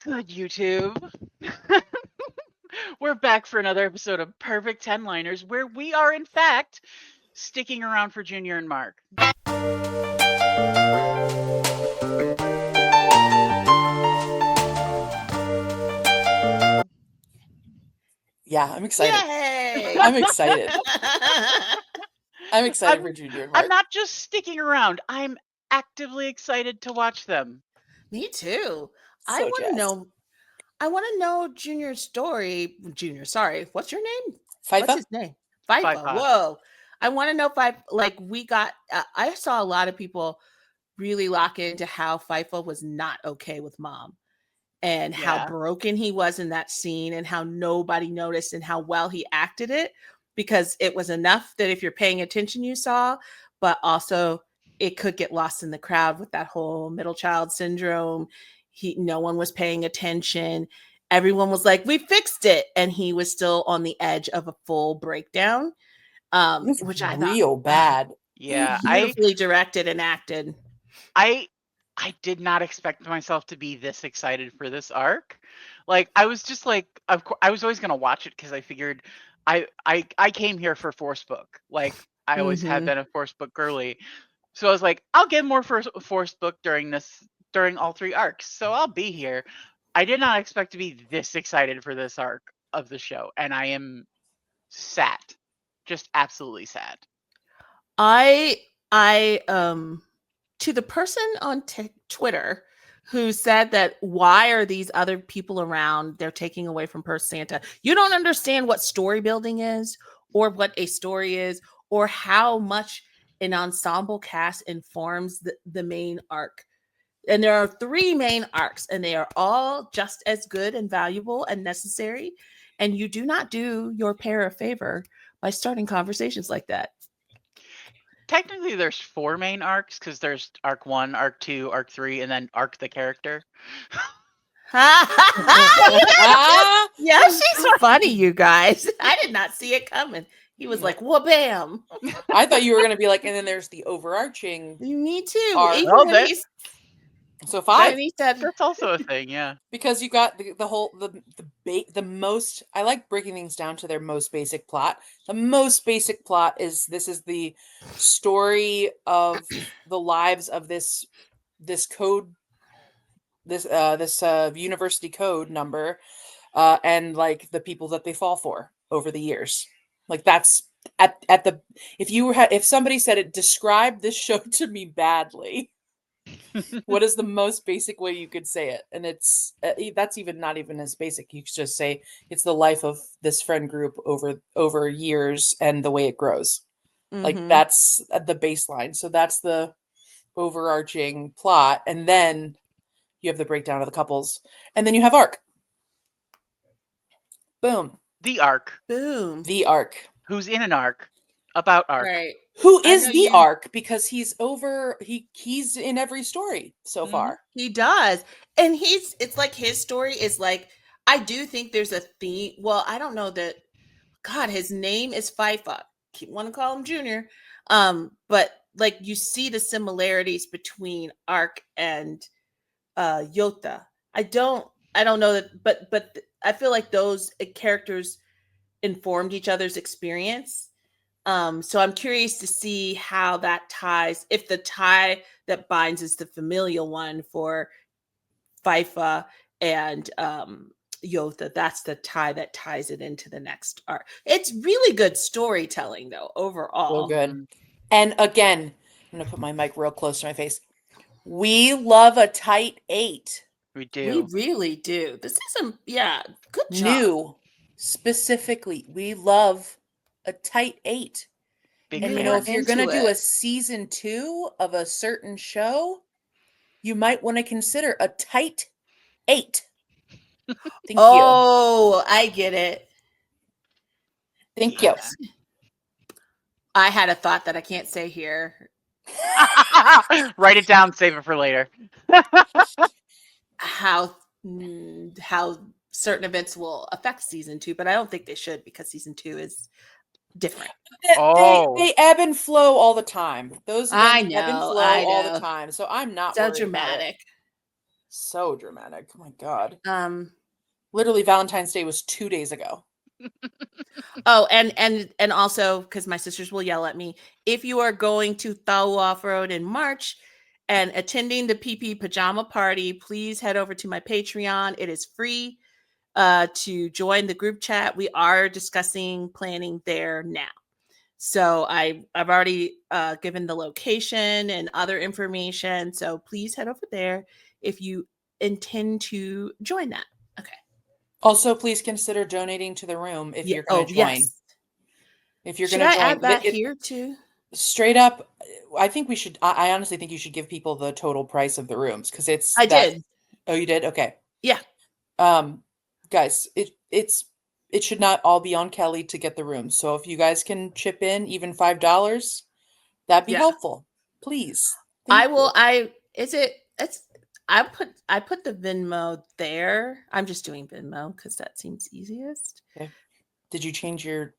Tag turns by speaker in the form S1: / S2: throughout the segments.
S1: Good YouTube. We're back for another episode of Perfect 10-Liners, where we are, in fact, sticking around for Junior and Mark.
S2: Yeah, I'm excited.
S3: Yay!
S2: I'm excited. I'm excited for Junior and Mark.
S1: I'm not just sticking around. I'm actively excited to watch them.
S3: Me too. I
S2: So
S3: want to
S2: jazzed.
S3: know. I want to know Junior's story. Junior, sorry. What's your name? What's
S2: FIFA?
S3: his name? FIFA.
S1: FIFA.
S3: Whoa. I want to know if we got. I saw a lot of people really lock into how FIFA was not okay with mom, and how
S1: Yeah.
S3: broken he was in that scene, and how nobody noticed, and how well he acted it, because it was enough that if you're paying attention, you saw, but also it could get lost in the crowd with that whole middle child syndrome. No one was paying attention. Everyone was like, "We fixed it," and he was still on the edge of a full breakdown. Which I thought
S2: real bad.
S1: Yeah,
S3: beautifully directed and acted.
S1: I did not expect myself to be this excited for this arc. Like, I was just like, of course, I was always gonna watch it because I figured I came here for Force Book. Like, I always have been a Force Book girly. So I was like, I'll get more Force Book during all three arcs. So I'll be here. I did not expect to be this excited for this arc of the show, and I am sad. Just absolutely sad.
S3: I to the person on Twitter who said that, why are these other people around? They're taking away from Purse Santa. You don't understand what story building is, or what a story is, or how much an ensemble cast informs the main arc. And there are 3 main arcs, and they are all just as good and valuable and necessary. And you do not do your pair a favor by starting conversations like that.
S1: Technically, there's 4 main arcs, because there's arc 1, arc 2, arc 3, and then arc the character.
S3: Yeah, she's funny, you guys. I did not see it coming. He was like, "Whoa, bam!"
S2: I thought you were gonna be like, and then there's the overarching.
S3: Me too.
S2: Arc.
S3: Even
S1: Well,
S3: when he's,
S2: So 5.
S3: then he said,
S1: That's also a thing, yeah.
S2: Because you got the most. I like breaking things down to their most basic plot. The most basic plot is the story of the lives of this code, this university code number, and like the people that they fall for over the years. Like, that's at the if somebody said it, describe this show to me badly. What is the most basic way you could say it? And it's that's not even as basic. You could just say it's the life of this friend group over years and the way it grows. Like, that's the baseline. So that's the overarching plot, and then you have the breakdown of the couples, and then you have arc. Boom.
S1: The arc.
S3: "Boom."
S2: The arc.
S1: Who's in an arc about arc.
S3: Right.
S2: Who is the arc? Because he's in every story so far.
S3: He does. And it's like his story is like, I do think there's a theme. Well, I don't know that. God, his name is FIFA. Keep want to call him Junior. But like, you see the similarities between Arc and Yota. I don't know that, but I feel like those characters informed each other's experience. So I'm curious to see how that ties, if the tie that binds is the familial one for FIFA and Yotha. That's the tie that ties it into the next arc. It's really good storytelling, though, overall.
S2: So good. And again, I'm going to put my mic real close to my face. We love a tight 8.
S1: We do.
S3: We really do. This is good job.
S2: New, specifically, we love a tight 8.
S1: Big
S2: And
S1: fan.
S2: if you're going to do a season 2 of a certain show, you might want to consider a tight 8. Thank you.
S3: I get it.
S2: Thank you.
S3: I had a thought that I can't say here.
S1: Write it down, save it for later.
S3: How certain events will affect season 2, but I don't think they should, because season 2 is different.
S2: They ebb and flow all the time. Those
S3: I
S2: ebb and
S3: know,
S2: flow
S3: I
S2: all
S3: know.
S2: the time. So I'm not
S3: So
S2: worried
S3: dramatic.
S2: So dramatic. Oh my God. Literally Valentine's Day was 2 days ago.
S3: Oh, and also because my sisters will yell at me, if you are going to Thau Off-Road in March and attending the PP Pajama Party, please head over to my Patreon. It is free to join the group chat. We are discussing planning there now. So I've already given the location and other information. So please head over there if you intend to join that. Okay.
S2: Also, please consider donating to the room if you're going to join.
S3: Yes.
S2: If you're
S3: Should
S2: going to
S3: I
S2: join,
S3: add that here too?
S2: Straight up, I think we should. I honestly think you should give people the total price of the rooms because it's.
S3: I did.
S2: Oh, you did? Okay.
S3: Yeah.
S2: Guys, it should not all be on Kelly to get the room. So if you guys can chip in even $5, that'd be helpful. Please.
S3: I will. I put the Venmo there. I'm just doing Venmo because that seems easiest.
S2: Okay. Did you change your?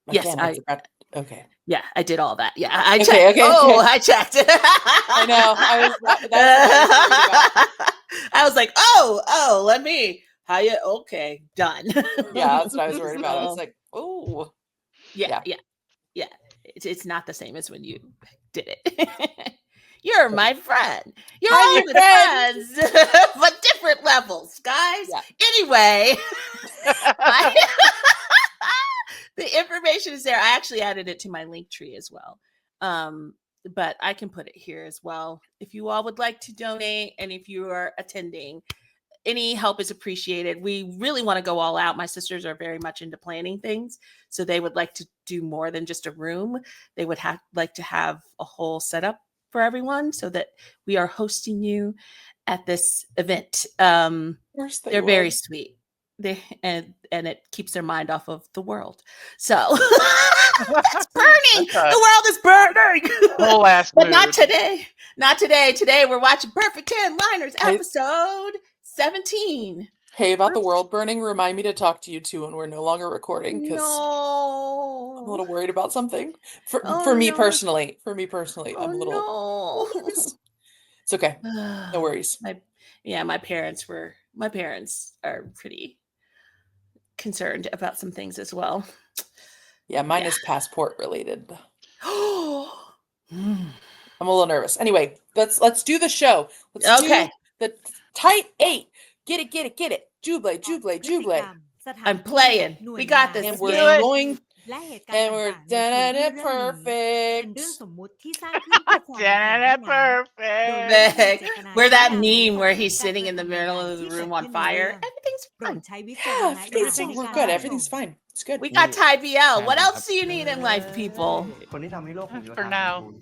S3: Yes,
S2: I forgot. Okay.
S3: Yeah, I did all that. Yeah, I checked.
S2: Okay.
S3: I checked.
S2: I know.
S3: I was like, oh, let me. How you? Okay, done.
S2: Yeah, that's what I was worried about. I was like, oh.
S3: Yeah. It's not the same as when you did it. You're my friend. You're all friends, but different levels, guys. Yeah. Anyway, the information is there. I actually added it to my link tree as well. But I can put it here as well. If you all would like to donate and if you are attending, any help is appreciated. We really want to go all out. My sisters are very much into planning things. So they would like to do more than just a room. They would like to have a whole setup for everyone so that we are hosting you at this event. They're very sweet. And it keeps their mind off of the world. So it's burning. The world is burning.
S1: Whole ass
S3: but not today. Not today. Today we're watching Perfect 10 Liners episode 17.
S2: Hey, about the world burning, remind me to talk to you too when we're no longer recording because I'm a little worried about something. For me personally. I'm a little. It's okay. No worries.
S3: My parents are pretty concerned about some things as well.
S2: Yeah, mine is passport related. I'm a little nervous. Anyway, let's do the show. Let's do the tight 8. Get it. Jubilee.
S3: I'm playing. We got this.
S2: And we're going. And we're done it perfect.
S3: Perfect. We're that meme where he's sitting in the middle of the room on fire. Everything's fine.
S2: We're good. Everything's fine. It's good.
S3: We got Ty BL. What else do you need in life, people?
S1: For now.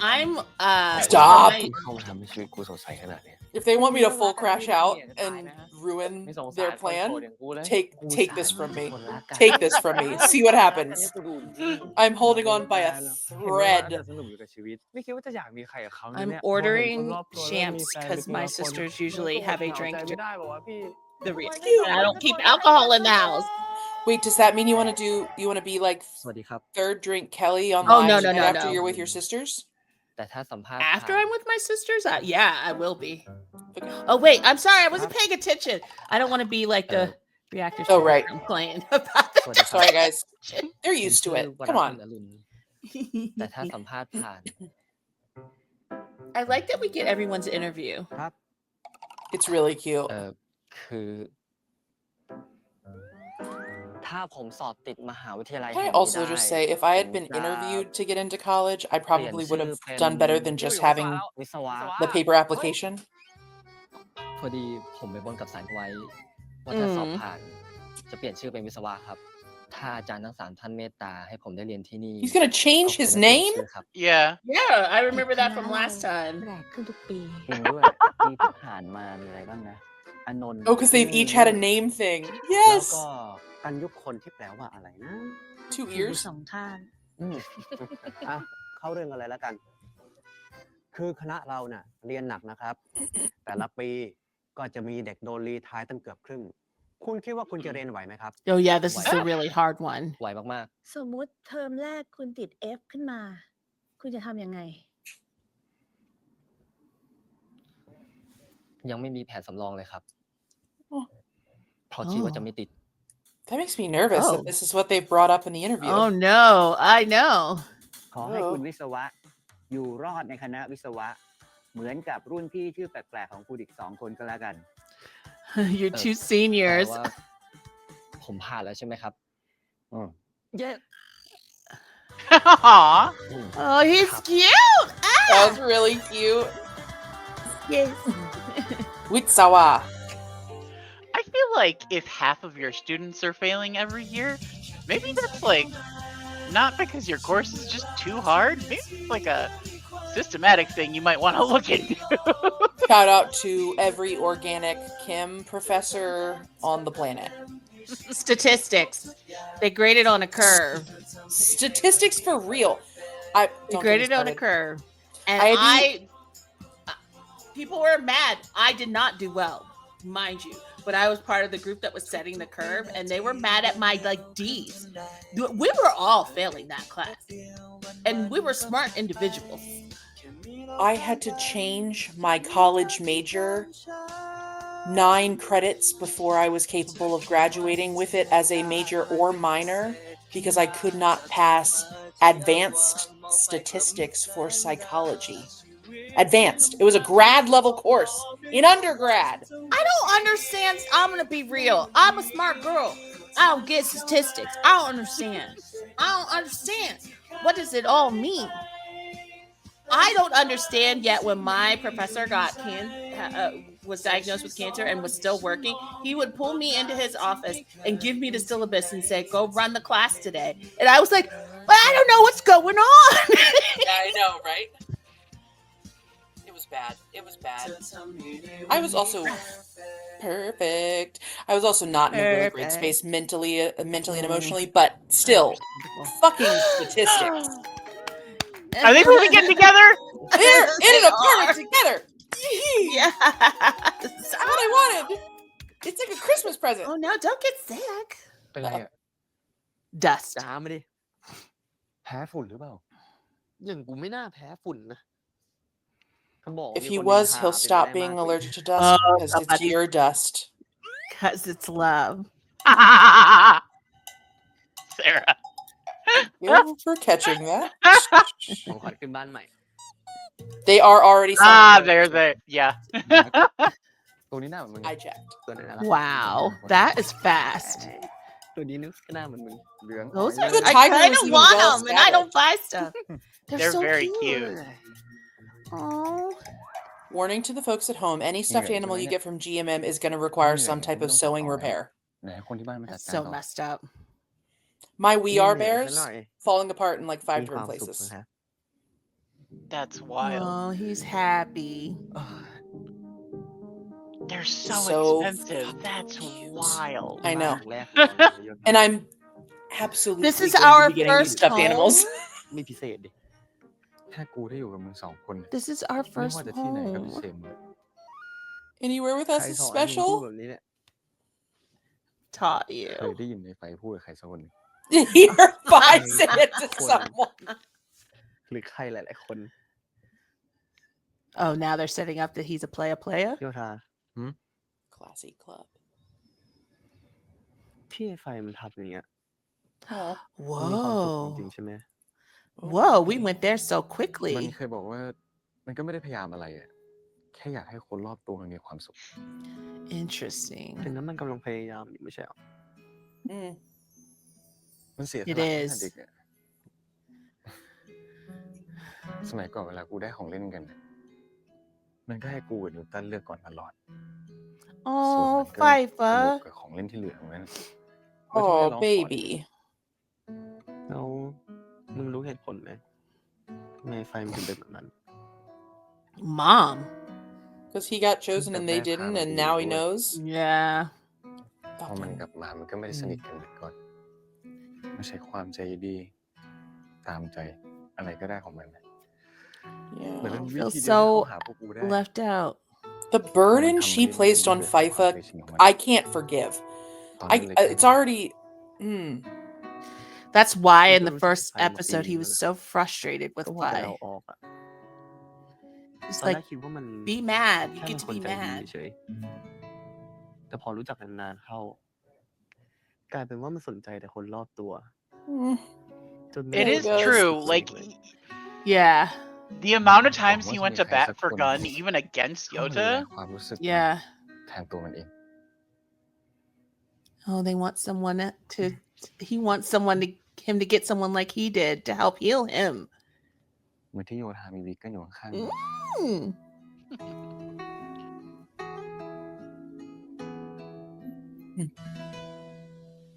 S3: I'm
S2: stop. If they want me to full crash out and ruin their plan, take this from me. Take this from me. See what happens. I'm holding on by a thread.
S3: I'm ordering champs because my sisters usually have a drink. I don't keep alcohol in the house.
S2: Wait, does that mean you want to be like third drink Kelly online after you're with your sisters?
S3: After I'm with my sisters? Yeah, I will be. Oh, wait, I'm sorry. I wasn't paying attention. I don't want to be like the reactors.
S2: Oh, right.
S3: I'm playing about the
S2: Sorry, guys. They're used to it. Come on.
S3: I like that we get everyone's interview.
S2: It's really cute. Can I also just say, if I had been interviewed to get into college, I probably would have done better than just having the paper application.
S3: He's
S2: gonna change his name?
S1: Yeah,
S3: I remember that from last time.
S2: Oh, because they've each had a name thing. Yes.
S4: กันยุคคนที่แปลว่าอะไรนะ
S2: 2 ears
S4: เข้าเรื่องอะไรแล้วกันคือคณะเราน่ะเรียนหนักนะครับแต่ละปีก็จะมีเด็กโดนรีไทร์ตั้งเกือบครึ่งคุณคิดว่าคุณจะเรียนไหวไหมครับ
S3: Oh yeah, this is a really hard one.
S5: ไหวมากๆสมมุติเทอมแรกคุณติด F ขึ้นมาคุณจะทำยังไง
S6: ยังไม่มีแผนสำรองเลยครับ
S2: Oh.
S6: เพราะคิดว่าจะไม่ติด
S2: That makes me nervous that this is what they brought up in the interview.
S3: Oh no, I know.
S4: ขอให้คุณวิศวะอยู่รอดในคณะวิศวะเหมือนกับรุ่นพี่ชื่อแปลกๆของคุณอีก2 คนก็แล้วกัน
S3: You're two
S6: แต่
S3: seniors.
S6: ว่าผมผ่านแล้วใช่ไหมครับ
S3: Yeah.
S1: Aw.
S3: Oh, he's cute.
S2: That was really cute.
S3: Yes.
S2: Witsawa.
S1: I feel like if half of your students are failing every year, maybe that's like not because your course is just too hard. Maybe it's like a systematic thing you might want to look into.
S2: Shout out to every organic chem professor on the planet.
S3: Statistics. They graded on a curve.
S2: Statistics for real.
S3: They
S2: Don't get me
S3: graded on a
S2: started.
S3: curve. And people were mad. I did not do well, mind you. But I was part of the group that was setting the curve, and they were mad at my D's. We were all failing that class, and we were smart individuals.
S2: I had to change my college major 9 credits before I was capable of graduating with it as a major or minor because I could not pass advanced statistics for psychology. Advanced. It was a grad level course in undergrad.
S3: I don't understand. I'm gonna be real. I'm a smart girl. I don't get statistics. I don't understand. I don't understand. What does it all mean? I don't understand yet. When my professor was diagnosed with cancer and was still working, he would pull me into his office and give me the syllabus and say, "Go run the class today." And I was like, "But I don't know what's going on."
S2: Yeah, I know, right? It was bad. It was bad. I was also perfect. I was also not in a really great space mentally and emotionally, but still, fucking statistics.
S1: Are they moving in together?
S2: They're in an apartment together.
S3: Yes.
S2: That's what I wanted. It's like a Christmas present.
S3: Oh no! Don't get sick.
S6: เป็นไรอ่ะ
S3: Dust.
S7: จามมาดิ
S6: แพ้ฝุ่นหรือเปล่า
S7: อย่างกูไม่น่าแพ้ฝุ่นนะเขาบอก
S2: If
S7: มี
S2: he
S7: คนนิน
S2: was,
S7: ทา
S2: he'll
S7: เป็น
S2: stop
S7: ไปได้
S2: being
S7: มากกว่า
S2: allergic to dust because it's
S3: somebody-
S2: your dust.
S3: Because it's love.
S1: Sarah.
S2: You for catching that.
S7: ผมขอขึ้นบ้านใหม่
S2: They are already selling it.
S1: There they. Yeah.
S6: ตัวนี้หน้าเหมือนมึง
S2: I checked.
S7: ตัวไหนน่ารัก
S3: Wow, that is fast.
S7: ตัวนี้นึกก็น่าเหมือนมึง
S6: เหลือง
S3: Those
S6: อ๋อ
S3: are
S2: The
S3: I
S2: tiger
S3: kind
S2: was
S3: of
S2: even
S3: want
S2: well
S3: them, and I don't buy stuff.
S1: They're
S3: so
S1: very cute.
S3: Oh,
S2: Warning to the folks at home: any stuffed
S6: Yeah,
S2: animal
S6: doing
S2: you
S6: it.
S2: get from GMM is going to require
S6: Yeah,
S2: some type of
S6: don't
S2: sewing
S6: talk
S2: repair.
S6: ไหนคนที่บ้านมาจัด
S3: that's
S6: การ
S3: so
S6: ต่อ
S3: messed up.
S2: My We Are
S7: เหนื่อย
S2: Bears
S7: ซะหน่อย
S2: falling apart in like 5
S7: มีความ
S2: different
S7: สุข
S2: places.
S7: นะฮะ
S1: That's wild.
S3: Oh, he's happy.
S1: They're so expensive. That's wild.
S2: I know.
S7: แรก
S2: And I'm absolutely
S3: This is
S2: going to
S3: our
S2: be getting these
S3: first
S2: stuffed
S3: home.
S2: animals.
S7: ไม่พิเศษดิ
S6: แค่กูได้อยู่กับมึง2 คน
S3: This is our
S6: ไม่
S3: first
S6: ว่าจะที่ไหนก็พิเศ
S3: home.
S6: ษหมด
S2: Anywhere with
S7: ใค
S2: us
S7: ร
S2: is
S7: สอนให้มึงพูด
S2: special.
S7: แบบนี้เนี่ย
S3: Taught
S6: เคย
S3: you.
S6: ได้ยินในไฟพูดกับใครสักคนหนึ่ง
S2: Hereby said it to someone.
S7: หรือใครหลายๆคน
S3: Oh, now they're setting up that he's a player.
S7: โยธา
S2: Classy club.
S7: ที่ไอ้ไฟมันทับอย่างเงี้ย
S2: Oh.
S7: มันมีความสุขจริ
S3: Whoa.
S7: งๆใช่ไหม
S3: Whoa, we went there so
S6: มัน
S3: quickly.
S6: เคยบอกว่ามันก็ไม่ได้พยายามอะไรอะแค่อยากให้คนรอบตัวมันมีความสุข
S3: Interesting.
S7: ถึงนั้นมันกำลังพยายามอยู่ไม่ใช่หรอ
S2: Mm.
S6: มันเสียส
S3: It
S6: ละตั้ง
S3: is.
S6: แต่เด็กอะสมัยก่อนเวลากูได้ของเล่นกัน มันก็ให้กูกับนิวตันเลือกก่อนตลอด ส่วน
S3: Oh,
S6: มันก็สนุก
S3: Fifa.
S6: กับของเล่นที่เหลือของนั้น
S2: Oh, baby.
S7: แล้วมึงรู้เหตุผลไหมทำไมไฟมันถึงเป็นแบบนั้น
S3: Mom.
S2: Because he got chosen and they didn't, and now he knows.
S3: Yeah.
S6: พอมันกลับมามันก็ไม่ได้สนิทกันเหมือนก่อนไม่ใช่ความใจดีตามใจอะไรก็ได้ของมันเหมือน
S2: Yeah.
S6: เป็นวิ
S3: Feel
S6: ธีเดียวที่
S3: so
S6: เขาหาพวกกูได้
S3: left out.
S2: The burden she placed on FIFA, I can't forgive.
S6: ตอนนั้นเล็ก
S2: It's already.
S3: That's why in
S7: Those
S3: the
S7: are
S3: first
S7: kind of
S3: episode he was
S7: feelings.
S3: so frustrated with
S7: ก็ว่าจะ
S3: Fi.
S7: เอาออกอะ
S2: It's
S7: ตอนแร
S2: like
S7: กคิดว่ามัน
S2: be mad. You
S7: แค่เป็
S2: get
S7: น
S2: to
S7: คน
S2: be
S7: ใจดี
S2: mad.
S7: เฉยแต่พอรู้จักนานๆเข้า กลายเป็นว่ามันสนใจแต่คนรอบตัว จนไม่
S1: It
S7: ได้
S1: is
S7: สนใจ
S1: true.
S7: ตัวเอง
S1: Like
S7: เลย
S2: Yeah.
S1: the amount of
S6: หวัง
S1: times
S6: ว่า
S1: he
S6: จะ
S1: went
S6: มี
S1: to
S6: ใครสั
S1: bat
S6: ก
S1: for
S6: คน
S1: Gun, even against
S6: เข้ามาดูแล
S1: Yota.
S6: ความรู้สึก
S2: Yeah.
S6: แทนตัวมันเอง
S2: Oh, they want someone to. He wants him to get someone like he did to help heal him.
S6: เหมือนที่โยธามีวิกกันอยู่ข้างๆ
S2: Mm.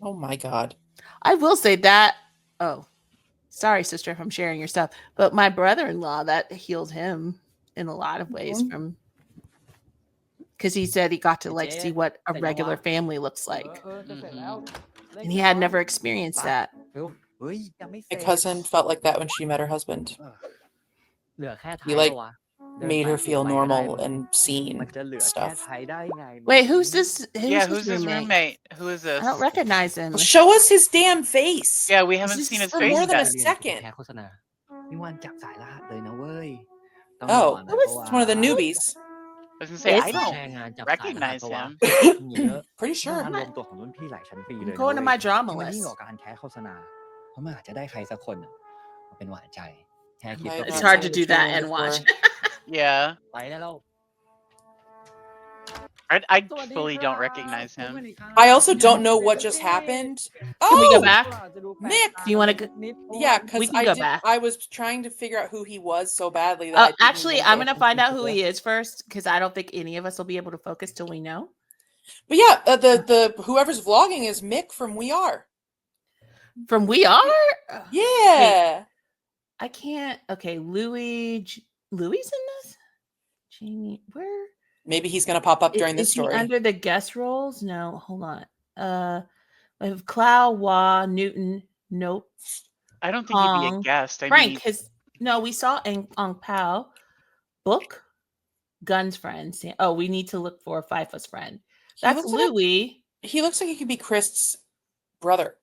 S2: Oh my God. I will say that. Oh, sorry, sister, if I'm sharing your stuff. But my brother-in-law, that healed him in a lot of ways from. Because he said he got to like see what a regular family looks like. And he had never experienced that.
S4: เฮ้ยยังไม่เสร็
S2: My
S4: จ
S2: cousin felt like that when she met her husband.
S4: เหลือแค่ไท
S2: He
S4: ย
S2: like
S4: ปะวะเดิน
S2: made
S4: ไป
S2: her
S4: ผูก
S2: feel
S4: ไปก็ได้
S2: normal
S4: มึง
S2: and
S4: มัน
S2: seen
S4: จะเหลือแค่
S2: stuff.
S4: ไทยได้ไงมึง
S2: Wait, who's this?
S1: Yeah,
S2: his
S1: who's his roommate? Who is
S2: I
S1: this?
S2: don't recognize him.
S8: Show us his damn face.
S1: Yeah, we haven't
S2: This
S1: seen
S2: is
S1: his
S8: for
S1: face
S8: more than a
S1: yet.
S4: เรียนจะไป
S8: second.
S4: แคสโฆษณานี่วันจับสายรหัสเลยนะเว้ย ต้อง
S8: Oh,
S4: รอหน่อยเพราะว่า
S8: it's one of the newbies.
S1: I was gonna say, I
S2: Is-
S1: don't
S4: แค่งานจับสายรหัส
S1: recognize
S4: ปะวะ
S1: him.
S4: มีเยอะ
S8: Pretty
S4: เรื่อง
S8: sure.
S4: งานรวมตัวของรุ่นพี่หลายชั้นปีเลย
S2: I'm
S4: นะ
S2: going to
S4: เว้
S2: my
S4: ย
S2: drama
S4: นี่มันยิ่ง
S2: list.
S4: กว่าการแคสโฆษณา เพราะมันอาจจะได้ใครสักคนน่ะมาเป็นหวานใจ แค่คิด
S8: I
S4: ก็
S8: have
S2: It's
S8: not
S2: hard
S8: seen
S2: to
S8: the
S2: do that
S8: trailer
S2: and watch.
S8: before.
S1: Yeah,
S4: ไปได้แล้ว
S1: I fully don't recognize him.
S8: I also don't know what just happened.
S2: Can we go
S8: Oh,
S2: back?
S8: Nick.
S2: Do you want to go?
S8: Yeah,
S2: We
S8: because
S2: can go back.
S8: I was trying to figure out who he was so badly that I didn't
S2: Actually,
S8: even
S2: I'm
S8: pay
S2: going to find out who
S8: attention
S2: he is first because I don't think any of us will be able to focus till we know.
S8: But yeah, the whoever's vlogging is Mick from We Are.
S2: From We Are?
S8: Yeah.
S2: I can't. Okay, Louis in this? Jamie, where?
S8: Maybe he's gonna pop up during
S2: Is
S8: this
S2: he
S8: story.
S2: under the guest roles? No, hold on. I have Clow, Wah, Newton. Nope.
S1: I don't think he'd be a
S2: Ong.
S1: guest. I
S2: Frank.
S1: mean,
S2: No, we saw Ong Pao. Book. Gun's friend. Oh, we need to look for FIFA's friend.
S8: He
S2: That's
S8: looks like
S2: Louis.
S8: he looks like he could be Chris's brother.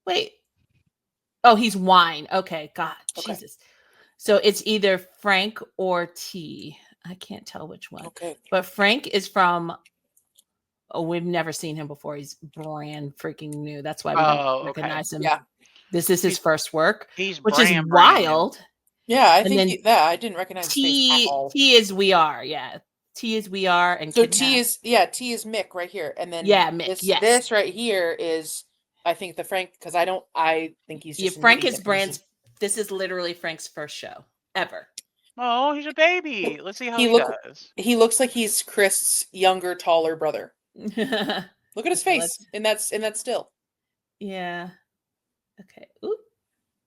S2: Wait. Oh, he's Wine. Okay, God,
S8: Okay.
S2: Jesus. So it's either Frank or T. I can't tell which one.
S8: Okay.
S2: But Frank is from. Oh, we've never seen him before. He's brand freaking new. That's why we
S1: Oh,
S2: don't
S1: okay.
S2: recognize him.
S8: Yeah.
S2: This is his first work,
S1: he's
S2: which is
S1: brand new.
S2: wild.
S8: Yeah, I
S2: And
S8: think
S2: then
S8: I didn't recognize his face at all.
S2: T is We Are. Yeah. T is We Are. And
S8: So
S2: Kidnap.
S8: T is Mick right here, and then
S2: Yeah, Mick, yes.
S8: this right here is I think the Frank because I think he's
S2: Yeah,
S8: just a
S2: Frank
S8: newbie
S2: is
S8: that
S2: Brand's.
S8: comes
S2: This is literally Frank's first show ever.
S1: Oh, he's a baby. Let's see how
S8: He
S1: he
S8: look-
S1: does.
S8: in. He looks like he's Chris's younger, taller brother. Look at his
S2: Okay,
S8: face in that still.
S2: Yeah. Okay. Oop.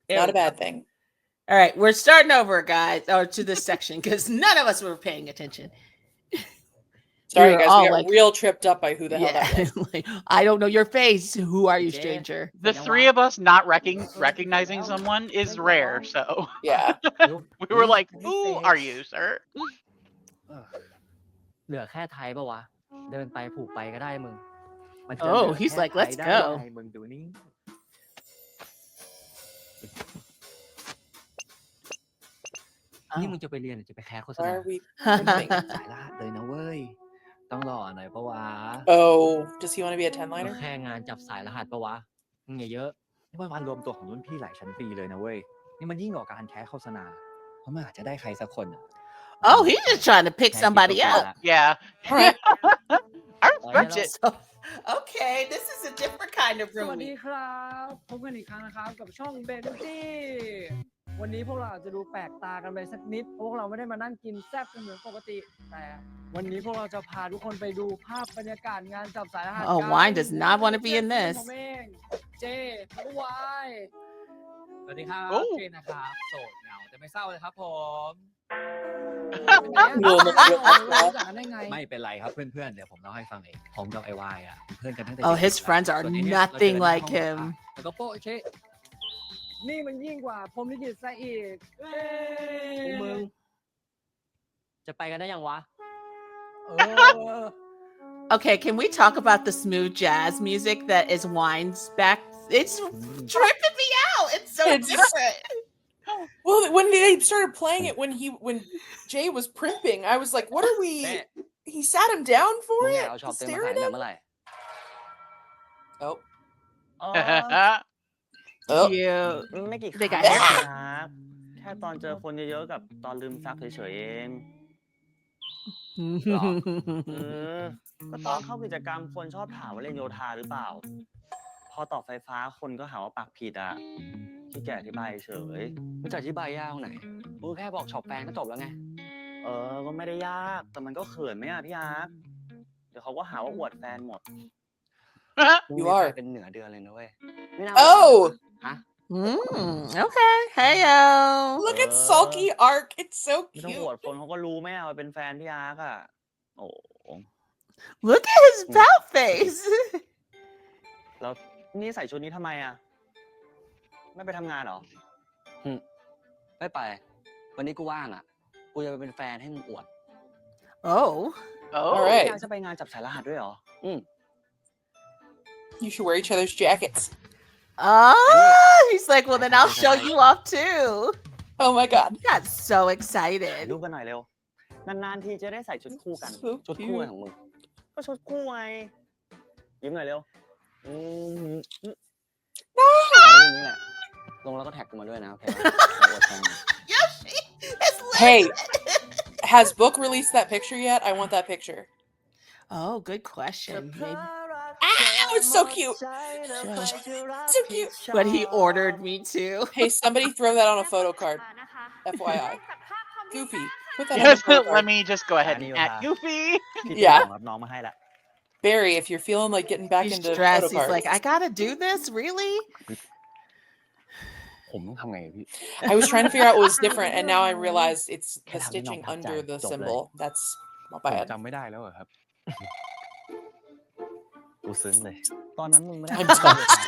S2: There
S8: Not
S2: we
S8: a bad
S2: go.
S8: thing.
S2: All right, we're starting over, guys, or to this section because none of us were paying attention.
S8: Sorry,
S2: were
S8: guys.
S2: all
S8: We got
S2: like-
S8: real tripped up by who the hell that was.
S2: Like, I don't know your face. Who are you,
S4: Yeah.
S2: stranger?
S1: The three of us not recognizing someone is rare. So
S8: Yeah.
S1: we were like, "Who are you, sir?"
S4: เหลือแค่ไทยปะวะ เดินไปผูกไปก็ได้มึง มันจะ
S2: Oh,
S4: เหลือ
S2: he's
S4: แค่
S2: like,
S4: ไทย
S2: let's
S4: ได้
S2: go.
S4: ยังไงมึงดูนี่ นี่มึงจะไปเรียนหรือจะไปแคสโฆษ
S8: Why
S4: ณา
S8: are we?
S4: สายรหัสเลยนะเว้ย ต้องรอหน่อยปะวะ
S8: Oh, does he want to be a
S4: ก็
S8: 10-liner?
S4: แค่งานจับสายรหัสปะวะมึงอย่าเยอะ นี่มันวันรวมตัวของรุ่นพี่หลายชั้นปีเลยนะเว้ย นี่มันยิ่งกว่าการแคสโฆษณา เพราะมันอาจจะได้ใครสักคนน่ะ
S2: Oh, he's just trying to pick
S4: แค่คิด
S2: somebody
S4: ก็พอ
S2: out.
S4: ละ
S1: Yeah.
S8: All right.
S1: I respect it.
S2: So, okay, this is a different kind of
S9: สวัสดี
S2: room.
S9: ครับพบกันอีกครั้งนะครับกับช่องเบนจี้วันนี้พวกเราอาจจะดูแปลกตากันไปสักนิดเพราะพวกเราไม่ได้มานั่งกินแซ่บกันเหมือนปกติ แต่วันนี้พวกเราจะพาทุกคนไปดูภาพบรรยากาศงานจับสายรหัส
S2: Oh,
S9: กัน
S2: Wine does not want to be in this.
S9: ผมเองเจแล้วก็วายสวัสดีครับ
S1: โอ้
S9: เจนะครับโสดเหงาแต่ไม่เศร้าเลยครับผม
S8: รวมกันเยอะมากแล้ว
S9: รู้จักกันได้ไง
S4: ไม่เป็นไรครับเพื่อนๆ เดี๋ยวผมเล่าให้ฟังเอง ผมกับไอวายอ่ะเป็นเพื่อนกันตั้งแต่
S2: Oh,
S4: เด็ก
S2: his
S4: ๆ
S2: friends are
S4: ส่วนไอ้เนี่ยเราเจอ
S2: nothing
S4: กันใน
S2: like
S4: ห้อง
S2: him.
S9: แล้วก็โป๊ะเชะนี่มันยิ่งกว่าพรหมลิขิตซะอีก
S4: พวกมึง จะไปกันได้ยังวะ
S9: เออ
S2: Okay, can we talk about the smooth jazz music that is Wine's back? It's tripping me out. It's so
S8: It's-
S2: different. Well, when they started playing it, when Jay was primping, I was like, "What are we?" He sat him down for
S7: มึงอยาก
S2: it.
S7: เอาช็อป
S2: To
S7: เต็มมา
S2: stare
S7: ขาย
S2: at
S7: แต่
S2: him.
S7: เมื่อไหร่
S2: Oh,
S7: อ๋อ
S2: oh.
S7: ไม่กี่ค
S5: They
S7: รั้ง
S5: got
S7: นะครับ แค่ตอนเจอคนเยอะๆกับตอนลืมซักเฉยๆเองหรอก็ตอนเข้ากิจกรรมคนชอบถามว่าเล่นโยธาหรือเปล่า พอตอบไฟฟ้าคนก็หาว่าปากผิดอ่ะที่แกอธิบายเฉยมันจะอธิบายยากตรงไหนกูแค่บอกช็อปแฟนก็จบแล้วไง ก็ไม่ได้ยากแต่มันก็เขินไหมอ่ะพี่อาร์ตเดี๋ยวเขาก็หาว่าอวดแฟนหมด
S2: You are
S7: เป็นเหนือเดือนเลยนะเว้ยไม่น่า
S2: Oh,
S7: ฮะ
S3: Okay. Heyo.
S2: look at sulky Ark. It's so
S7: ไม่ต้องอ
S2: cute.
S7: วดคนเขาก็รู้ไหมอ่ะว่าเป็นแฟนพี่อาร์ตอ่ะโอ้
S3: Look at his pout face.
S7: แล้วนี่ใส่ชุดนี้ทำไมอ่ะไม่ไปทำงานเหรอไม่ไปวันนี้กูว่างอ่ะกูจะไปเป็นแฟนให้มึงอวด
S3: Oh.
S2: All
S1: Oh.
S7: พี่
S2: right.
S7: อาร์ตจะไปงานจับสายรหัสด้วยเหรอ
S2: You should wear each other's jackets.
S3: He's like, well, then I'll show you off too.
S2: Oh my god.
S3: He got so
S7: ถ่าย
S3: excited.
S7: รูปกันหน่อยเร็วนานๆทีจะได้ใส่ชุดคู่กัน
S2: So
S7: ชุดคู่
S2: cute.
S7: ของมึงก็ชุดคู่ไงยิ้มหน่อยเร็วนี่แหละลงแล้วก็แท็กกูมาด้วยนะโอเค
S3: Yoshi, it's lit.
S2: Hey, has Book released that picture yet? I want that picture.
S3: Oh, good question. Maybe.
S2: Ow, it's so cute. So cute.
S3: But he ordered me to.
S2: Hey, somebody throw that on a photo card. FYI. Goofy. Put that on a
S1: Yes,
S2: photo
S1: let
S2: card.
S1: me just go ahead and
S7: Annie
S1: at
S7: Oha.
S1: Goofy.
S7: พี่
S2: Yeah.
S7: รับน้องมาให้ละ
S2: Barry, if you're feeling like getting back
S3: He's
S2: into
S3: stressed.
S2: photo
S3: He's
S2: cards.
S3: like, I gotta do this? Really?
S6: ผมต้องทำไงพี่
S2: I was trying to figure out what was different, and now I realized it's the
S7: Can have
S2: stitching
S7: no
S2: under the
S7: doubt.
S2: symbol. That's not
S6: ผม
S2: bad.
S6: จำไม่ได้แล้วเหรอครับ
S7: กูซึ้งเลย ตอนนั้นมึงไม่ได้
S2: I'm touched.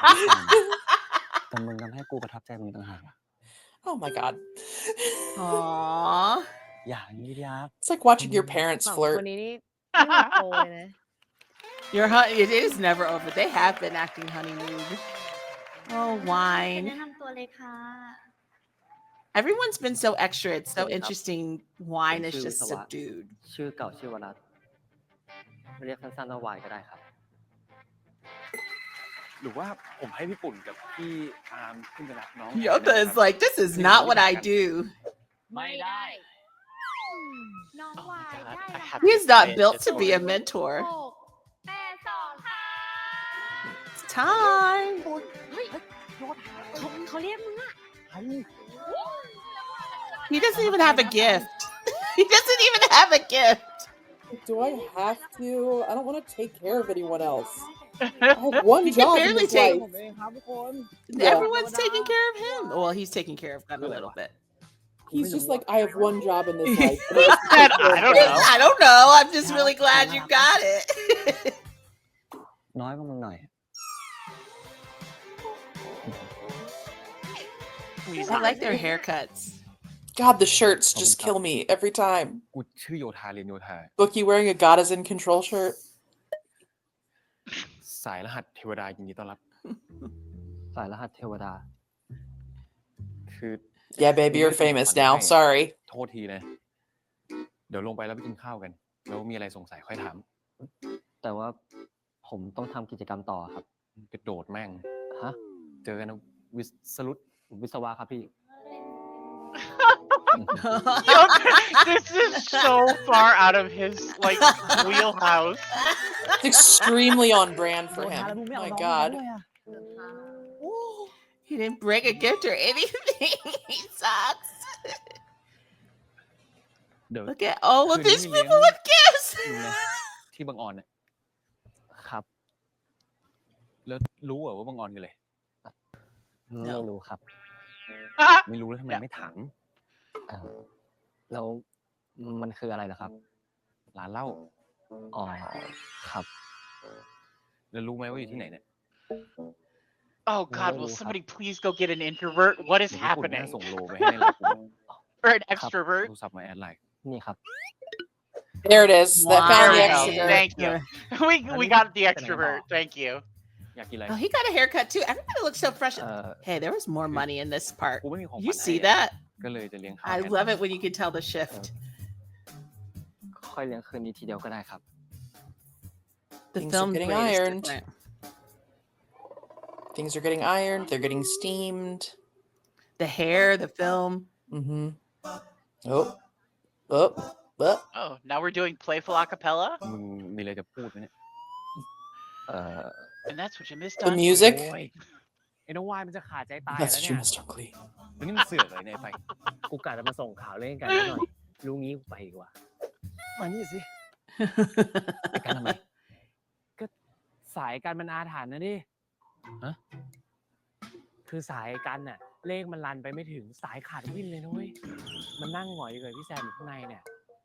S7: แต่มึงทำให้กูประทับใจมึงต่างหากอะ
S2: Oh my god.
S3: Aww.
S7: อย่างนี้พี่อาร์ต
S2: It's like watching your parents
S5: สอง
S2: flirt.
S5: คนนี้นี่ไม่มาโตเลยนะ
S3: It is never over. They have been acting honeymoon. Oh,
S5: แนะ
S3: wine.
S5: นำตัวเลยค่ะ
S3: Everyone's been so extra. It's so
S7: Yep.
S3: interesting. Wine is
S7: True,
S3: just
S7: it's a lot.
S3: subdued.
S7: ชื่อเก่าชื่อวนัทเรียกสั้นๆว่าวายก็ได้ครับ
S6: หรือว่าผมให้พี่ปุ่นกับพี่อาร์มขึ้นไปรับน้อง
S3: Yoda is like, this is not what I do.
S5: ไม่ได้ น้องวายได้
S1: I
S5: นะ
S1: have
S3: He's
S1: to
S3: not
S1: say it.
S3: built
S1: It's
S3: to be a
S1: over.
S3: mentor.
S5: 6 8 2 ค่ะ
S3: It's time.
S5: เฮ้ยเขาเรียกมึงอะ
S3: He doesn't even have a gift. He doesn't even have a gift.
S2: Do I have to? I don't want to take care of anyone else. I have one
S3: He can
S2: job in
S3: barely
S2: this
S3: take-
S2: life.
S9: ผมเองครับทุกคน
S2: Yeah.
S3: Everyone's taking care of him. Well, he's taking care of them a little bit.
S2: He's just like, I have one job in this life. and
S1: He
S2: it's to
S1: said,
S2: take care
S1: I
S2: of
S1: don't
S2: them."
S1: know.
S3: I don't know. I'm just really glad you got it.
S7: น้อยกว่ามึงหน่อย
S3: I like their haircuts.
S2: God, the shirts just kill me every time.
S6: กูชื่อโยธาเรียนโยธา
S2: Bookie wearing a God is in control shirt.
S6: สายรหัสเทวดายินดีต้อนรับ
S7: สายรหัสเทวดา
S6: คือ
S2: Yeah, baby, you're famous now. Sorry.
S6: โทษทีนะ เดี๋ยวลงไปแล้วไปกินข้าวกัน แล้วมีอะไรสงสัยค่อยถาม
S7: แต่ว่าผมต้องทำกิจกรรมต่อครับ
S6: กระโดดแม่ง
S7: ฮะ
S6: เจอกันนะวิสรุต
S7: วิศวะครับพี่
S1: This is so far out of his like wheelhouse.
S2: It's extremely on brand for him. My God.
S3: He didn't bring a gift or anything. He sucks.
S6: เดี๋ยว
S3: Look at all of
S6: คืน
S3: these
S6: นี้มีเลี้ยง
S3: people with gifts.
S6: นะที่บางออนเนี่ย
S7: ครับ
S6: แล้วรู้เหรอว่าบางออนกันเลย
S7: ไม่รู้ครับ
S6: ไม่รู้แล้วทำไมไม่ถาม
S7: แล้วมันคืออะไรล่ะครับ
S6: ร้านเหล้า
S7: อ๋อ ครับ
S6: แล้วรู้ไหมว่าอยู่ที่ไหนเนี่ย
S1: Oh God, will somebody please go get an introvert? What is
S6: เดี๋ยวพี่ปุ่นน่า
S1: happening?
S6: ส่งโลไปให้ในไลน์กลุ่ม
S1: Or an
S6: โท
S1: extrovert?
S6: รศัพท์มาแอดไลน์
S7: นี่ครับ
S2: There it is. That
S3: Wow.
S2: found the
S1: There we go.
S2: extrovert.
S1: Thank you. We got the extrovert. Thank you.
S6: อยากกินอะไร
S3: Oh, he got a haircut too. Everybody looks so fresh. Hey, there was more money in this part.
S6: กูไม่มีของ
S3: You
S6: ขวัญ
S3: see
S6: ให้อะ
S3: that?
S6: ก็เลยจะเลี้ยงข้าว
S3: I love it when you can tell the shift.
S10: ค่อยเลี้ยงคืนนี้ทีเดียวก็ได้ครับ
S3: The
S2: Things are
S3: film
S2: getting
S3: grade is
S2: ironed.
S3: different.
S2: Things are getting ironed. They're getting steamed.
S3: The hair, the film.
S2: Mm-hmm. Oh.
S1: Oh, now we're doing playful acapella?
S6: มึงมีอะไรจะพูดไหมเนี่ย
S1: And that's what you missed
S2: The
S1: on.
S2: music.
S9: โอ้ยไอ้น้องวายมันจะขาดใจตาย
S2: That's
S9: แล้ว
S2: true,
S9: เนี่ย
S2: Mr. Clee.
S6: แล้วนี่มันเสือกเลยเนี่ยไอ้ไฟ
S9: กูกะจะมาส่งข่าวเล่นกันหน่อยรู้งี้กูไปดีกว่ามานี่สิ
S10: ไปกันทำไม
S9: ก็สายกันมันอาถรรพ์นะดิ
S10: ฮะ
S9: คือสายกันน่ะเลขมันรันไปไม่ถึงสายขาดวิ่นเลยนะเว้ยมันนั่งหงอยอยู่กับพี่แซมอยู่ข้างในเนี่ย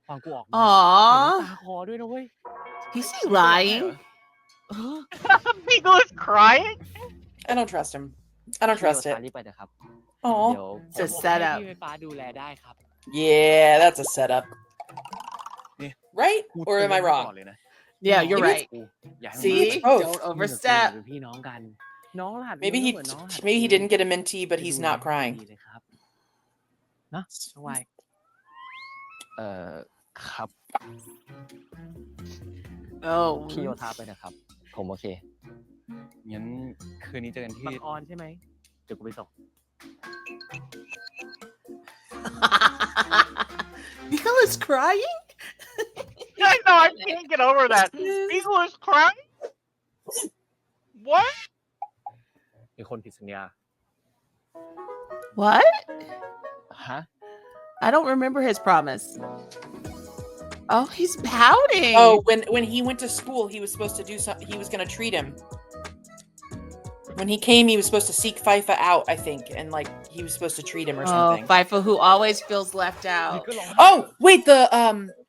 S9: ฟังกูออกมาเห็นน้ำ
S3: Aww.
S9: ตาคอด้วยนะเว้ย
S3: Is he lying?
S1: Beagle is crying?
S2: I don't trust him. I don't trust
S10: พี่
S2: it.
S10: โยธารีบไปเถอะครับ
S2: Oh.
S10: เดี๋ยว
S3: It's a setup.
S9: พี่ไฟฟ้าดูแลได้ครับ
S2: Yeah, that's a setup.
S6: นี่
S2: Right?
S6: กู
S2: Or
S6: เตือน
S2: am I
S6: ไว้ก่อน
S2: wrong?
S6: เลยนะ
S3: Yeah, you're
S2: Maybe
S3: right.
S6: กูอย่าให้มัน
S3: See?
S2: both.
S3: Don't
S9: มึงกับกู
S3: overstep.
S9: เป็นพี่น้องกัน น้องรหัส
S2: Maybe
S9: มึง
S2: he
S9: ก็เหมือนน้องรหัส
S2: maybe he
S9: กู
S2: didn't get a minty, but
S9: ไป
S2: he's
S9: ดู
S2: not
S9: แล
S2: crying.
S9: ดีเลยครับเนอะน้องวาย
S10: ครับ
S3: Oh.
S10: พี่โยธาไปเถอะครับ ผมโอเค
S6: งั้นคืนนี้เจอกันที่
S9: บังออนใช่ไหมเดี๋ยวกูไปส่ง
S3: Beagle is crying?
S1: I know, I can't get over that. Beagle is crying? What?
S9: มีคนผิดสัญญา
S3: What?
S10: ฮะ
S3: I don't remember his promise. Oh, he's pouting.
S2: Oh, when he went to school, he was supposed to do something. He was going to treat him. When he came, he was supposed to seek FIFA out, I think, and like he was supposed to treat him or
S3: Oh,
S2: something.
S3: FIFA, who always feels left out.
S2: Oh, wait,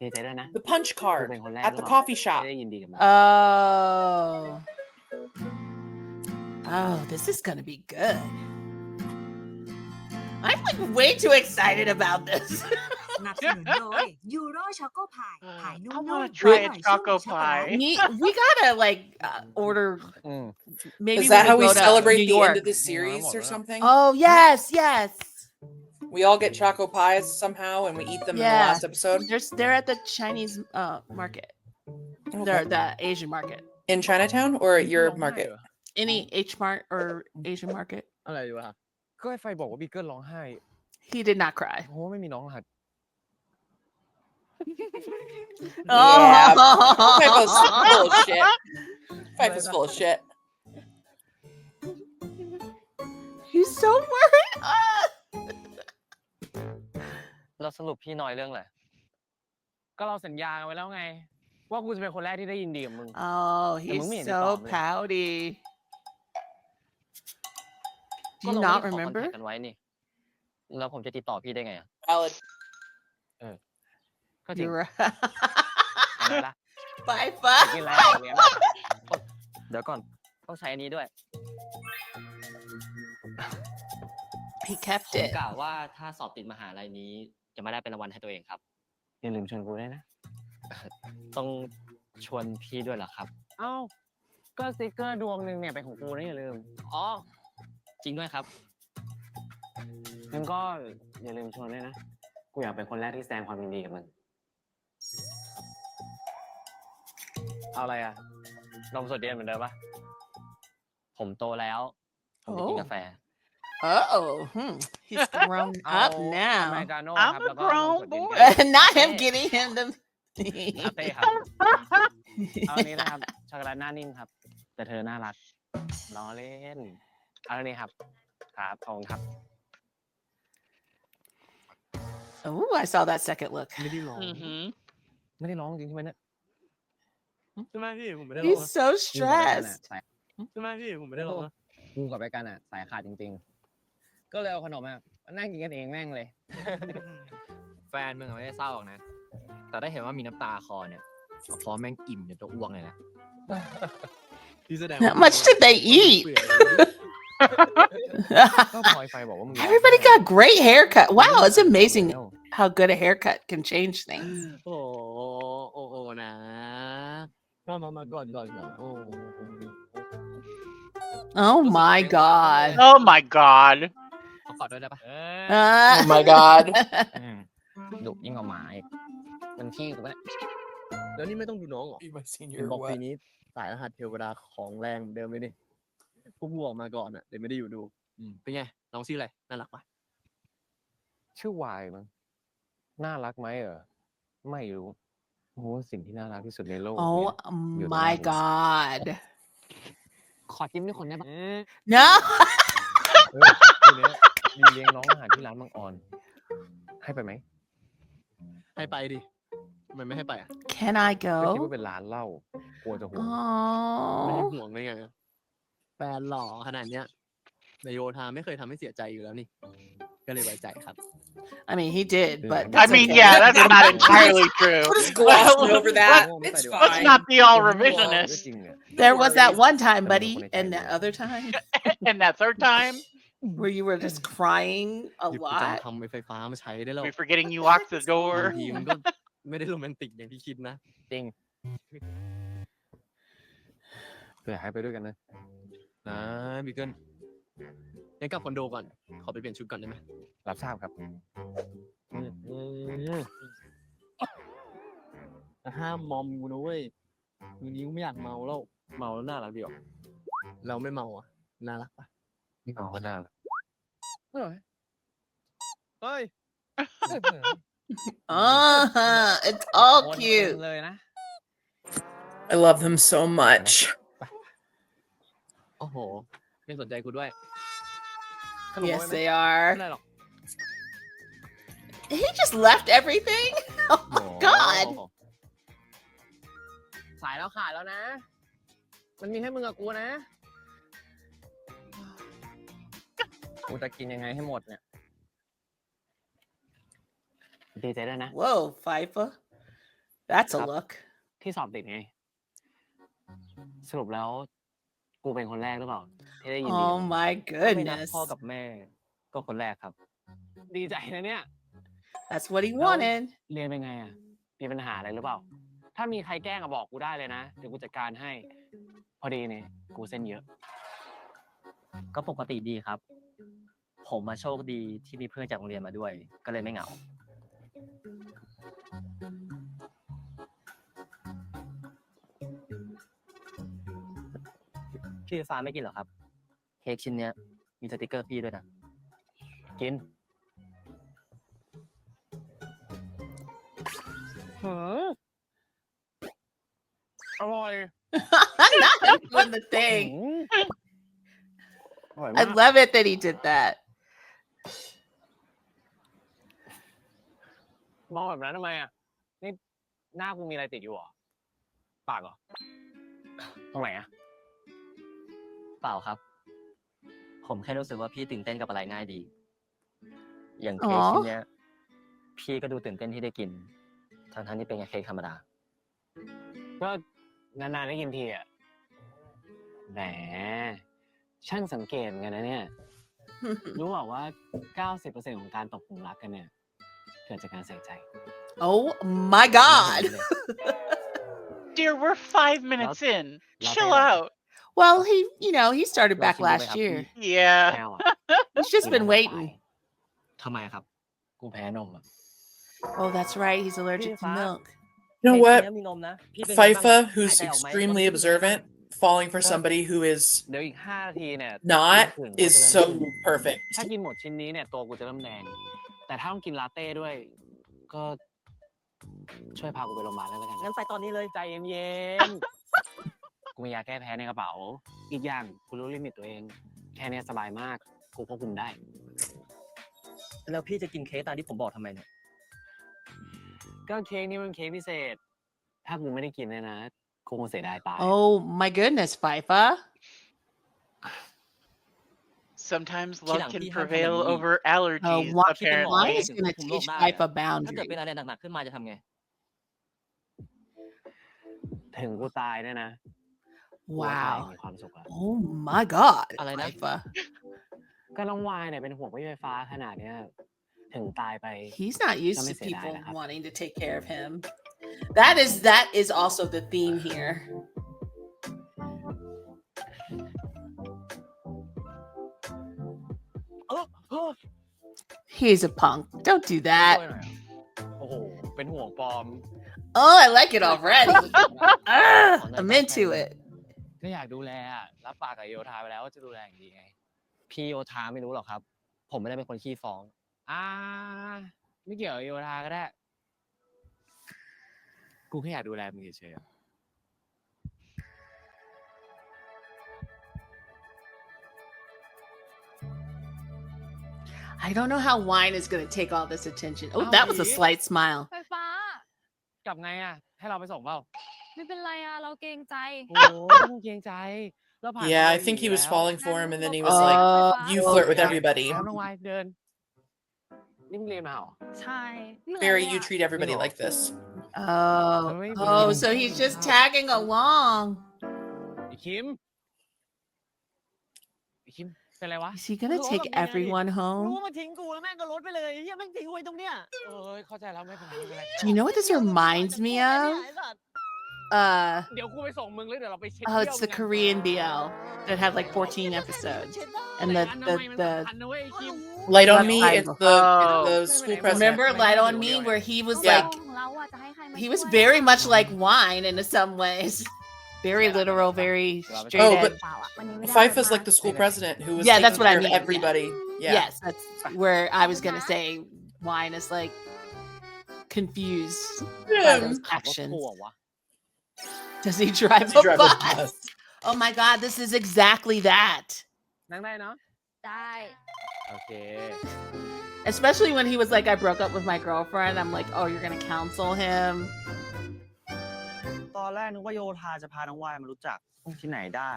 S10: ดีใจด้วยนะ
S2: the punch
S10: กู
S2: card
S10: เป็นคนแรก
S2: at
S10: ห
S2: the
S10: รือเปล่า
S2: coffee
S10: ที่
S2: shop.
S10: ได้ยินดีกับมัน
S3: Oh. Oh, this is gonna be good. I'm like way too excited about this.
S5: สนับสนุนโดยยูโรช็อกโกพายขายนุ่
S1: I
S5: ม
S1: want
S5: ๆ
S1: to try
S5: อ
S1: a
S5: ร่อย
S1: choco
S5: ชุ่มช็อกโกแลต
S1: pie.
S3: we gotta like order.
S10: อืม
S3: Maybe
S2: Is that
S3: when
S2: how we
S3: go to
S2: celebrate
S3: New
S2: the
S3: York.
S2: end of this series or something?
S3: Oh yes, yes.
S2: We all get choco pies somehow and we eat them in the
S3: Yeah.
S2: last episode.
S3: They're at the Chinese market. They're the Asian market.
S2: In Chinatown or at your market?
S3: Any H Mart or Asian market.
S9: อะไรวะก็ไอ้ไฟบอกว่าบีเกิลร้องไห้
S3: He did not cry.
S9: โอ้ไม่มีน้องรหัส
S2: Yeah. Five was full of shit. Five was full of shit.
S3: He's so worried.
S10: แล้วสรุปพี่น้อยเรื่องอะไร
S9: ก็เราสัญญากันไว้แล้วไง ว่ากูจะเป็นคนแรกที่ได้ยินดีกับมึง
S3: Oh,
S9: Emang
S3: he's
S9: ni
S3: so
S9: dia faham.
S3: pouty. Do
S10: ก็
S3: you
S10: เรา
S3: not
S10: ไม่ได้ขอคอน
S3: remember?
S10: แทคกันไว้นี่ แล้วผมจะติดต่อพี่ได้ไงอะ
S2: Valid.
S9: ก็จริง
S3: You're right.
S9: เอาละ
S3: Bye,
S9: ไปกินอะไร
S3: bye.
S9: เลี้ยง
S10: เดี๋ยวก่อน ต้องใช้อันนี้ด้วย
S3: He kept
S10: ผม
S3: it.
S10: กล่าวว่าถ้าสอบติดมหาลัยนี้ จะไม่ได้เป็นรางวัลให้ตัวเองครับ
S4: อย่าลืมชวนกูด้วยนะ
S10: ต้องชวนพี่ด้วยเหรอครับ
S9: เอ้าก็สติ๊กเกอร์ดวงหนึ่งเนี่ยเป็นของกูนะอย่าลืม
S10: อ๋อ จริงด้วยครับ
S4: งั้นก็อย่าลืมชวนด้วยนะ กูอยากเป็นคนแรกที่แสดงความยินดีกับมัน
S10: เอาอะไรอะนมสดเย็นเหมือนเดิมปะผมโตแล้ว ผมจะกินกาแฟ
S3: Oh, he's grown
S9: เอา
S3: up
S9: อเม
S3: now.
S9: ริกาโน่
S1: I'm
S9: ครับ
S1: a
S9: แล้วก็นม
S1: grown
S9: สดเย็น
S1: boy.
S9: กับ
S3: Not him getting him the.
S10: ลาเต้ครับ
S9: เอาอันนี้นะครับช็อกโกแลตหน้านิ่มครับ แต่เธอน่ารักล้อเล่นเอาอันนี้ครับครับขอบคุณครับ
S3: Oh, I saw that second look.
S9: ไม่ได้ร้อง
S1: Mm-hmm.
S9: ไม่ได้ร้องจริงใช่ไหมเนี่ย
S11: ใช่ไหมพี่ผมไม่ได้ลง
S3: He's
S11: นะ
S3: so stressed.
S11: ใช่ไหมพี่ผมไม่ได้ลงนะ
S4: กูกับไปกันอ่ะสายขาดจริงๆ ก็เลยเอาขนมมานั่งกินกันเองแม่งเลย
S10: แฟนมึงไม่ได้เศร้าหรอกนะ แต่ได้เห็นว่ามีน้ำตาคอเนี่ยพอแม่งอิ่มจนจะอ้วกเลยนะ
S11: พี่แสดง
S3: How much did they eat?
S6: ก็พลอยไฟบอกว่ามึง
S3: Everybody got great haircut. Wow, it's amazing how good a haircut can change things.
S11: โอ้โอ้นะมาก่อนโอ้
S3: Oh my god.
S1: Oh my god.
S11: กอดด้วยได้ปะ
S2: Oh
S8: my god
S10: ดุยิ่งกว่าหมาอีกมันขี้กูเนี่ย
S11: แล้วนี่ไม่ต้องดูน้องเหรอ
S8: You my
S11: เห็
S8: senior
S11: น
S8: or
S11: บอกปี
S8: what
S11: นี้สายรหัสเทวดาของแรงเหมือนเดิมเลยนี่พวกกูออกมาก่อนอ่ะเดี๋ยวไม่ได้อยู่ดูเป็นไงน้องชื่ออะไรน่ารักปะ
S6: ชื่อวายมั้งน่ารักไหมไม่รู้โอ้สิ่งที่น่ารักที่สุดในโลก
S3: Oh
S6: เนี่ย
S3: my god
S10: ขอจิ้มด้วยคนได้ปะ
S3: no
S6: ทีเนี้ยมีเลี้ยงน้องอาหารที่ร้านมังออนให้ไปไหม
S11: ให้ไปดิทำไมไม่ให้ไปอ่ะ
S3: Can I
S6: ก็คิด
S3: go
S6: ว่าเป็นร้านเหล้ากลัวจะห่วง
S11: ไม่ได้
S3: Oh
S11: ห่วงได้ไงแฟนหล่อขนาดเนี้ยในโยธาไม่เคยทำให้เสียใจอยู่แล้วนี่ก็เลยไว้ใจครับ
S3: I mean he did but
S1: I
S3: that's
S1: mean,
S3: okay.
S1: yeah, that's not entirely true.
S8: Just glossing over that.
S1: Let's
S8: It's
S1: let's
S8: fine.
S1: not be all
S6: ก็
S1: revisionist.
S6: จริงเนี่ย
S3: There was that one time
S6: Pero
S3: buddy
S6: no pone
S3: and
S6: time
S3: that
S6: mo.
S3: other time
S1: And that third time,
S3: where you were just crying a
S11: หยิบกุญแจ
S3: lot
S11: ทำไฟฟ้ามาใช้ได้แล้ว
S1: we forgetting you locked the
S11: บาง
S1: door.
S11: ทีมันก็ไม่ได้โรแมนติกอย่างที่คิดนะ
S10: จริง
S6: อยากให้ไปด้วยกันนะ
S11: นะบิเกิลงั้นกลับคอนโดก่อนขอไปเปลี่ยนชุดก่อนได้ไหม
S6: รับทราบครับ
S11: แต่ห้ามมอมกูนะเว้ยคืนนี้กูไม่อยากเมาแล้วเมาแล้วน่ารักดีออกเราไม่เมาอ่ะน่ารักปะ
S6: เอาก็น่ารัก
S11: เฮ้ย
S3: it's all
S10: คนเต็
S3: cute
S10: มเลยนะ
S8: I love them so much
S11: โอ้โหไม่สนใจกูด้วย
S3: yes they
S11: ไม่
S3: are
S11: ได้หรอก
S3: he just left everything oh my god
S10: สายแล้วขาดแล้วนะ มันมีให้มึงกับกูนะ กูจะกินยังไงให้หมดเนี่ย ดีใจด้วยนะ
S3: whoa FIFA that's a
S10: ครับ
S3: look
S10: ที่สอบติดไง สรุปแล้ว กูเป็นคนแรกหรือเปล่า ที่ได้ยินดี
S3: oh my
S10: ถ้าไม่นับ
S3: goodness
S10: พ่อกับแม่ ก็คนแรกครับ ดีใจนะเนี่ย
S3: that's what he
S10: แล้ว
S3: wanted
S10: เรียนเป็นไงอ่ะ มีปัญหาอะไรหรือเปล่า ถ้ามีใครแกล้งอะบอกกูได้เลยนะ เดี๋ยวกูจัดการให้ พอดีเนี่ย กูเส้นเยอะ
S12: ก็ปกติดีครับ ผมมาโชคดีที่มีเพื่อนจากโรงเรียนมาด้วย ก็เลยไม่เหงา พี่ฟ้าไม่กินเหรอครับ เค้กชิ้นเนี้ยมีสติกเกอร์พี่ด้วยนะ
S10: กิน อร่อย
S3: not doing the thing
S10: อร่อย
S3: I
S10: มาก
S3: love it that he did that
S10: มองแบบนั้นทำไมอ่ะ นี่หน้ากูมีอะไรติดอยู่เหรอ ปากเหรอ ตรงไหนอ่ะ
S12: เปล่าครับ ผมแค่รู้สึกว่าพี่ตื่นเต้นกับอะไรง่ายดี อย่างเค้กชิ้นเนี้ย พี่ก็ดูตื่นเต้นที่ได้กิน ทั้งที่เป็นแค่เค้กธรรมดา
S10: ก็นานๆได้กินทีอ่ะ แหม ช่างสังเกตเหมือนกันนะเนี่ย รู้เปล่าว่า 90% ของการตกหลุมรักกันเนี่ย เกิดจากการใส่ใจ
S3: oh my god
S1: Dear, we're 5 minutes in. Chill out.
S3: well he he started back
S12: Well,
S3: last
S12: she
S3: year
S10: แม
S1: Yeah.
S10: วอ่ะ
S3: he's just been waiting
S12: ทำไมครับ
S10: กูแพ้นมอ่ะ
S3: oh that's right he's allergic to milk
S8: You know what
S12: เค้กชิ้นเนี้ยมีนมนะพี่เป็นไงบ้าง
S8: FIFA who's
S12: หายใจออกไหม
S8: extremely observant falling for somebody who is
S10: เดี๋ยวอีก 5 นาทีเนี่ย
S8: not
S10: ถึง
S8: is
S10: กูจะ
S8: so
S10: เริ่ม
S8: perfect
S10: ถ้ากินหมดชิ้นนี้เนี่ยตัวกูจะเริ่มแดง แต่ถ้าต้องกินลาเต้ด้วย ก็ช่วยพากูไปโรงพยาบาลแล้วกัน
S12: งั้นไปตอนนี้เลย
S10: ใจเย็นๆ กูมียาแก้แพ้ในกระเป๋า อีกอย่างกูรู้ลิมิตตัวเอง แค่เนี้ยสบายมาก กูควบคุมได้
S12: แล้วพี่จะกินเค้กตามที่ผมบอกทำไมเนี่ย
S10: ก็เค้กนี่มันเค้กพิเศษ ถ้ากูไม่ได้กินเนี่ยนะกูคงเสียดายตาย
S3: oh my goodness FIFA
S1: Sometimes
S12: Chị
S1: love
S12: đẳng
S1: can
S12: thi hai
S1: prevail
S12: thằng mình
S1: over
S3: oh
S1: allergies,
S3: why
S1: apparently.
S3: is gonna
S12: Cũng
S3: teach
S12: lộn
S3: FIFA
S12: ถ้าเกิด
S3: boundaries
S12: เป็นอะไรหนักๆขึ้นมาจะทำไง
S10: ถึงกูตายเนี่ยนะกูก็ตาย
S3: wow
S10: มีความสุขแล้ว
S3: oh my god
S12: อะไรนะ
S3: FIFA
S10: ก็น้องวายเนี่ยเป็นห่วงพี่ไฟฟ้าขนาดเนี้ย ถึงตายไป
S3: he's not used
S10: Let me
S3: to
S10: say that,
S3: people
S10: นะครับ
S3: wanting to take care of him that is also the theme here He's a punk. Don't do that.
S10: ช่วยหน่อยอะโอ้โห เป็นห่วงปลอม
S3: Oh, I like it already. I'm into it.
S10: ก็อยากดูแลอะรับปากกับโยธาไปแล้วว่าจะดูแลอย่างดีไง
S12: พี่โยธาไม่รู้หรอกครับ ผมไม่ได้เป็นคนขี้ฟ้อง
S10: ไม่เกี่ยวกับโยธาก็ได้ กูแค่อยากดูแลมึงเฉยๆอะ
S3: I don't know how wine is going to take all this attention. Oh, that was a slight smile.
S5: ไฟฟ้าก
S10: ลับไงอะให้เราไปส่งเปล่า
S5: ไม่เป็นไรอะเราเกรงใจ
S10: โอ้ไม่ต้องเกรงใจเราผ่าน
S8: Yeah,
S10: มา
S8: I think he was
S10: แล้ว
S8: falling for him, and then he was
S3: Oh,
S8: like, "You flirt with
S3: okay.
S8: everybody.
S10: แล้วน้องวายเดิน นี่มึงเรียนมาเหรอ
S5: ใช่เหนื่อย
S8: Barry,
S5: เลย
S8: you
S5: อะ
S8: treat everybody like this."
S3: Oh, so he's just tagging along.
S10: ไอ้คิม เป็นไรวะ
S3: Is he going to take everyone
S10: รู้
S3: home?
S10: ว่ามาทิ้งกูแล้วแม่งก็รถไปเลยเฮียแม่งทิ้งไว้ตรงเนี้ยเข้าใจแล้วไม่เป็นไรไม่เป็นไร
S3: Do you know what this reminds me of?
S10: เดี๋ยวกูไปส่งมึงแล้วเดี๋ยวเราไปเช็ค
S3: Oh, it's the Korean BL that had like 14 episodes. And the
S8: Light on Me,
S3: Left
S8: it's
S3: Eye.
S8: the
S3: Oh.
S8: school president.
S3: Remember Light on Me, where he was
S8: Yeah.
S3: like, he was very much like wine in some ways. Very literal, very straight
S8: Oh,
S3: edge.
S8: but Fifa's like the school president who was
S3: Yeah, that's
S8: taking
S3: what I
S8: care of
S3: mean.
S8: everybody. Yeah.
S3: Yes, that's where I was going to say wine is like confused by those actions. Does he drive
S8: Does he
S3: a
S8: drive a
S3: bus?
S8: bus?
S3: Oh my god, this is exactly that.
S10: นั่งได้เนาะ
S5: ได้
S10: โอเค
S3: Especially when he was like, I broke up with my girlfriend. I'm like, oh, you're going to counsel him.
S7: ตอนแรกนึกว่าโยธาจะพาน้องวายมารู้จักที่ไหนได้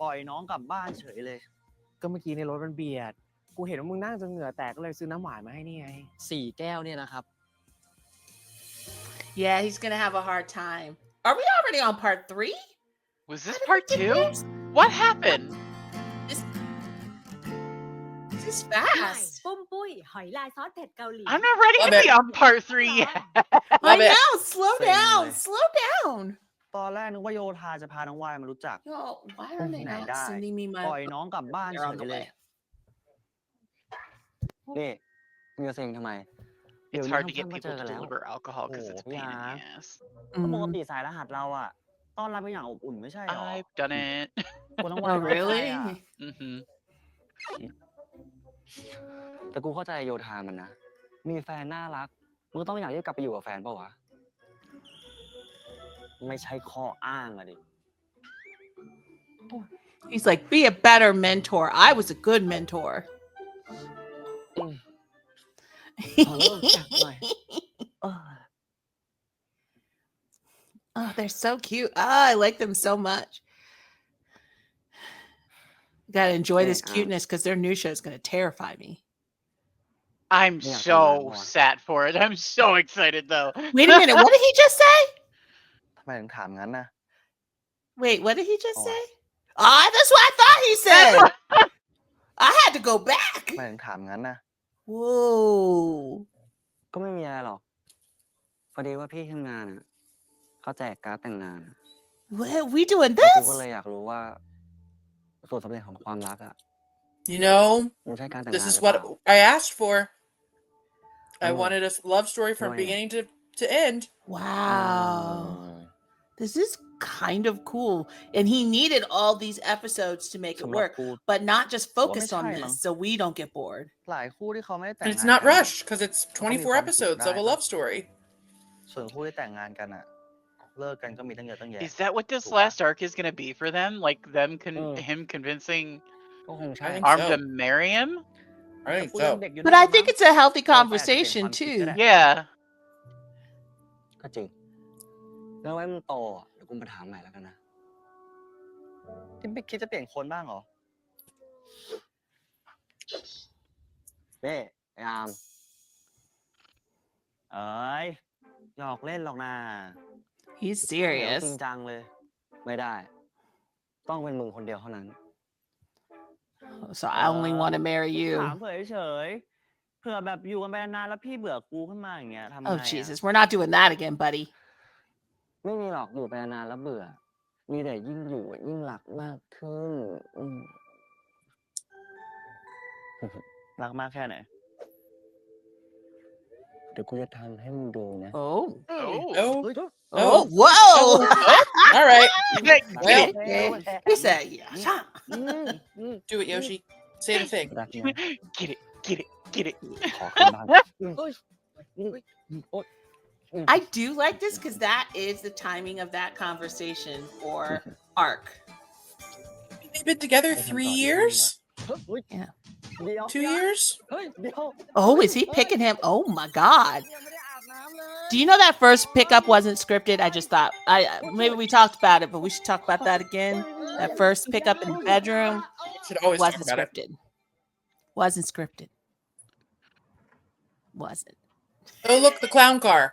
S7: ปล่อยน้องกลับบ้านเฉยเลย
S10: ก็เมื่อกี้ในรถมันเบียด กูเห็นว่ามึงนั่งจนเหงื่อแตกก็เลยซื้อน้ำหวานมาให้นี่ไง
S12: 4 แก้วเนี่ยนะครับ
S3: Yeah, he's going to have a hard time. Are we already on part 3?
S1: Was this part 2? What happened?
S3: This is fast.
S13: ปุ้มปุ้ยหอยลายซอสเผ็ดเกาหลี
S1: I'm not ready to be on part 3 yet.
S3: I know. Slow down. Slow down.
S7: ตอนแรกนึกว่าโยธาจะพาน้องวายมารู้จัก
S3: Yo, why are they
S7: ที่ไหน
S3: not
S7: ได้
S3: sending me
S7: ปล่อย
S3: my...
S7: น้องกลับบ้าน
S3: They're
S7: เฉ
S3: on the
S7: ยเลย
S3: way.
S12: นี่มึงจะเซ็งทำไม
S1: It's
S12: เดี๋ยวนี้
S1: hard to get
S12: ค่ำๆก็เจ
S1: people
S12: อ
S1: to
S12: กันแล้ว
S1: deliver alcohol because
S7: โอ้
S1: it's
S7: โห
S1: a pain
S7: พี่
S1: in
S7: อา
S1: the ass.
S7: ก็ปกติสายรหัสเราอะต้อนรับเป็นอย่างอบอุ่นไม่ใช่หรอ
S1: I've done it.
S7: คนน้องวาย
S3: Oh,
S7: น้อยใจ
S3: really?
S7: อะ
S1: Mm-hmm.
S12: แต่กูเข้าใจโยธามันนะ มีแฟนน่ารัก มึงต้องอยากที่กลับไปอยู่กับแฟนเปล่าวะ
S7: ไม่ใช่ข้ออ้างอะดิ
S3: He's like, be a better mentor. I was a good mentor.
S12: ขอเริ่มจากหน่อย
S3: Oh, they're so cute. Oh, I like them so much. Gotta enjoy this cuteness because their new show is gonna terrify me.
S1: I'm so sad for it. I'm so excited though.
S3: Wait a minute, what did he just say?
S7: ทำไมถึงถามงั้นนะ
S3: Wait, what did he just say? Ah, that's what I thought he said. I had to go back.
S7: ทำไมถึงถามงั้นนะ
S3: Whoa.
S12: ก็ไม่มีอะไรหรอก พอดีว่าพี่ทำงานอ่ะเขาแจกการ์ดแต่งงาน
S3: What, we doing
S12: กู
S3: this?
S12: ก็เลยอยากรู้ว่าส่วนสำเร็จของความรักอ่ะ
S8: You know,
S12: มันใช่การแต่ง
S8: this
S12: งาน
S8: is
S12: หรือเป
S8: what
S12: ล่า
S8: I asked for. I
S12: Oh.
S8: wanted a love story from
S12: Oh, yeah.
S8: beginning to end.
S3: Wow. This is kind of cool. And he needed all these episodes to make it
S7: สำหรับ
S3: work,
S7: กู
S3: but not just focus on
S7: ไม่ใช่มั้ง
S3: this so we don't get bored.
S7: หลายคู่ที่เขาไม่ได้แต่ง
S8: And
S7: งาน
S8: it's not
S7: กัน
S8: rushed because it's
S7: เขาก็มี
S8: 24
S7: ความสุข
S8: episodes
S7: ได้
S8: of a love story.
S7: ส่วนคู่ที่แต่งงานกันอะเลิกกันก็มีตั้งเยอะตั้งแยะ
S1: Is that what this
S7: ถูกปะ
S1: last arc is gonna be for them? Like them him convincing
S7: ก็คงใช่
S8: I think
S1: Arm
S8: so.
S1: to marry him?
S8: I think
S7: พูด
S8: so.
S7: เรื่องเด็กอยู่
S3: But
S7: นั่
S3: I
S7: น
S3: think
S7: มั้ง
S3: it's a healthy
S7: เราอาจจะเปลี่ยน
S3: conversation
S7: ความคิดก็
S3: too.
S7: ได้
S1: Yeah.
S12: ก็จริง แล้วไว้มึงโตอ่ะเดี๋ยวกูมาถามใหม่แล้วกันนะ
S7: ที่ไม่คิดจะเปลี่ยนคนบ้างเหรอ
S12: เบ้ไอ้อาม
S7: เอ้ยหยอกเล่นหรอกนะ
S3: He's
S7: เดี๋ยว
S3: serious.
S7: จริงจังเลย
S12: ไม่ได้ ต้องเป็นมึงคนเดียวเท่านั้น
S3: So I only want to marry
S7: ถาม
S3: you.
S7: เผื่อเฉยๆเผื่อแบบอยู่กันไปนานๆแล้วพี่เบื่อกูขึ้นมาอย่างเงี้ยทำไง
S3: Oh
S7: อะ
S3: Jesus, we're not doing that again, buddy.
S12: ไม่มีหรอกอยู่ไปนานๆแล้วเบื่อ มีแต่ยิ่งอยู่ยิ่งหลักมากขึ้น
S7: รักมากแค่ไหน
S6: เดี๋ยวกูจะทำให้มึงดูนะ
S2: Oh.
S8: Oh.
S2: Oh. Whoa.
S8: All right. Well,
S2: he said, yeah.
S8: do it, Yoshi. Say the thing.
S1: Get it, get it, get it.
S6: ขอขึ้นบ้าน
S3: I do like this because that is the timing of that conversation or arc.
S8: They've been together 3 years?
S2: Yeah.
S8: 2 years?
S3: Oh, is he picking him? Oh my God. Do you know that first pickup wasn't scripted? I just thought maybe we talked about it, but we should talk about that again. That first pickup in the bedroom
S8: Should always talk
S3: wasn't
S8: about it.
S3: scripted. Wasn't scripted. Wasn't.
S8: Oh, look, the clown car.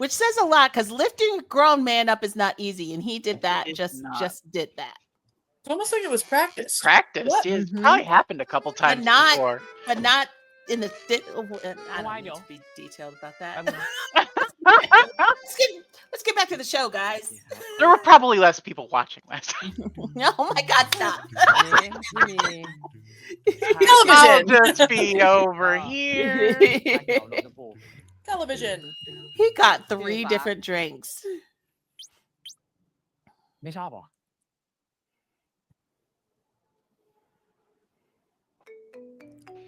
S3: Which says a lot because lifting a grown man up is not easy, and he did that.
S1: It's
S3: Just did that.
S8: It's almost like it was practice.
S1: Practice.
S8: What?
S1: Yeah, it's probably happened a couple times before.
S3: But not in the. I
S2: Why
S3: don't need
S2: no?
S3: to be detailed about that. Let's get back to the show, guys.
S1: There were probably less people watching last time.
S3: Oh my God! Stop.
S8: Television.
S1: I'll just be over here.
S8: Television.
S3: He got 3 different drinks.
S10: ไม่ชอบหรอ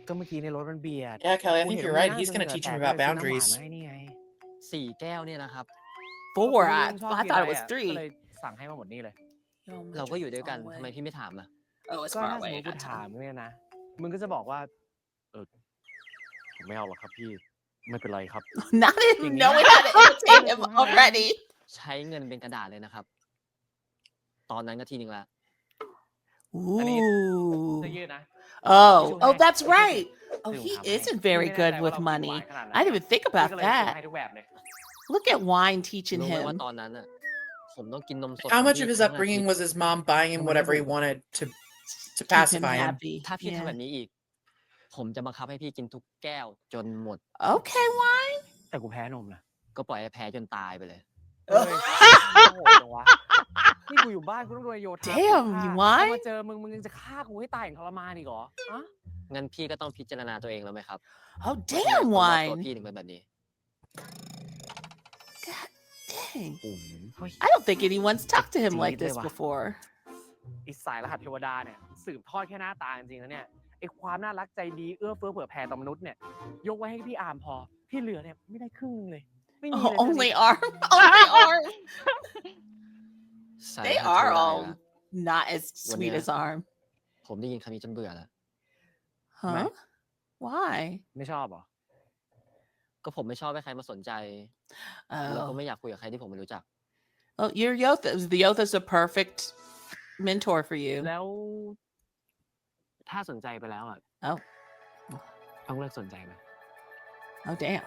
S10: ก็เมื่อกี้ในรถมันเบียด
S8: Yeah, Kelly, I think you're right. He's going to teach him about boundaries.
S10: นี่ไง4 แก้วเนี่ยนะครับ
S3: 4. I thought it was
S10: ก็
S3: 3.
S10: เลยสั่งให้มาหมดนี่เลย
S3: Yo,
S10: เราก็อยู่ด้วยกัน
S3: far
S10: ทำไม
S3: away.
S10: พี่ไม่ถามล่ะ
S3: Oh, it's
S10: ก็
S3: far
S10: ถ้าสม
S3: away.
S10: มติกูถามเนี่ยนะ มึงก็จะบอกว่า ผมไม่เอาหรอกครับพี่ ไม่เป็นไรครับ
S3: Not even knowing how to imitate him already.
S10: ใช้เงินเป็นกระดาษเลยนะครับ ตอนนั้นก็ทีนึงละ
S3: Ooh.
S10: เสื้อยืดนะ
S3: Oh, that's right. Oh, he isn't very good with money. I didn't even think about
S10: พี่ก็เลยซื้อ
S3: that.
S10: ให้ทุกแบบเลย
S3: Look at Wine teaching
S10: รู้ไหมว่า
S3: him.
S10: ตอนนั้นอ่ะ ผมต้องกินนมสด
S8: How much
S10: ข
S8: of
S10: ง
S8: his
S10: พี่ทั้งอาทิตย์
S8: upbringing was his mom buying him whatever he wanted to
S3: Keep him
S8: pacify him?
S3: happy.
S10: ถ้าพี่
S3: Yeah.
S10: ทำแบบนี้อีก ผมจะบังคับให้พี่กินทุกแก้วจนหมด
S3: Okay, Wine.
S10: แต่กูแพ้นมนะก็ปล่อยให้แพ้จนตายไปเลย
S3: เอ้ย
S10: โหดจังวะนี่กูอยู่บ้านกูต้องโดนโยธา
S3: Damn,
S10: ฆ่า
S3: you
S10: พอ
S3: wine?
S10: มาเจอมึงยังจะฆ่ากูให้ตายอย่างทรมานอีกเหรอฮะงั้นพี่ก็ต้องพิจารณาตัวเองแล้วไหมครับ
S3: Oh,
S10: ทำไม
S3: damn,
S10: คนรอบตัว
S3: Wine.
S10: พี่ถึงเป็นแบบนี้
S3: Dang.
S10: โอ้โห
S3: I don't think anyone's talked to him like this
S10: Jeez.
S3: before.
S10: ไอ้สายรหัสเทวดาเนี่ยสืบทอดแค่หน้าตาจริงๆแล้วเนี่ยไอ้ความน่ารักใจดีเอื้อเฟื้อเผื่อแผ่ต่อมนุษย์เนี่ยยกไว้ให้พี่อาร์มพอพี่เหลือเนี่ยไม่ได้ครึ่งนึงเลยไม่มีเลย
S3: Oh, only arm. Only arm.
S10: สาย
S3: They
S10: รหัสเท
S3: are
S10: วดา
S3: all
S10: นะ
S3: not as
S10: When
S3: sweet
S10: yeah.
S3: as arm.
S10: ผมได้ยินคำนี้จนเบื่อแล้ว
S3: Huh? Why?
S10: ไม่ชอบเหรอ ก็ผมไม่ชอบให้ใครมาสนใจ แล้วก็
S3: Oh.
S10: ไม่อยากคุยกับใครที่ผมไม่รู้จัก
S3: Oh, you're Yotha. The Yotha's a perfect mentor for you.
S10: แล้ว ถ้าสนใจไปแล้วอ่ะ
S3: Oh.
S10: ต้องเลิกสนใจไหม
S3: Oh, damn.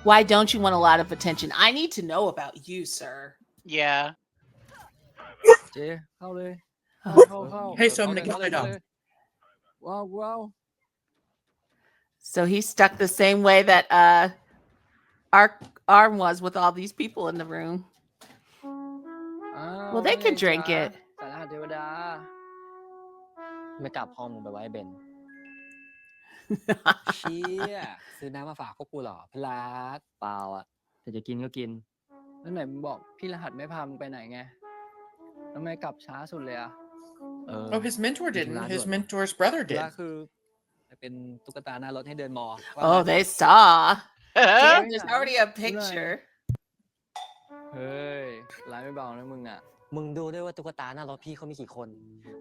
S3: Why don't you want a lot of attention? I need to know about you, sir.
S1: Yeah.
S11: เจ๊เข้าเลย
S3: Oh.
S11: เข้า
S8: Hey, so I'm gonna get my dog.
S11: ว้าว
S3: So he's stuck the same way that our arm was with all these people in the room.
S11: อ้าว
S3: Well, they could drink
S11: จ้า
S3: it.
S11: สายรหัสเทวดา
S10: ไม่กลับห้องมึงไปไว้เบน เชี่ยซื้อน้ำมาฝากพวกกูเหรอพลาดเปล่าอ่ะแต่จะกินก็กิน
S11: แล้วไหนมึงบอกพี่รหัสไม่พามึงไปไหนไงทำไมกลับช้าสุดเลยอ่ะ
S8: Oh, his mentor
S10: Did
S8: didn't.
S10: not
S8: His
S10: do it.
S8: mentor's brother
S11: ธุ
S8: did.
S11: ระคือเป็นตุ๊กตาหน้ารถให้เดินมอ
S3: Oh, they saw. Damn, there's already a picture.
S11: เฮ้ยร้ายไม่เบานะมึงอ่ะ
S10: มึงดูด้วยว่าตุ๊กตาหน้ารถพี่เขามีกี่คน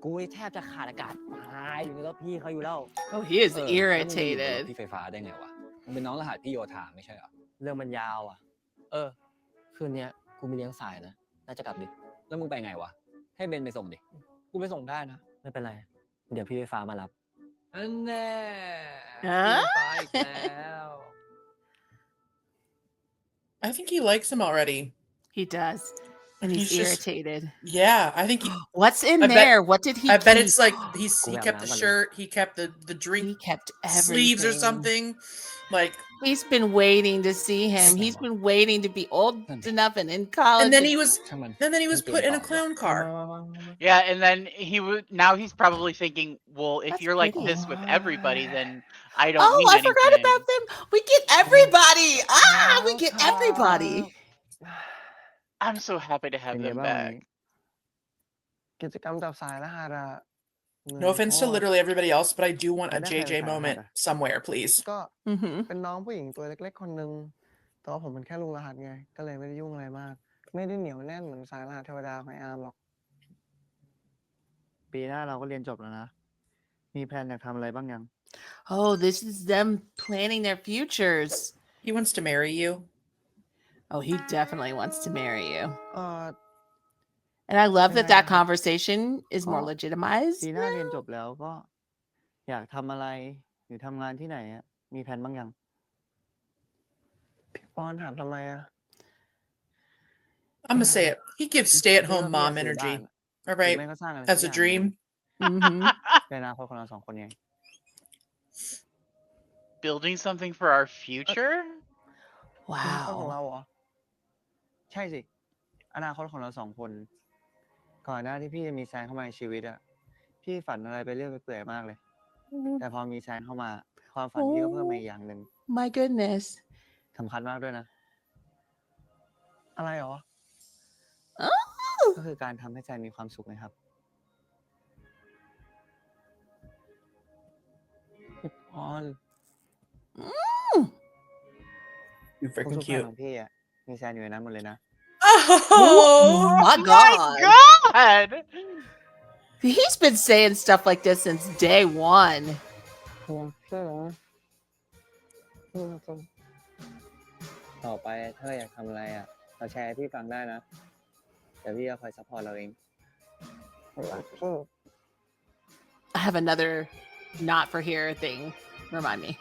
S10: กูนี่แทบจะขาดอากาศตายอยู่ในรถพี่เขาอยู่แล้ว
S3: Oh, he is
S6: แล้วมึงอยู่บนรถ
S3: irritated.
S6: พี่ไฟฟ้าได้ไงวะมึงเป็นน้องรหัสพี่โยธาไม่ใช่เหรอ
S10: เรื่องมันยาวอ่ะ คืนเนี้ยกูมีเลี้ยงสายนะน่าจะกลับดิ
S6: แล้วมึงไปไงวะให้เบนไปส่งดิ
S11: กูไปส่งได้นะ
S10: ไม่เป็นไร เดี๋ยวพี่ไฟฟ้ามารับ
S11: อันแน่
S3: Huh?
S11: ไฟอีกแล้ว
S8: I think he likes him already.
S3: He does.
S2: And he's
S8: just-
S2: irritated.
S8: Yeah, I think.
S2: What's in
S8: I
S2: there?
S8: bet-
S2: What did he?
S8: I bet
S2: keep?
S8: it's like he kept the shirt. He kept the drink.
S2: He kept
S8: sleeves or
S2: everything.
S8: something. Like
S2: He's been waiting to see him. He's been waiting to be old enough and in college.
S8: and then he was put in a clown car.
S1: Yeah, and then now he's probably thinking, well, if
S2: That's
S1: you're like
S2: pretty.
S1: this with everybody, then I don't mean
S2: I
S1: anything.
S2: forgot about them. We get everybody. We get everybody.
S1: I'm so happy to have
S6: เป็นไง
S1: them
S6: บ้างวัน
S1: back.
S6: นี้กิจกรรมจับสายรหัสอะ
S8: No offense to literally everybody else, but I do want a
S6: Ada
S8: JJ
S6: kayak
S8: moment
S6: ada.
S8: somewhere, please.
S6: ก็เป็นน้องผู้หญิงตัวเล็กๆคนหนึ่งแต่ว่าผมเป็นแค่ลุงรหัสไงก็เลยไม่ได้ยุ่งอะไรมาก ไม่ได้เหนียวแน่นเหมือนสายรหัสเทวดาของไอ้อาร์มหรอก
S11: ปีหน้าเราก็เรียนจบแล้วนะ มีแพลนอยากทำอะไรบ้างยัง
S2: Oh, this is them planning their futures.
S8: He wants to marry you.
S2: Oh, he definitely wants to marry you.
S6: เอ่อ
S2: And I love that that
S11: Yeah.
S2: conversation is more
S11: ปี
S2: legitimized.
S11: หน้าเรียนจบแล้วก็ อยากทำอะไรหรือทำงานที่ไหนอะมีแผนบ้างยัง
S6: พี่ปอนถามทำไมอะ
S8: I'm gonna say it. He gives stay-at-home
S6: พี่ว่า
S8: mom
S6: พี่อยากซื้อ
S8: energy.
S6: บ้าน
S8: All
S6: หรือ
S8: right,
S6: ไม่ก็สร้างอะไร
S8: as
S6: สั
S8: a
S6: กอย่างหนึ่ง
S8: dream.
S11: ในอนาคตของเราสองคนไง
S1: Building something for our future?
S6: อนาคตของ
S2: Wow.
S6: เราเหรอ ใช่สิ อนาคตของเราสองคน ก่อนหน้าที่พี่จะมีแซงเข้ามาในชีวิตอะพี่ฝันอะไรไปเรื่อยไปเปื่อยมากเลย แต่พอมีแซงเข้ามา ความฝันพี่ก็เพิ่มมาอีกอย่างหนึ่ง
S2: My goodness.
S6: สำคัญมากด้วยนะ อะไรหรอ
S2: Oh.
S6: ก็คือการทำให้แซนมีความสุขนะครับ พี่ปอน
S8: You're
S6: ทุก
S8: freaking
S6: ๆแผน
S8: cute.
S6: ของพี่อะมีแซนอยู่ในนั้นหมดเลยนะ
S8: Oh
S2: My God.
S1: God!
S2: He's been saying stuff like this since day one.
S6: ใช่เหรอต่อไปถ้าอยากทำอะไรอะเราแชร์ให้พี่ฟังได้นะเดี๋ยวพี่จะคอยซัพพอร์ตเราเอง
S2: I have another not for here thing. Remind me.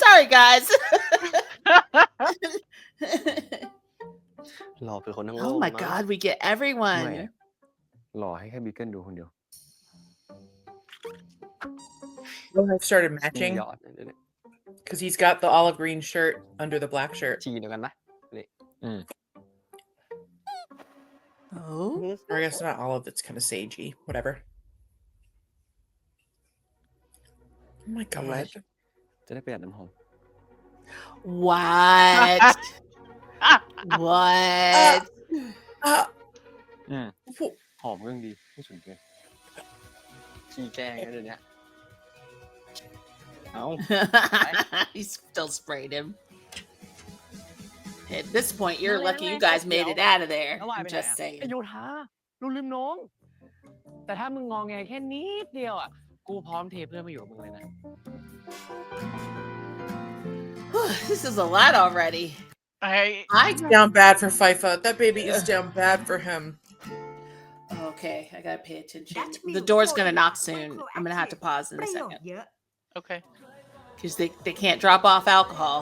S2: Sorry, guys.
S6: หล่อเป็นคนทั้งโลก
S2: Oh my God, we get
S6: ไม่
S2: everyone.
S6: หล่อให้แค่บีเกิลดูคนเดียว
S8: I've started
S6: มี
S8: matching
S6: หยอดเดี๋ยวนี้
S8: because he's got the olive green shirt under the black shirt.
S6: ชีเดียวกันปะนี่
S2: Oh.
S8: Or I guess not olive. It's kind of sagey. Whatever. Oh my
S6: ทำไร
S8: god.
S6: จะได้ประหยัดน้ำหอม
S2: What? What?
S6: หอมเรื่องดีไม่ฉุนเกินขี้แกล้งนะเดี๋ยวนี้เอา
S2: He still sprayed him. At this point, you're lucky you guys made it out of there.
S10: แล้ววาย
S2: I'm
S10: ไปไหน
S2: just
S10: อะ
S2: saying.
S10: ไอโยธาเราลืมน้อง แต่ถ้ามึงงอแงแค่นิดเดียวอ่ะ กูพร้อมเทเพื่อนมาอยู่กับมึงเลยนะ
S2: This is a lot already.
S8: It's down bad for FIFA. That baby is down bad for him.
S2: Okay, I gotta pay attention. The door's gonna knock soon. I'm gonna have to pause in a second.
S1: Okay.
S2: Because they can't drop off alcohol.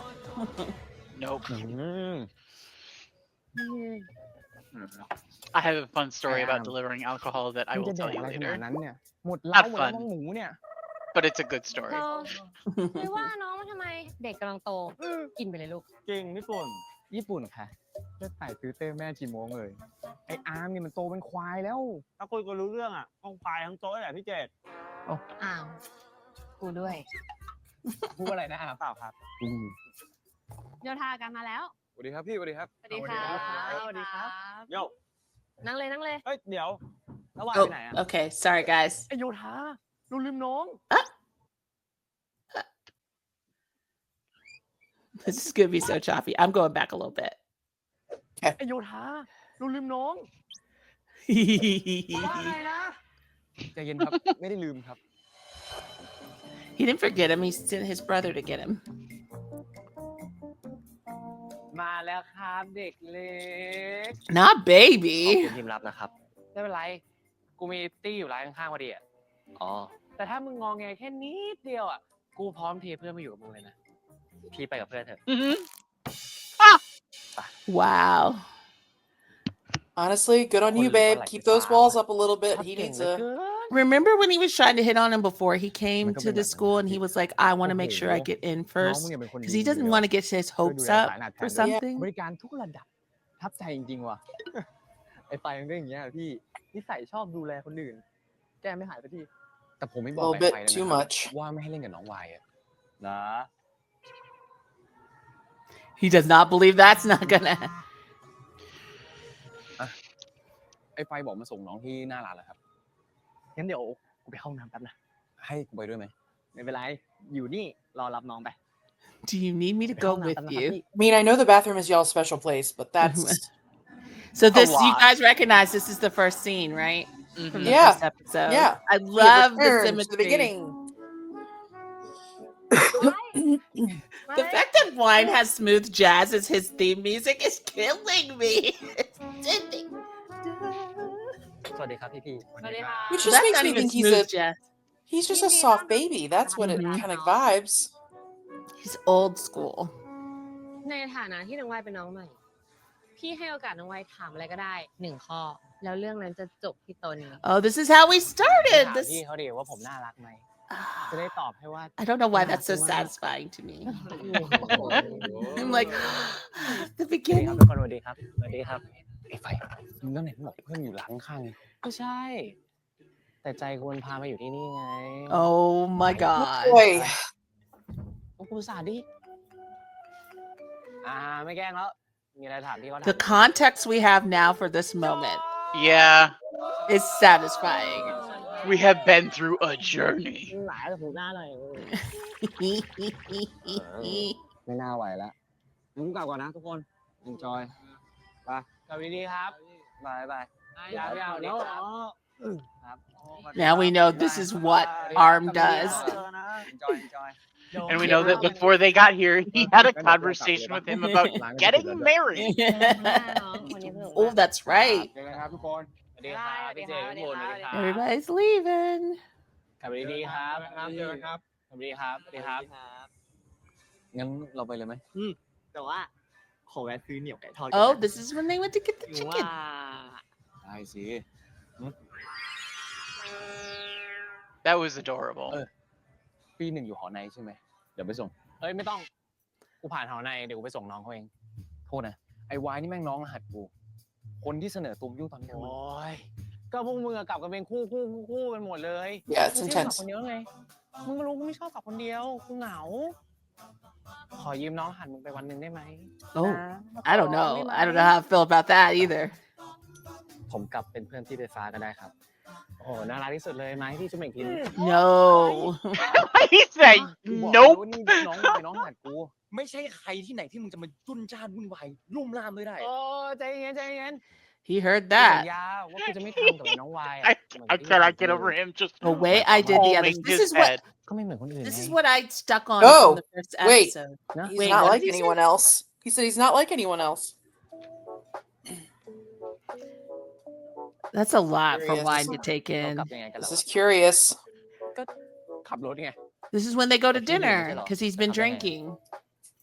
S1: Nope. I have a fun story about delivering alcohol that I
S6: มึง
S1: will
S6: จะแด
S1: tell
S6: ก
S1: you
S6: อะไรขนา
S1: later.
S6: ดนั้นเนี่ยหมดเหล้า
S1: Not
S6: หมดแล้ว
S1: fun,
S6: มั้งหมูเนี่ย
S1: but it's a good story.
S5: ไม่ว่าน้องมันทำไมเด็กกำลังโต กินไปเลยลูก
S6: เก่งญี่ปุ่น ญี่ปุ่นค่ะจะใส่ฟิลเตอร์แม่กี่โมงเลย ไอ้อาร์มนี่มันโตเป็นควายแล้ว
S7: ถ้าคุยกันรู้เรื่องอ่ะต้องควายทั้งโต๊ะแหละพี่เจต
S5: อ้าว กูด้วย
S6: พูดอะไรนะอาร์มเปล่าครับ
S5: โยธากันมาแล้ว
S6: สวัสดีครับพี่สวัสดีครับ
S5: สวัสดีครับ
S10: สวัสดีครับ
S7: โย
S5: นั่งเลยนั่งเลย
S7: เฮ้ยเดี๋ยวแล้ววาย
S2: Oh,
S7: ไปไหนอ่ะ
S2: okay. Sorry, guys.
S10: ไอโยธาเราลืมน้อง
S2: This is gonna be so choppy. I'm going back a little bit.
S10: ไอโยธาเราลืมน้อง
S6: ใจเย็นครับ ไม่ได้ลืมครับ
S2: He didn't forget him. He sent his brother to get him.
S10: มาแล้วครับเด็กเล็ก
S2: Not
S12: ขอบ
S2: baby.
S12: คุณทีมรับนะครับ
S10: ไม่เป็นไร กูมีตี้อยู่ร้านข้างๆพอดีอ่ะ
S12: อ๋อ
S10: แต่ถ้ามึงงอแงแค่นิดเดียวอ่ะ กูพร้อมเทเพื่อนมาอยู่กับมึงเลยนะ
S12: พี่ไปกับเพื่อนเถอะ
S1: Mm-hmm.
S2: Wow.
S8: Honestly, good on you, babe. Keep those walls up a little bit. He needs a.
S3: Remember when he was trying to hit on him before he came to the school and he was like, I want to make sure I get in
S6: น้อง
S3: first
S6: มึงอย่าเป็นคน
S3: because
S6: ดี
S3: he doesn't
S6: อยู่
S3: want
S6: แล้ว
S3: to get his
S6: ช่วย
S3: hopes
S6: ดูแล
S3: up
S6: สายหนักแท
S3: for
S6: นด้วย
S3: something.
S6: บริการทุกระดับทับใจจริงๆว่ะ ไอ้ไฟมันก็อย่างเงี้ยพี่นิสัยชอบดูแลคนอื่นแก้ไม่หายสักทีแต่ผมไม่บอก
S8: Little
S6: ไอ้ไฟ
S8: bit
S6: เลย
S8: too
S6: นะครับ
S8: much.
S6: ว่าไม่ให้เล่นกับน้องวายอะนะ
S3: He does not believe that's not gonna.
S6: ไอ้ไฟบอกมาส่งน้องที่หน้าร้านแล้วครับงั้นเดี๋ยวกูไปเข้าห้องน้ำแป๊บนะให้กูไปด้วยไหมไม่เป็นไรอยู่นี่รอรับน้องไป
S3: Do you need me to go with you?
S8: I mean, I know the bathroom is y'all's special place, but that's.
S3: So this,
S8: lot.
S3: you guys recognize this is the first scene, right? From the
S8: Yeah.
S3: first episode.
S8: Yeah.
S3: I
S8: He
S3: love the
S8: returns
S3: symmetry.
S8: to the beginning.
S3: The fact that Wine has smooth jazz as his theme music is killing me. It's sending.
S12: สวัสดีครับพี่
S8: Which just
S3: That's
S8: makes
S3: not
S8: me
S3: even
S8: think he's
S3: smooth
S8: a.
S3: jazz.
S8: He's just a soft baby. That's what it kind of vibes.
S3: He's old school.
S5: ในฐานะที่น้องวายเป็นน้องใหม่พี่ให้โอกาสน้องวายถามอะไรก็ได้1 ข้อแล้วเรื่องนั้นจะจบที่ตน
S3: Oh, this is how we started.
S10: ถาม
S3: This
S10: พี่เขาดีว่าผมน่ารักไหมจะได้ตอบให้ว่า
S3: I don't know why that's so satisfying to me. I'm like the
S10: สวัสดีครับ
S3: beginning.
S10: ทุกคนสวัสดีครับสวัสดีครับ
S6: ไอ้ไฟมึงนั่นไหนบอกเพื่อนอยู่ร้านข้างไง
S10: ก็ใช่ แต่ใจกูมันพามาอยู่ที่นี่ไง
S3: Oh my god.
S8: Boy.
S10: กูสาดิไม่แกล้งแล้วมีอะไรถามพี่เขาถาม
S3: The context we have now for this moment
S1: Yeah,
S3: is satisfying.
S1: we have been through a journey.
S10: หลายถูกหน้าหน่อยไม่น่าไหวแล้วงั้นกูกลับก่อนนะทุกคน enjoy ไปกลับดีๆครับบายบายยาวๆเนาะ
S3: Now we know this is what Arm does.
S10: enjoy
S1: And we know that before they got here, he had a conversation with him about getting married.
S3: Oh, that's right.
S10: เจอกันครับทุกคนสวัสดีครับพี่เจทุกคนสวัสดีครับ
S3: Everybody's leaving.
S10: กลับดีๆครับเจอกันครับสวัสดีครับสวัสดีครับ
S6: งั้นเราไปเลยไหม
S11: แต่ว่าขอแวะซื้อเหนียวไก่ทอด
S3: Oh, this is when they went to get the
S10: ถึงว่า
S3: chicken.
S6: ได้สิ
S1: That was adorable.
S6: ปีหนึ่งอยู่หอในใช่ไหมเดี๋ยวไปส่ง
S10: เอ้ยไม่ต้องกูผ่านหอในเดี๋ยวกูไปส่งน้องเขาเอง
S6: โทษนะไอ้วายนี่แม่งน้องรหัสกูคนที่เสนอตัวยุ่งตอนนี้
S10: โอ้ยก็พวกมึงอะกลับกันเป็นคู่กันหมดเลย
S8: Yeah, it's
S10: กูชอบ
S8: intense.
S10: คนเดียวไงมึงก็รู้กูไม่ชอบกับคนเดียวกูเหงาขอยืมน้องหันมึงไปวันหนึ่งได้ไหม
S3: Oh, I don't know. I don't know how I feel about that either.
S10: ผมกลับเป็นเพื่อนพี่ไฟฟ้าก็ได้ครับโอ้โหน่ารักที่สุดเลยไหมพี่จุ๊บอีกที
S3: No.
S1: He said
S6: บอก
S1: nope.
S6: แล้วนี่น้องรหัสกู ไม่ใช่ใครที่ไหนที่มึงจะมาจุนจ้านวุ่นวายลุ่มล่ามไม่ได้
S10: โอ้ใจเย็น
S3: He heard
S10: สัญ
S3: that.
S10: ญาว่ากูจะไม่ทำกับน้องวาย
S1: I cannot get over him just
S3: The way I did the other.
S1: holding
S3: This
S1: his
S3: is what
S1: head.
S10: ก็ไม่เหมือนคนอื่น
S3: this
S10: ไง
S3: is what I stuck on
S8: Oh,
S3: from the first
S8: wait.
S3: episode.
S8: He's
S3: Wait,
S8: not
S3: what
S8: like
S3: did he say?
S8: anyone else. He said he's not like anyone else.
S3: That's a lot for
S8: Curious.
S3: Wine to take
S10: เรา
S3: in.
S10: กลับยังไงกัน
S8: This
S10: แล้ว
S8: is curious.
S10: ขับรถไง
S3: This is when they go to
S10: But he didn't
S3: dinner
S10: get off.
S3: because he's been
S10: Okay.
S3: drinking.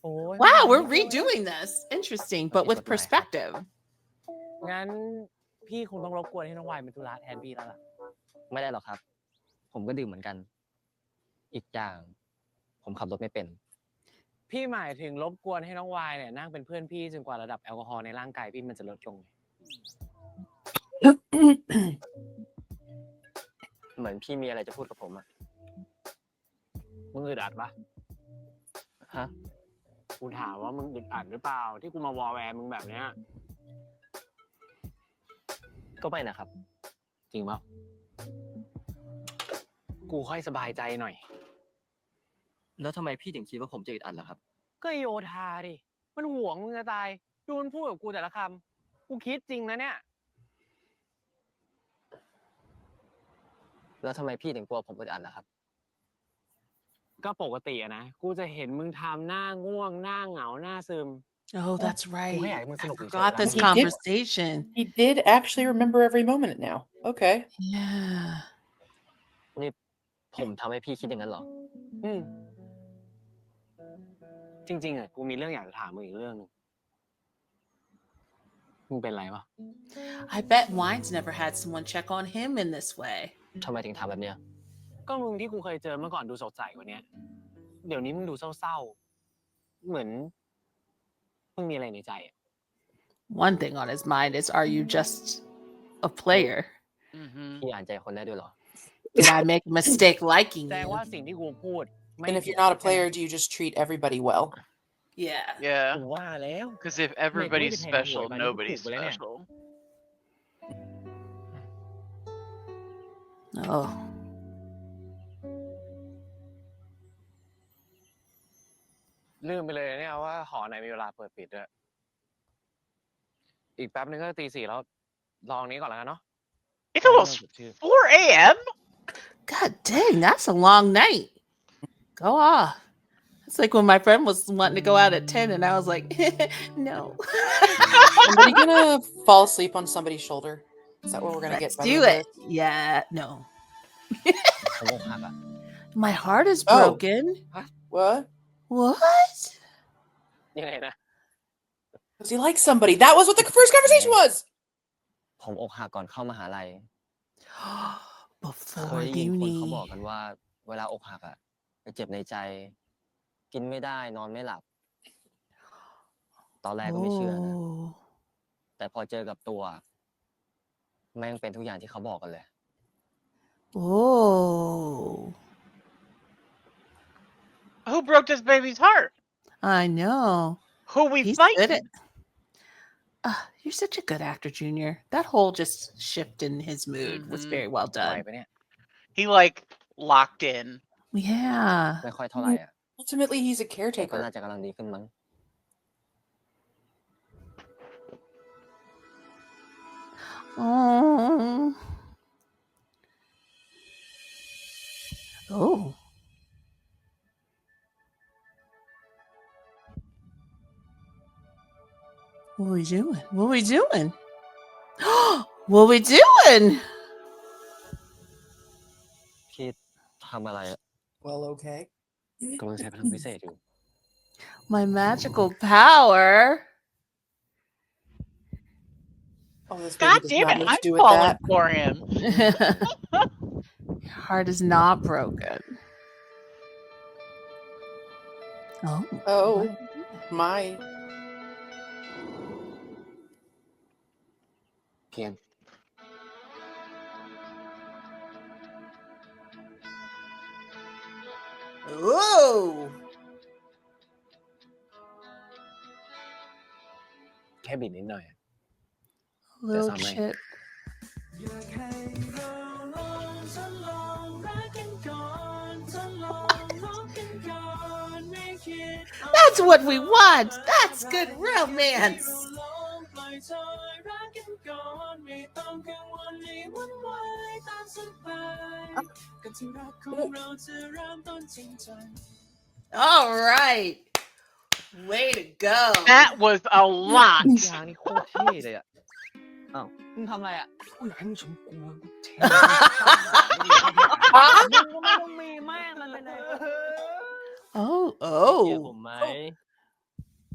S10: โอ้ย
S3: Wow, we're redoing this. Interesting, but with perspective.
S10: งั้นพี่คงต้องรบกวนให้น้องวายเป็นธุระแทนพี่แล้วล่ะ
S12: ไม่ได้หรอกครับ ผมก็ดื่มเหมือนกัน อีกอย่าง ผมขับรถไม่เป็น
S10: พี่หมายถึงรบกวนให้น้องวายเนี่ยนั่งเป็นเพื่อนพี่จนกว่าระดับแอลกอฮอล์ในร่างกายพี่มันจะลดลง
S12: เหมือนพี่มีอะไรจะพูดกับผมอะ
S10: มึงอึดอัดปะ
S12: ฮะ
S10: กูถามว่ามึงอึดอัดหรือเปล่าที่กูมาวอลแวร์มึงแบบเนี้ย
S12: ก็ไม่นะครับ
S10: จริงเปล่ากูค่อยสบายใจหน่อย
S12: แล้วทำไมพี่ถึงคิดว่าผมจะอึดอัดล่ะครับ
S10: ก็ไอ้โยธาดิ มันห่วงมึงจะตาย ดูมันพูดกับกูแต่ละคำ กูคิดจริงนะเนี่ย
S12: แล้วทำไมพี่ถึงกลัวผมอึดอัดล่ะครับ
S10: ก็ปกติอะนะ กูจะเห็นมึงทำหน้าง่วง หน้าเหงา หน้าซึม
S3: Oh, that's
S6: กู
S3: right.
S6: ให้อยากให้มึงส
S3: I
S6: นุกเฉยๆ
S3: forgot this
S8: He did-
S3: conversation.
S8: He did actually remember every moment now. Okay.
S3: Yeah.
S12: นี่ผมทำให้พี่คิดอย่างนั้นเหรอ
S10: อืมจริงๆอะกูมีเรื่องอยากจะถามมึงอีกเรื่องหนึง มึงเป็นไรวะ
S3: I bet Wine's never had someone check on him in this way.
S12: ทำไมถึงทำแบบเนี้ย
S10: ก็มึงที่กูเคยเจอเมื่อก่อนดูสดใสกว่าเนี้ยเดี๋ยวนี้มึงดูเศร้าๆเหมือนมึงมีอะไรในใจอะ
S3: One thing on his mind is, are you just a player?
S12: พี่อ่านใจคนได้ด้วยเหรอ
S3: Did I make a mistake liking
S10: แต่
S3: you?
S10: ว่าสิ่งที่กูพูด
S8: And if you're not a player, do you just treat everybody well?
S3: Yeah.
S10: ผมว่าแล้ว
S1: Because if everybody's special, nobody's special.
S3: Oh.
S10: ลืมไปเลยเนี่ยว่าหอไหนมีเวลาเปิดปิดด้วยอีกแป๊บนึงก็ตี 4แล้วลองนี้ก่อนแล้วกันเนาะ
S1: It's almost 4 a.m.
S3: God dang, that's a long night. Go off. It's like when my friend was wanting to go out at 10 and I was like, no.
S8: Somebody gonna fall asleep on somebody's shoulder? Is that what we're gonna
S3: Let's
S8: get?
S3: do it. Yeah, no.
S12: ผมอกหักอ่ะ
S3: My heart is
S8: Oh.
S3: broken.
S8: What?
S3: What?
S10: ยังไงนะ
S8: Does he like somebody? That was what the first conversation was.
S12: ผมอกหักก่อนเข้ามหาลัย เค
S3: Before
S12: ยได้ยินคนเขาบอก
S3: uni.
S12: กันว่า เวลาอกหักอ่ะจะเจ็บในใจ กินไม่ได้นอนไม่หลับ ตอนแรกก็ไม่เชื่อนะ
S3: Oh.
S12: แต่พอเจอกับตัว แม่งเป็นทุกอย่างที่เขาบอกกันเลย
S3: Oh.
S1: Who broke this baby's heart?
S3: I know.
S1: Who we
S3: He's good
S1: fighting?
S3: at. You're such a good actor, Junior. That whole just shift in his mood was very well
S10: ไหว
S3: done.
S10: ปะเนี่ย
S1: He like locked in.
S3: Yeah.
S12: ไม่ค่อยเท่าไหร่อ่ะ
S8: Ultimately, he's a
S12: แต่ก็
S8: caretaker.
S12: น่าจะกำลังดีขึ้นมั้ง
S3: Oh. Oh. What are we doing? What are we doing? What are we doing?
S12: พี่ทำอะไรอ่ะ
S8: Well, okay.
S12: กำลังใช้พลังพิเศษอยู่
S3: My magical power.
S8: Oh, this
S1: God
S8: baby does
S1: damn
S8: not
S1: it!
S8: need to
S1: I'm
S8: do with
S1: falling
S8: that.
S1: for him.
S3: Your heart is not broken. Oh.
S8: Oh, my.
S10: เพียง
S3: Whoa.
S10: แค่บิดนิดหน่อย
S3: Little
S10: something.
S3: chip. That's what we want. That's good romance. All right. Way to go.
S1: That was a lot.
S6: ยางนี่โคตรเท่เลยอ่ะอ้าวมึงทำอะไรอ่ะอุ้ยให้มึงชมกูเท่มึงก็ไม่ต้องมีแม่งมันเลย
S3: Oh,
S11: เชื่อ
S3: oh.
S11: ผมไหม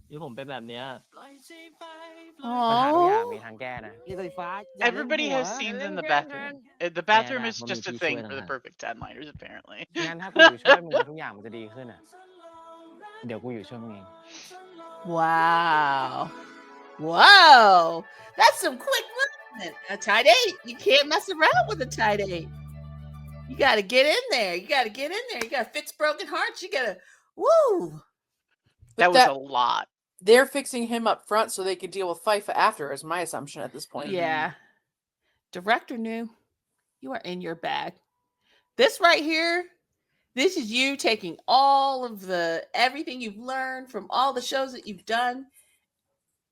S11: ที่ผมเป็นแบบเนี้ย
S10: ปัญหาทุกอย่าง
S3: Oh.
S10: มีทางแก้นะ
S6: ไฟฟ้า
S1: Everybody has scenes in the bathroom. The bathroom is just a thing for the perfect 10-liners, apparently.
S10: งั้นถ้ากูอยู่ช่วยมึงทุกอย่างมันจะดีขึ้นอ่ะ เดี๋ยวกูอยู่ช่วยมึงเอง
S3: Wow. Whoa. That's some quick movement. A tight eight. You can't mess around with a tight eight. You got to get in there. You got to get in there. You got to fix broken hearts. You got to, woo.
S1: That was a lot.
S8: They're fixing him up front so they can deal with FIFA after, is my assumption at this point.
S3: Yeah. Director knew you are in your bag. This right here, this is you taking all of everything you've learned from all the shows that you've done,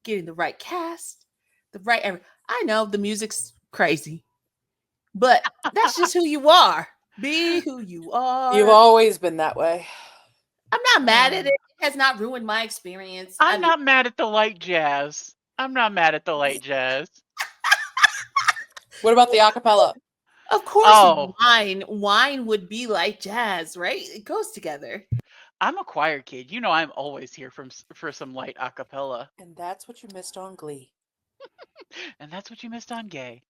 S3: getting the right cast, I know the music's crazy, but that's just who you are. Be who you are.
S8: You've always been that way.
S3: I'm not mad at it. It has not ruined my experience.
S1: I'm not mad at the light jazz. I'm not mad at the light jazz.
S8: What about the acapella?
S3: Of course,
S1: Oh.
S3: wine would be like jazz, right? It goes together.
S1: I'm a choir kid. You know I'm always here for some light a cappella.
S8: And that's what you missed on Glee.
S1: And that's what you missed on Gay.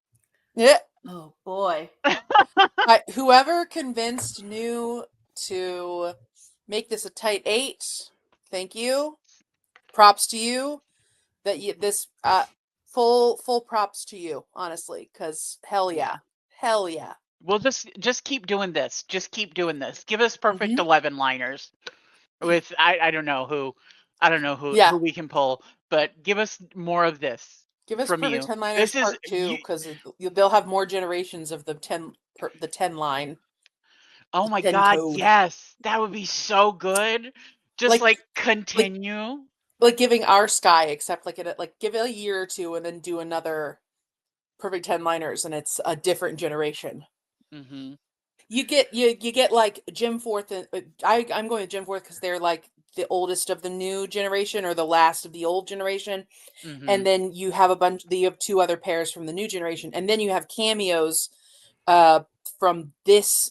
S2: Yeah.
S3: Oh boy.
S2: Whoever convinced New to make this a tight 8, thank you. Props to you. That you this full props to you, honestly, because hell yeah.
S1: We'll just keep doing this. Just keep doing this. Give us perfect
S2: Mhm.
S1: 11 liners with I don't know who
S2: Yeah.
S1: who we can pull, but give us more of this
S2: Give us
S1: from
S2: perfect
S1: you.
S2: 10 liners
S1: This is
S2: part 2, because they'll have more generations of the 10 line.
S1: oh
S2: the
S1: my
S2: 10
S1: god,
S2: code.
S1: yes. That would be so good. Just like continue.
S2: Like giving our Sky, except like give it a year or two and then do another perfect 10 liners, and it's a different generation.
S1: Mm-hmm.
S2: You get like Jim Forth, and I'm going to Jim Forth because they're like the oldest of the new generation or the last of the old generation,
S1: Mhm.
S2: and then you have you have 2 other pairs from the new generation, and then you have cameos from this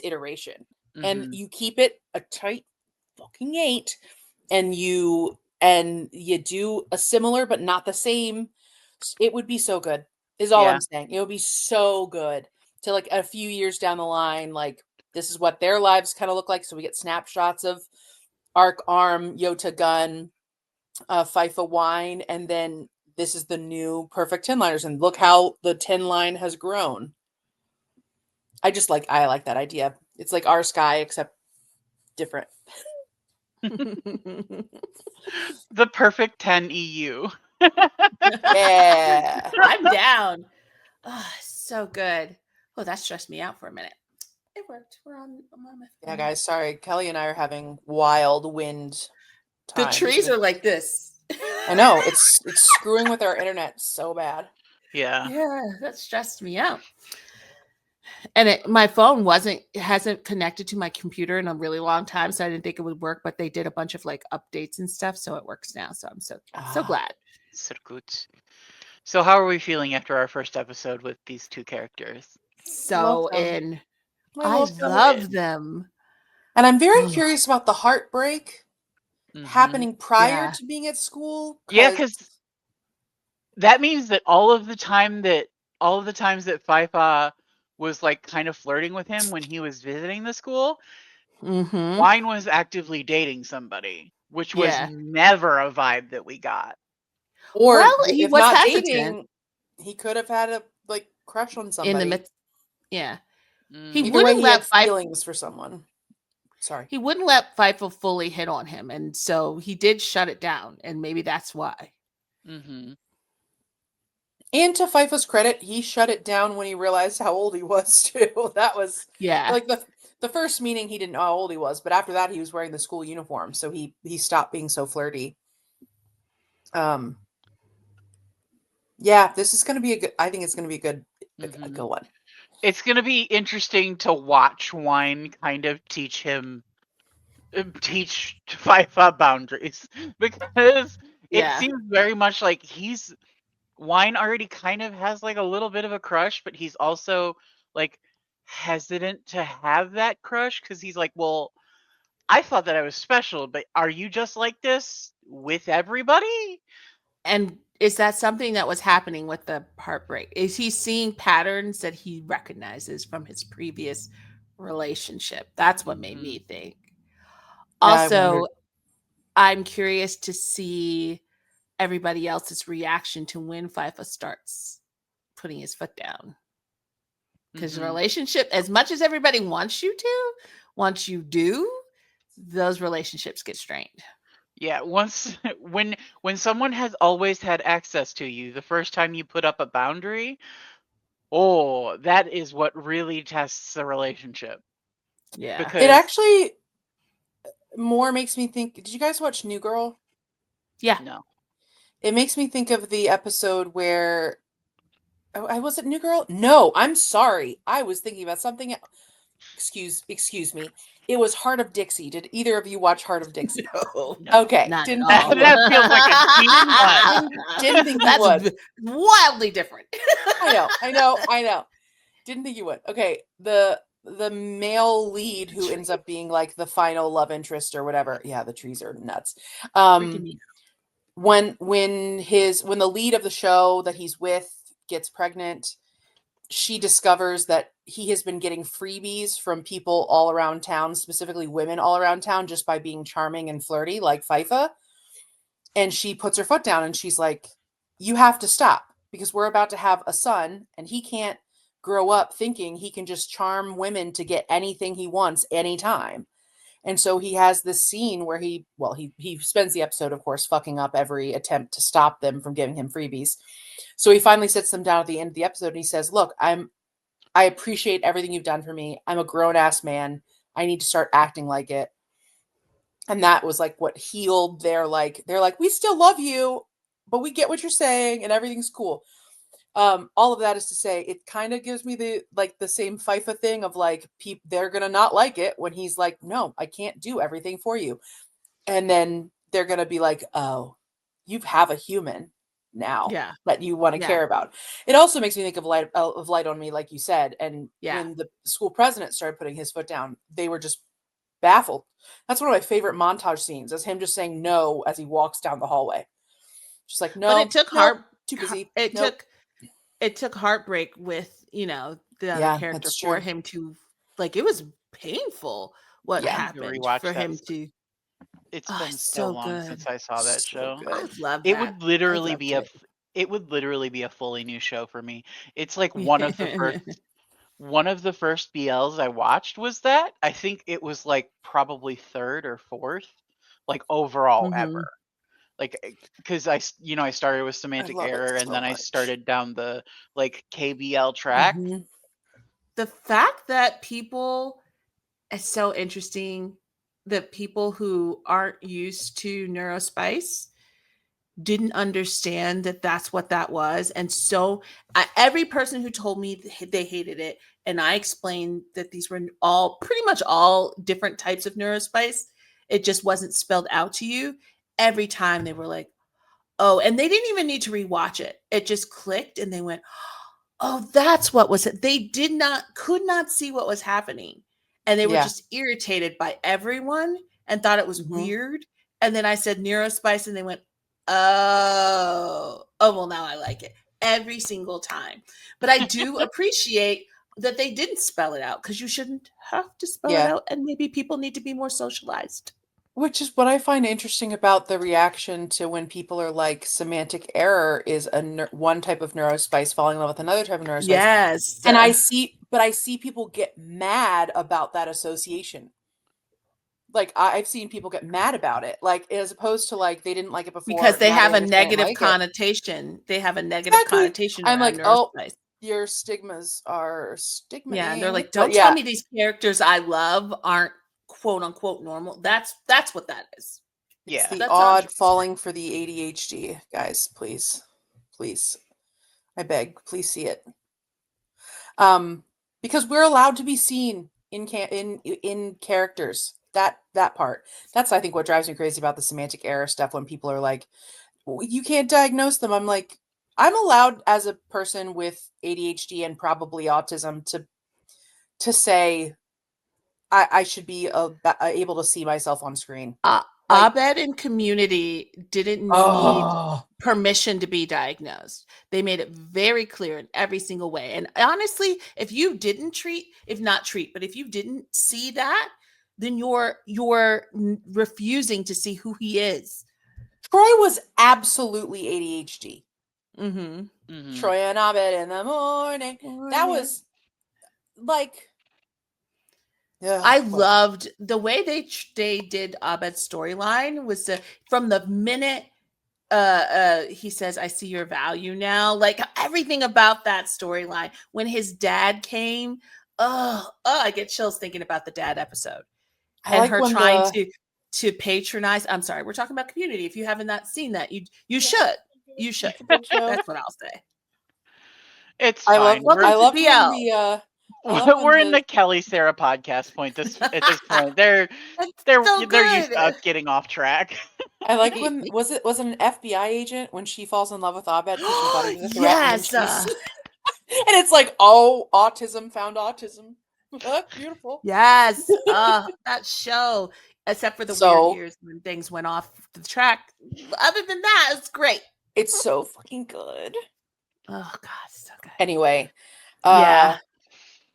S2: iteration, and
S1: Mhm.
S2: you keep it a tight fucking 8, and you do a similar but not the same. It would be so good, is all
S1: Yeah.
S2: I'm saying. It would be so good to like a few years down the line, like this is what their lives kind of look like. So we get snapshots of Arc, Arm, Yota, Gun, FIFA, Wine, and then this is the new perfect 10 liners, and look how the 10 line has grown. I like that idea. It's like our Sky except different.
S1: The perfect 10 EU.
S2: Yeah.
S3: I'm down. Oh, so good. Oh, that stressed me out for a minute. It worked. I'm on my
S2: Yeah,
S3: phone.
S2: guys, sorry. Kelly and I are having wild wind
S3: The
S2: times.
S3: trees are like this.
S2: I know. It's screwing with our internet so bad.
S1: Yeah.
S3: Yeah, that stressed me out. And my phone hasn't connected to my computer in a really long time, so I didn't think it would work, but they did a bunch of like updates and stuff, so it works now. So I'm so glad.
S1: So good. So how are we feeling after our first episode with these 2 characters?
S3: So
S2: them.
S3: I love them.
S2: And I'm very curious about the heartbreak happening prior
S3: Yeah.
S2: to being at school.
S1: Yeah, because that means that all of the times that FIFA was like kind of flirting with him when he was visiting the school, Wine was actively dating somebody, which was
S3: Yeah.
S1: never a vibe that we got.
S2: Or
S3: Well, he
S2: if
S3: was
S2: not
S3: hesitant.
S2: dating, he could have had a like crush on somebody.
S3: In the midst, yeah. He
S2: Either way,
S3: wouldn't
S2: he
S3: let
S2: had feelings for someone. Sorry.
S3: He wouldn't let FIFA fully hit on him, and so he did shut it down, and maybe that's why.
S1: Mm-hmm.
S2: And to FIFA's credit, he shut it down when he realized how old he was too. That was like the first meeting he didn't know how old he was, but after that he was wearing the school uniform, so he stopped being so flirty. Yeah, this is going to be a good. I think it's going to be a good one.
S1: It's going to be interesting to watch Wine kind of teach FIFA boundaries, because it seems very much like Wine already kind of has like a little bit of a crush, but he's also like hesitant to have that crush because he's like, well, I thought that I was special, but are you just like this with everybody?
S3: And is that something that was happening with the heartbreak? Is he seeing patterns that he recognizes from his previous relationship? That's what made me think.
S2: Yeah,
S3: Also, I'm curious to see everybody else's reaction to when FIFA starts putting his foot down. Because the relationship, as much as everybody wants you to, once you do, those relationships get strained.
S1: Yeah, when someone has always had access to you, the first time you put up a boundary, that is what really tests the relationship.
S3: Yeah.
S1: Because
S2: it actually more makes me think. Did you guys watch New Girl?
S3: Yeah.
S1: No.
S2: It makes me think of the episode where I was it New Girl? No, I'm sorry. I was thinking about something. Excuse me. It was Heart of Dixie. Did either of you watch Heart of Dixie?
S3: No,
S2: okay.
S3: not
S2: Didn't
S3: at all.
S1: That feels like a cheating one.
S2: Didn't think you
S3: That's
S2: would.
S3: wildly different.
S2: I know. Didn't think you would. Okay, the male lead who ends up being like the final love interest or whatever. Yeah, the trees are nuts. when the lead of the show that he's with gets pregnant, she discovers that he has been getting freebies from people all around town, specifically women all around town, just by being charming and flirty like FIFA. And she puts her foot down and she's like, you have to stop, because we're about to have a son and he can't grow up thinking he can just charm women to get anything he wants anytime. And so he has this scene where he spends the episode, of course, fucking up every attempt to stop them from giving him freebies. So he finally sits them down at the end of the episode and he says, look, I appreciate everything you've done for me. I'm a grown-ass man. I need to start acting like it. And that was like what healed they're like, we still love you, but we get what you're saying and everything's cool. All of that is to say, it kind of gives me the same FIFA thing of like, they're going to not like it when he's like, no, I can't do everything for you. And then they're going to be like, oh, you have a human now that you want to care about. It also makes me think of Light on Me, like you said. And when the school president started putting his foot down, they were just baffled. That's one of my favorite montage scenes, is him just saying no as he walks down the hallway. Just like, no,
S3: but it took
S2: too busy.
S3: It took Heartbreak with, the other character for him to, like, it was painful what happened for him to.
S1: It's been so long since I saw that show.
S3: I love
S1: it
S3: that.
S1: would literally be it would literally be a fully new show for me. It's like one of the first BLs I watched was that. I think it was like probably third or fourth, like overall ever. Like, because I started with Semantic Error and then I started down the like KBL track.
S3: The fact that people, it's so interesting that people who aren't used to neurospice didn't understand that that's what that was. And so every person who told me they hated it, and I explained that these were pretty much all different types of neurospice, it just wasn't spelled out to you. Every time they were like, oh, and they didn't even need to rewatch it. It just clicked and they went, oh, that's what was it. They could not see what was happening. And they were just irritated by everyone and thought it was weird. And then I said neurospice and they went, oh, well, now I like it every single time. But I do appreciate that they didn't spell it out, because you shouldn't have to spell it out. And maybe people need to be more socialized.
S2: Which is what I find interesting about the reaction to when people are like, Semantic Error is one type of neurospice falling in love with another type of neurospice.
S3: Yes.
S2: And I see people get mad about that association. Like, I've seen people get mad about it, like, as opposed to like they didn't like it before
S3: because they have a negative connotation. They have a negative connotation.
S2: I'm like, oh,
S3: neurospice.
S2: Your stigmas are stigma.
S3: Yeah, and they're like, don't tell me these characters I love aren't quote unquote normal. That's what that is.
S2: Yeah, it's the odd falling for the ADHD, guys. Please, I beg, please see it. Because we're allowed to be seen in characters. That part. That's, I think, what drives me crazy about the Semantic Error stuff. When people are like, you can't diagnose them. I'm like, I'm allowed as a person with ADHD and probably autism to say I should be able to see myself on screen.
S3: Abed and Community didn't need permission to be diagnosed. They made it very clear in every single way. And honestly, if you didn't if you didn't see that, then you're refusing to see who he is.
S2: Troy was absolutely ADHD. Troy and Abed in the morning. That was like, yeah.
S3: I loved the way they did Abed's storyline. Was from the minute he says, I see your value now, like everything about that storyline. When his dad came, I get chills thinking about the dad episode. And like her trying to patronize. I'm sorry, we're talking about Community. If you haven't not seen that, you should. You should. That's what I'll say.
S1: It's fine.
S2: I love
S1: we're in the Kelly Sarah podcast point. At this point, they're used to us getting off track.
S2: I like when was it an FBI agent when she falls in love with Abed?
S3: Yes.
S2: And it's like, oh, autism found autism. Beautiful.
S3: Yes. That show. except for the
S2: So-
S3: weird years when things went off the track. Other than that, it's great.
S2: It's so fucking good.
S3: Oh god, so good.
S2: Anyway,
S3: Yeah.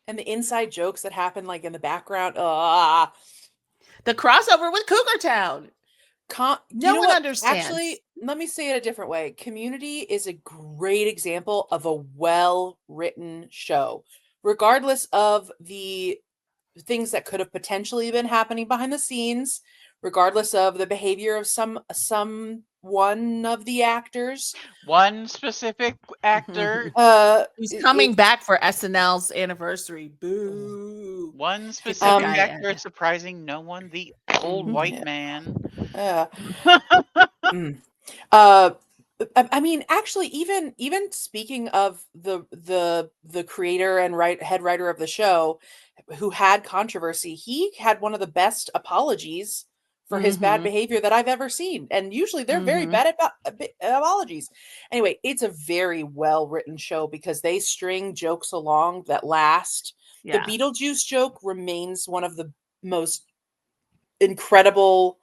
S2: and the inside jokes that happen like in the background.
S3: The crossover with Cougar Town.
S2: No
S3: No one understands.
S2: Actually, let me say it a different way. Community is a great example of a well-written show, regardless of the things that could have potentially been happening behind the scenes, regardless of the behavior of one of the actors.
S1: One specific actor.
S3: Who's coming back for SNL's anniversary. Boo.
S1: One
S3: that
S1: specific
S3: guy
S1: actor
S3: out.
S1: surprising no one. The old white man.
S2: I mean, actually, even speaking of the creator and head writer of the show, who had controversy, he had one of the best apologies for his bad behavior that I've ever seen, and usually they're very bad at apologies. Anyway, it's a very well written show because they string jokes along that last.
S3: Yeah.
S2: The Beetlejuice joke remains one of the most incredible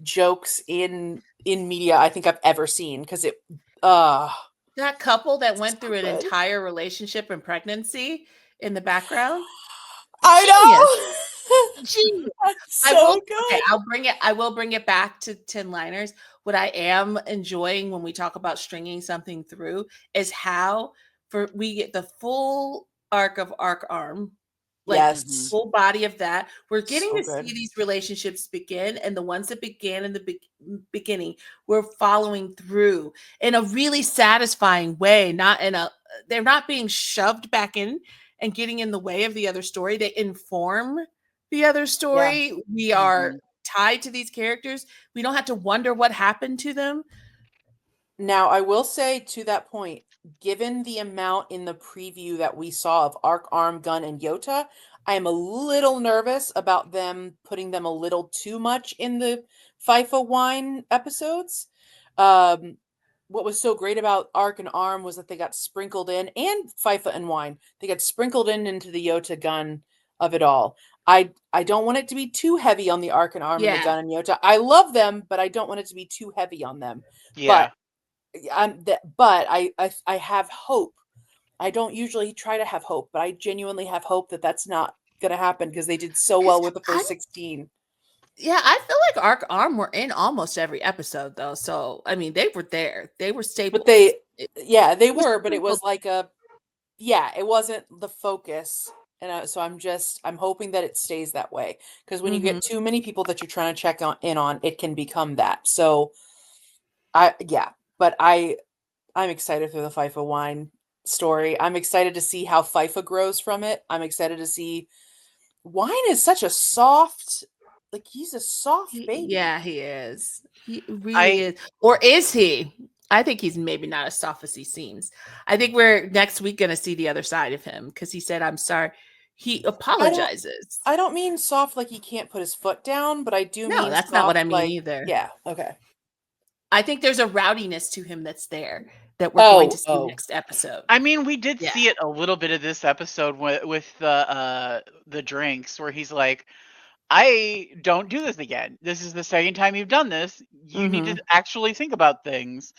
S2: jokes in media I think I've ever seen, because it
S3: that couple that went through an
S2: good.
S3: entire relationship and pregnancy in the background.
S2: I know.
S3: Genius.
S2: So good.
S3: Okay, I will bring it back to 10 liners. What I am enjoying when we talk about stringing something through is how we get the full arc of Arc Arm. Like
S2: Yes.
S3: full body of that. We're getting
S2: So
S3: to
S2: good.
S3: see these relationships begin, and the ones that began in the beginning, we're following through in a really satisfying way. They're not being shoved back in and getting in the way of the other story. They inform the other story. We are tied to these characters. We don't have to wonder what happened to them.
S2: Now, I will say to that point, given the amount in the preview that we saw of Arc, Arm, Gun, and Yota, I am a little nervous about them putting them a little too much in the FIFA Wine episodes. What was so great about Arc and Arm was that they got sprinkled in, and FIFA and Wine, they got sprinkled into the Yota Gun of it all. I don't want it to be too heavy on the Arc and Arm and the
S3: Yeah.
S2: Gun and Yota. I love them, but I don't want it to be too heavy on them.
S1: Yeah.
S2: But I have hope. I don't usually try to have hope, but I genuinely have hope that that's not going to happen because they did so well with the first 16.
S3: Yeah, I feel like Arc Arm were in almost every episode though. So I mean, they were there. They were staples.
S2: But they
S3: was
S2: were, but it was
S3: sprinkled.
S2: like it wasn't the focus. And so I'm hoping that it stays that way, because when you get too many people that you're trying to check in on, it can become that. So but I'm excited for the FIFA Wine story. I'm excited to see how FIFA grows from it. I'm excited to see Wine is such a soft, like he's a soft baby.
S3: Yeah, he is. He really is. Or is he? I think he's maybe not as soft as he seems. I think we're next week going to see the other side of him, because he said, I'm sorry. He apologizes.
S2: I don't mean soft like he can't put his foot down, but I do mean
S3: No, that's not what I
S2: soft,
S3: mean
S2: like,
S3: either.
S2: Yeah, okay.
S3: I think there's a rowdiness to him that's there that we're going to see next episode.
S1: I mean, we did see it a little bit of this episode with the drinks, where he's like, I don't do this again. This is the second time you've done this. You need to actually think about things.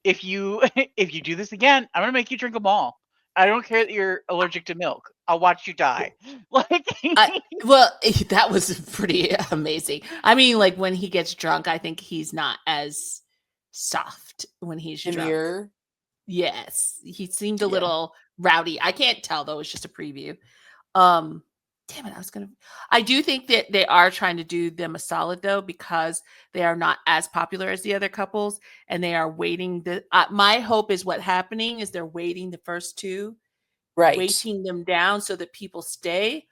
S1: If you do this again, I'm gonna make you drink them all. I don't care that you're allergic to milk. I'll watch you die. Like,
S3: well, that was pretty amazing. I mean, like when he gets drunk, I think he's not as soft when he's drunk. Yes, he seemed a little rowdy. I can't tell though; it's just a preview. Damn it, I do think that they are trying to do them a solid though, because they are not as popular as the other couples, and they are waiting. My hope is what happening is they're waiting the first two, weighting them down so that people stay,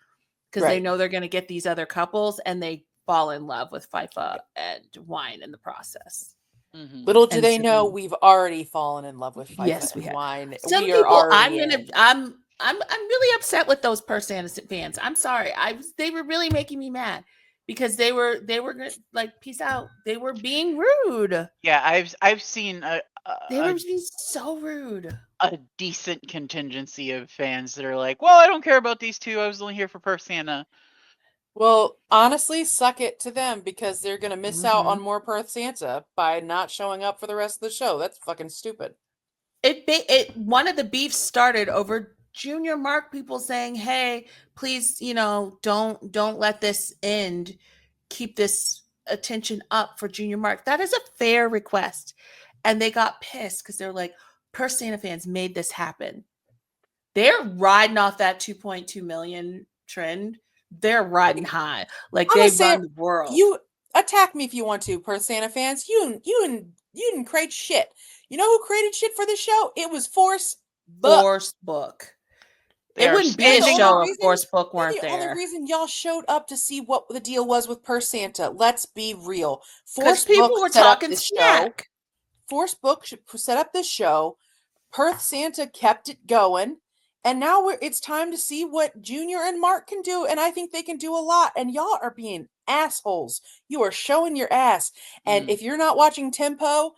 S3: because they know they're going to get these other couples, and they fall in love with FIFA and Wine in the process.
S2: Little do they know, we've already fallen in love with FIFA
S3: we
S2: and
S3: have.
S2: Wine.
S3: Some
S2: we
S3: people,
S2: are already
S3: I'm really upset with those Purse Anderson fans. I'm sorry. They were really making me mad, because they were like, peace out. They were being rude.
S1: Yeah, I've seen
S3: they were being so rude.
S1: A decent contingency of fans that are like, well, I don't care about these two. I was only here for Purse Santa.
S2: Well, honestly, suck it to them because they're gonna miss out on
S3: Mhm.
S2: more Perth Santa by not showing up for the rest of the show. That's fucking stupid.
S3: One of the beefs started over Junior Mark people saying, "Hey, please, don't let this end. Keep this attention up for Junior Mark." That is a fair request. And they got pissed because they're like, Perth Santa fans made this happen. They're riding off that 2.2 million trend. They're riding high. Like
S2: I'm
S3: they
S2: gonna say,
S3: run the world.
S2: you attack me if you want to, Perth Santa fans. You didn't create shit. You know who created shit for the show? It was Force Book.
S3: Force Book.
S1: They
S3: It
S1: are
S3: wouldn't be a
S2: The only
S3: show if
S2: reason-
S3: Force Book
S2: They're
S3: weren't
S2: the only
S3: there.
S2: reason y'all showed up to see what the deal was with Perth Santa. Let's be real.
S3: Because
S2: Force
S3: people
S2: Book
S3: were
S2: set up
S3: talking
S2: this show.
S3: smack.
S2: Force Book set up this show. Perth Santa kept it going. And now it's time to see what Junior and Mark can do. And I think they can do a lot. And y'all are being assholes. You are showing your ass. And if you're not watching Tempo,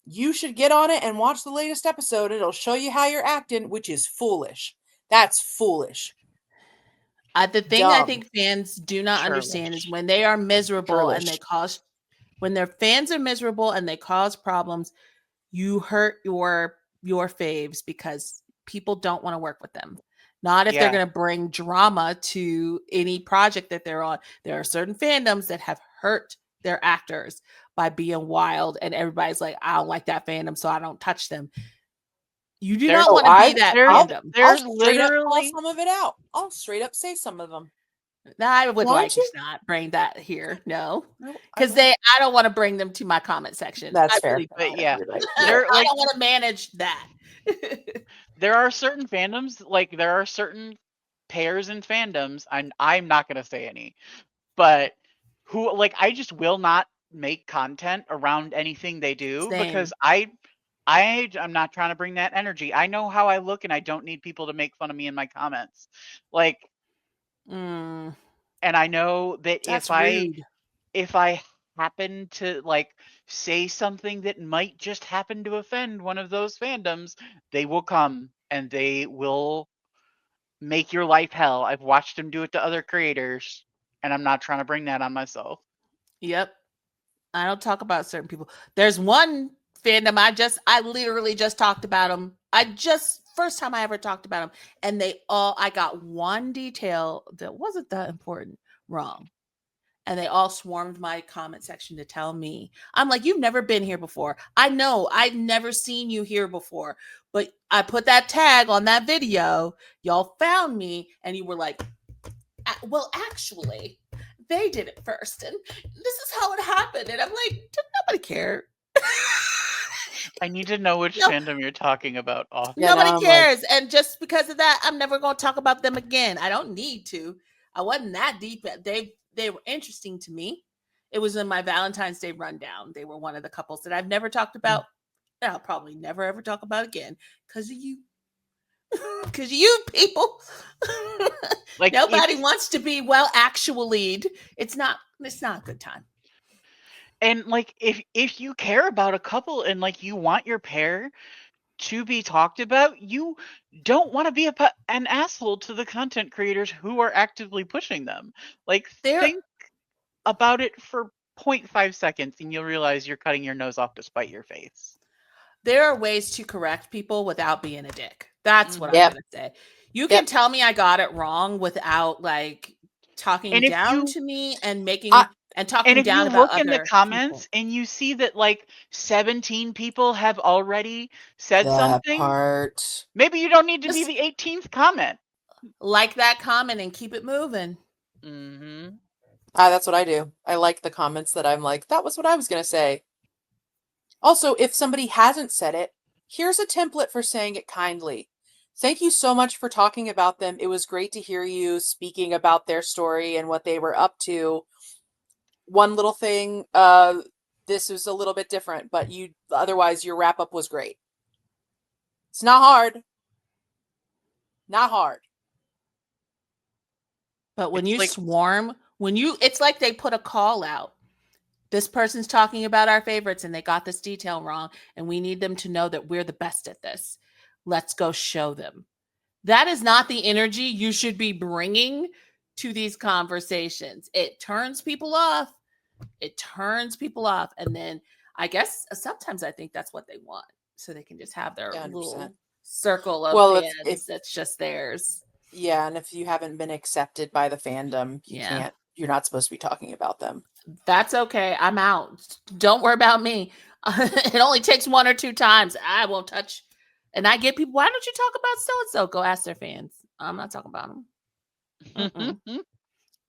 S2: you should get on it and watch the latest episode. It'll show you how you're acting, which is foolish. That's foolish.
S3: The thing I
S2: Dumb.
S3: think fans do not understand is
S1: Churlish.
S3: when they are miserable and they
S2: Churlish.
S3: when their fans are miserable and they cause problems, you hurt your faves because people don't want to work with them. Not if they're
S1: Yeah.
S3: going to bring drama to any project that they're on. There are certain fandoms that have hurt their actors by being wild, and everybody's like, I don't like that fandom, so I don't touch them. You do
S1: There's-
S3: not want to
S2: I-
S3: be that
S1: there's-
S3: fandom.
S1: There's
S2: I'll straight up call
S1: literally
S2: some of it out. I'll straight up say some of them.
S3: I would
S2: Won't
S3: like
S2: you?
S3: to not bring that here. No.
S2: No, I
S3: Because
S2: won't.
S3: I don't want to bring them to my comment section.
S2: That's
S3: I
S2: fair.
S3: really
S1: But
S3: don't.
S1: yeah,
S2: You're right.
S1: they're
S3: I
S1: like
S3: don't want to manage that.
S1: there are certain fandoms, like there are certain pairs and fandoms, I'm not gonna say any, but who like I just will not make content around anything they do because
S3: Same.
S1: I'm not trying to bring that energy. I know how I look and I don't need people to make fun of me in my comments. Like
S3: Mm,
S1: and I know that
S3: that's rude.
S1: if I happen to like say something that might just happen to offend one of those fandoms, they will come and they will make your life hell. I've watched them do it to other creators, and I'm not trying to bring that on myself.
S3: Yep. I don't talk about certain people. There's one fandom I literally just talked about them. First time I ever talked about them, and I got one detail that wasn't that important wrong. And they all swarmed my comment section to tell me. I'm like, you've never been here before. I know, I've never seen you here before. But I put that tag on that video. Y'all found me, and you were like, well, actually, they did it first, and this is how it happened. And I'm like, did nobody care?
S1: I need to know which fandom you're talking about.
S2: Yeah, now
S3: Nobody
S2: I'm
S3: cares. And just because of that, I'm never going to talk about them again. I don't need to. I wasn't that deep. They were interesting to me. It was in my Valentine's Day rundown. They were one of the couples that I've never talked about. And I'll probably never ever talk about again because of you. Because of you people.
S1: Like
S3: Nobody wants to be actually. It's not a good time.
S1: And like if you care about a couple and like you want your pair to be talked about, you don't want to be an asshole to the content creators who are actively pushing them. Like think about it for 0.5 seconds and you'll realize you're cutting your nose off to spite your face.
S3: There are ways to correct people without being a dick. That's what I'm going to say. You can tell me I got it wrong without like talking down to me and making and talking
S1: and if
S3: down
S1: you
S3: about
S1: look in the
S3: other
S1: comments
S3: people.
S1: and you see that like 17 people have already said
S2: That
S1: something,
S2: part.
S1: maybe you don't need to be the 18th comment.
S3: Like that comment and keep it moving.
S1: Mm-hmm.
S2: That's what I do. I like the comments that I'm like, that was what I was going to say. Also, if somebody hasn't said it, here's a template for saying it kindly. Thank you so much for talking about them. It was great to hear you speaking about their story and what they were up to. One little thing, this was a little bit different, but otherwise your wrap up was great. It's not hard. Not hard.
S3: But when you swarm, it's like they put a call out. This person's talking about our favorites and they got this detail wrong, and we need them to know that we're the best at this. Let's go show them. That is not the energy you should be bringing to these conversations. It turns people off. And then I guess sometimes I think that's what they want. So they can just have their
S2: 100%.
S3: little circle of
S2: Well,
S3: fans
S2: if
S3: that's just theirs.
S2: Yeah, and if you haven't been accepted by the fandom, you're not supposed to be talking about them.
S3: That's okay. I'm out. Don't worry about me. It only takes 1 or 2 times. I won't touch. And I get people, why don't you talk about so-and-so? Go ask their fans. I'm not talking about them. I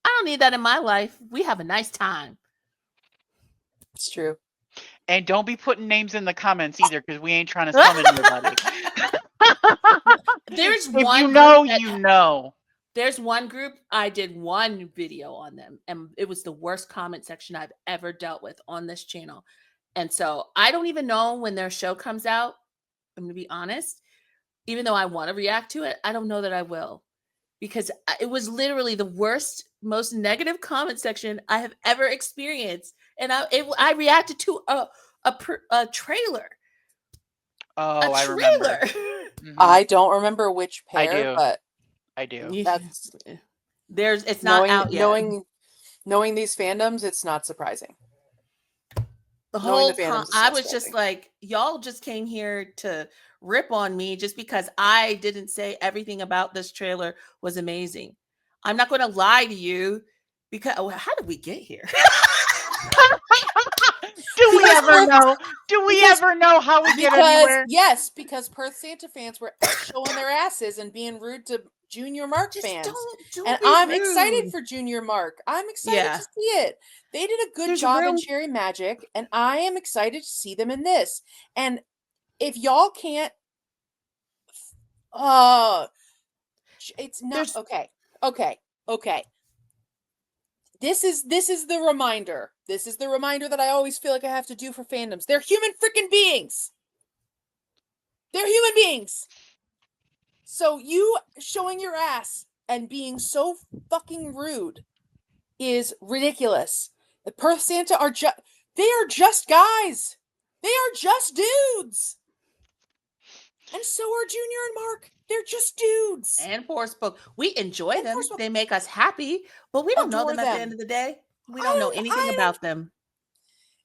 S3: don't need that in my life. We have a nice time.
S2: It's true.
S1: And don't be putting names in the comments either, because we ain't trying to summon nobody.
S3: There's
S1: If
S3: one
S1: you know,
S3: group
S1: you know.
S3: There's one group, I did one video on them, and it was the worst comment section I've ever dealt with on this channel. And so I don't even know when their show comes out. I'm going to be honest. Even though I want to react to it, I don't know that I will. Because it was literally the worst, most negative comment section I have ever experienced. And I reacted to a trailer.
S1: Oh, I remember.
S2: I don't remember which
S1: I
S2: pair,
S1: do.
S2: but
S1: I do.
S2: That's
S3: it's not out yet.
S2: Knowing these fandoms, it's not surprising.
S3: The whole I was just like, y'all just came here to rip on me just because I didn't say everything about this trailer was amazing. I'm not going to lie to you because how did we get here?
S1: Do we ever know? Do we ever know how we get anywhere?
S2: Yes, because Perth Santa fans were showing their asses and being rude to Junior Mark fans.
S3: Don't
S2: and
S3: be
S2: I'm
S3: rude.
S2: excited for Junior Mark. I'm excited to see it. They did a good job in Cherry Magic, and I am excited to see them in this. And if y'all can't, it's not okay. This is the reminder. This is the reminder that I always feel like I have to do for fandoms. They're human freaking beings. They're human beings. So you showing your ass and being so fucking rude is ridiculous. The Perth Santa they are just guys. They are just dudes. And so are Junior and Mark. They're just dudes.
S3: And Forcebook. We enjoy them. They make us happy, but we don't know them at the end of the day. We don't know anything about them.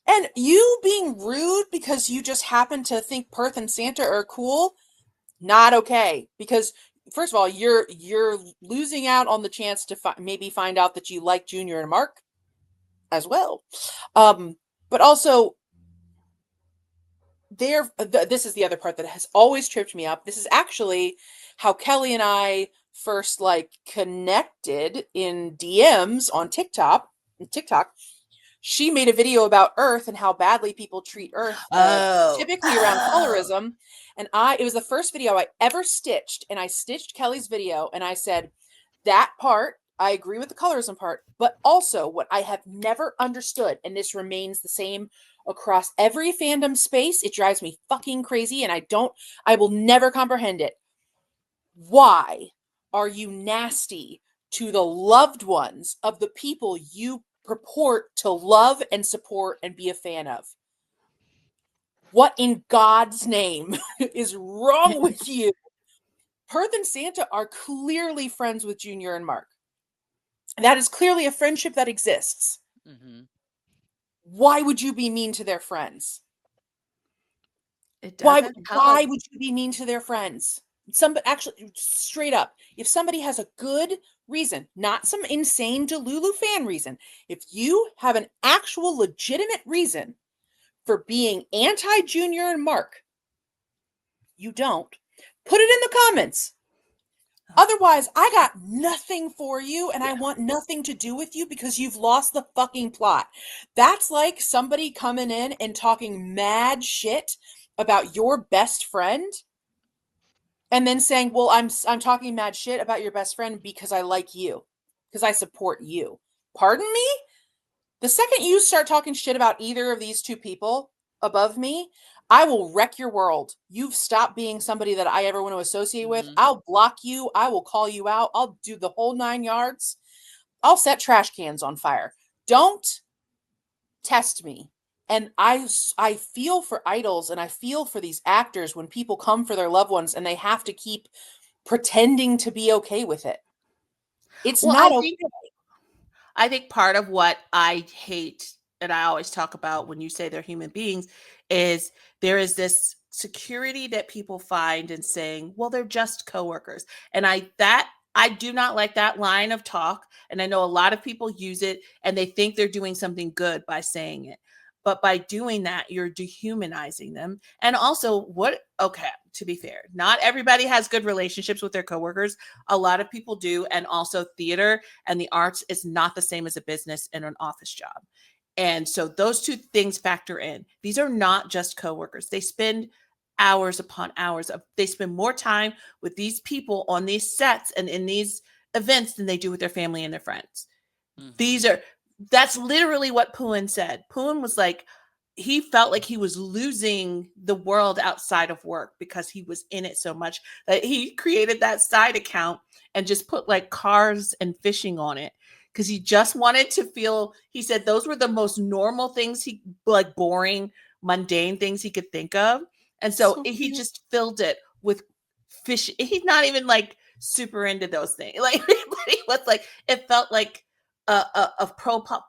S2: And you being rude because you just happen to think Perth and Santa are cool, not okay. Because first of all, you're losing out on the chance to maybe find out that you like Junior and Mark as well. But also, this is the other part that has always tripped me up. This is actually how Kelly and I first connected in DMs on TikTok. She made a video about Earth and how badly people treat Earth, typically around colorism. And it was the first video I ever stitched, and I stitched Kelly's video, and I said, that part, I agree with the colorism part, but also what I have never understood, and this remains the same across every fandom space, it drives me fucking crazy, and I will never comprehend it. Why are you nasty to the loved ones of the people you purport to love and support and be a fan of? What in God's name is wrong with you? Perth and Santa are clearly friends with Junior and Mark. That is clearly a friendship that exists.
S1: Mm-hmm.
S2: Why would you be mean to their friends? Why would you be mean to their friends? Actually, straight up, if somebody has a good reason, not some insane Delulu fan reason, if you have an actual legitimate reason for being anti-Junior and Mark, you don't. Put it in the comments. Otherwise, I got nothing for you, and I want nothing to do with you because you've lost the fucking plot. That's like somebody coming in and talking mad shit about your best friend, and then saying, "Well, I'm talking mad shit about your best friend because I like you, because I support you." Pardon me? The second you start talking shit about either of these two people above me, I will wreck your world. You've stopped being somebody that I ever want to associate with. I'll block you. I will call you out. I'll do the whole 9 yards. I'll set trash cans on fire. Don't test me. And I feel for idols, and I feel for these actors when people come for their loved ones and they have to keep pretending to be okay with it. It's
S3: Well,
S2: not
S3: I think part of what I hate, and I always talk about when you say they're human beings, is there is this security that people find in saying, well, they're just coworkers. And I do not like that line of talk. And I know a lot of people use it and they think they're doing something good by saying it. But by doing that, you're dehumanizing them. And also, okay, to be fair, not everybody has good relationships with their coworkers. A lot of people do. And also, theater and the arts is not the same as a business and an office job. And so those two things factor in. These are not just coworkers. They spend hours upon hours they spend more time with these people on these sets and in these events than they do with their family and their friends. That's literally what Pooin said. Pooin was like, he felt like he was losing the world outside of work because he was in it so much that he created that side account and just put like cars and fishing on it because he just wanted to feel, he said those were the most normal things like boring, mundane things he could think of. And so he just filled it with fish. He's not even like super into those things. Like, but he was like, it felt like a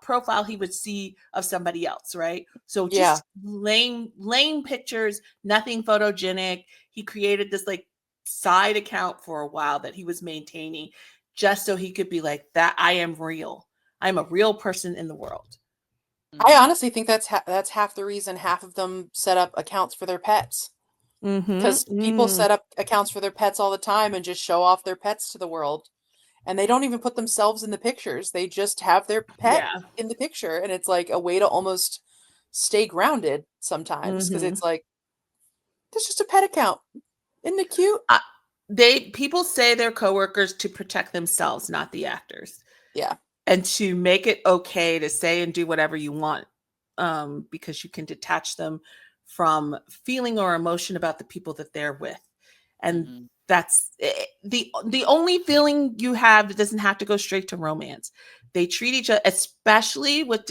S3: profile he would see of somebody else, right? So just lame pictures, nothing photogenic. He created this like side account for a while that he was maintaining just so he could be like, that I am real. I'm a real person in the world.
S2: I honestly think that's half the reason half of them set up accounts for their pets. Because people set up accounts for their pets all the time and just show off their pets to the world. And they don't even put themselves in the pictures. They just have their pet in the picture. And it's like a way to almost stay grounded sometimes. Because it's like, there's just a pet account. Isn't it cute?
S3: People say they're coworkers to protect themselves, not the actors.
S2: Yeah.
S3: And to make it okay to say and do whatever you want. Because you can detach them from feeling or emotion about the people that they're with. And that's the only feeling you have that doesn't have to go straight to romance. They treat each other, especially with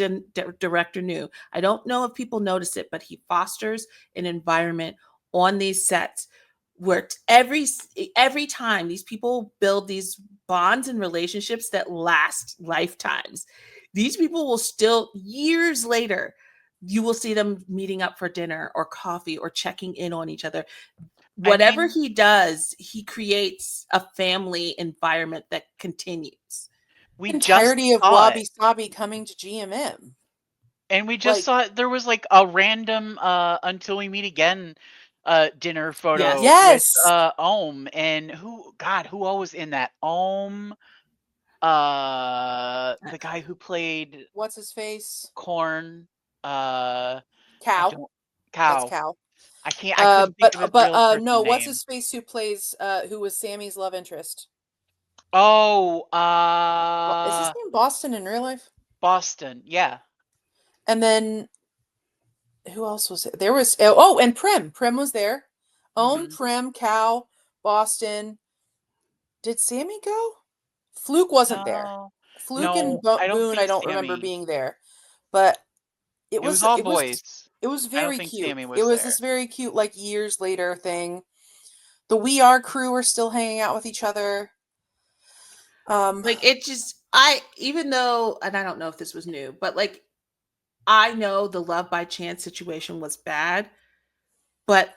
S3: director New. I don't know if people notice it, but he fosters an environment on these sets where every time these people build these bonds and relationships that last lifetimes. These people will still, years later, you will see them meeting up for dinner or coffee or checking in on each other. Whatever he does, he creates a family environment that continues.
S2: The entirety of Wabi Sabi coming to GMM.
S1: And we just saw there was like a random Until We Meet Again dinner photo with Ohm. And who all was in that? Ohm, the guy who played
S2: what's his face?
S1: Korn.
S2: Cow.
S1: That's
S2: Cow.
S1: I couldn't think of his real person
S2: no,
S1: name.
S2: what's his face who plays who was Sammy's love interest?
S1: Oh,
S2: is his name Boston in real life?
S1: Boston, yeah.
S2: And then who else was it? There was and Prim. Prim was there. Prim, Cow, Boston. Did Sammy go? Fluke wasn't there. Fluke and Boone, I don't remember being there. But it was
S1: all boys.
S2: It was very cute.
S1: Sammy was
S2: it was
S1: there.
S2: this very cute, like years later thing. The We Are crew are still hanging out with each other.
S3: Like it just, even though, and I don't know if this was new, but like I know the Love by Chance situation was bad, but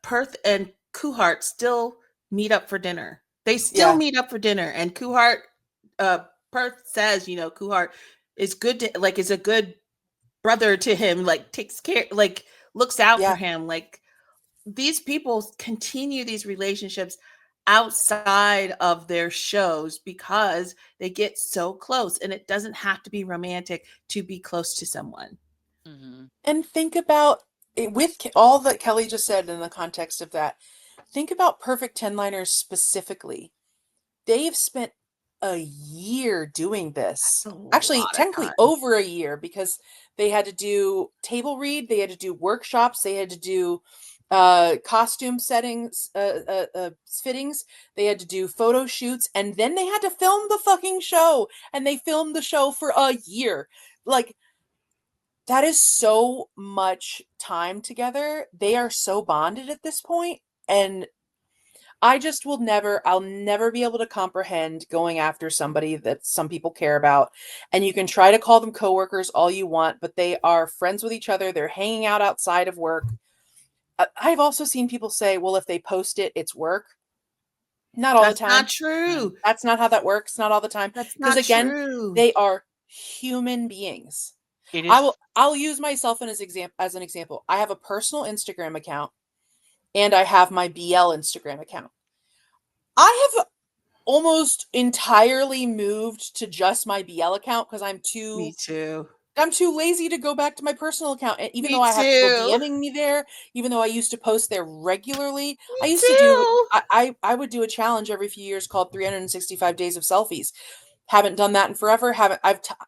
S3: Perth and Kuhart still meet up for dinner. They still meet up for dinner, and Kuhart, Perth says, Kuhart is good to, like, is a good brother to him, like takes care, like looks out for him. Like these people continue these relationships outside of their shows because they get so close, and it doesn't have to be romantic to be close to someone.
S2: And think about it, with all that Kelly just said in the context of that, think about Perfect 10-liners specifically. They've spent a year doing this. Actually, technically over a year, because they had to do table read, they had to do workshops, they had to do costume settings, fittings, they had to do photo shoots, and then they had to film the fucking show, and they filmed the show for a year. Like, that is so much time together. They are so bonded at this point, and I just will never, I'll never be able to comprehend going after somebody that some people care about. And you can try to call them coworkers all you want, but they are friends with each other. They're hanging out outside of work. I've also seen people say, well, if they post it, it's work. Not all
S3: That's
S2: the time.
S3: not true.
S2: That's not how that works. Not all the time.
S3: That's
S2: Because
S3: not
S2: again,
S3: true.
S2: they are human beings.
S1: It is.
S2: I'll use myself as an example. I have a personal Instagram account and I have my BL Instagram account. I have almost entirely moved to just my BL account because I'm
S3: Me too.
S2: lazy to go back to my personal account. And even
S3: Me
S2: though I have people
S3: too.
S2: DMing me there, even though I used to post there regularly, I
S3: Me
S2: used to do
S3: too.
S2: I would do a challenge every few years called 365 days of selfies. Haven't done that in forever.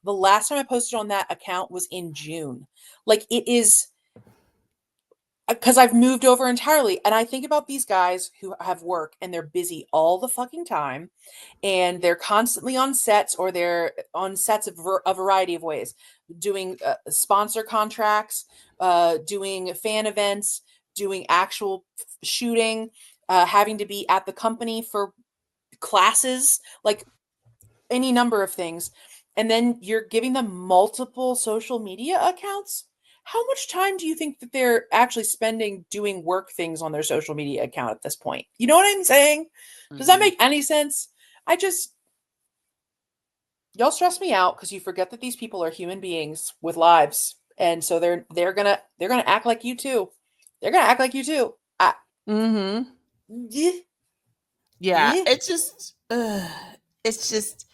S2: The last time I posted on that account was in June. Like, it is because I've moved over entirely. And I think about these guys who have work and they're busy all the fucking time and they're constantly on sets, or they're on sets of a variety of ways, doing sponsor contracts, doing fan events, doing actual shooting, having to be at the company for classes, like any number of things. And then you're giving them multiple social media accounts. How much time do you think that they're actually spending doing work things on their social media account at this point? You know what I'm saying? Does that make any sense? Y'all stress me out because you forget that these people are human beings with lives. And so they're gonna act like you too. They're gonna act like you too.
S3: Mm-hmm. Yeah. It's just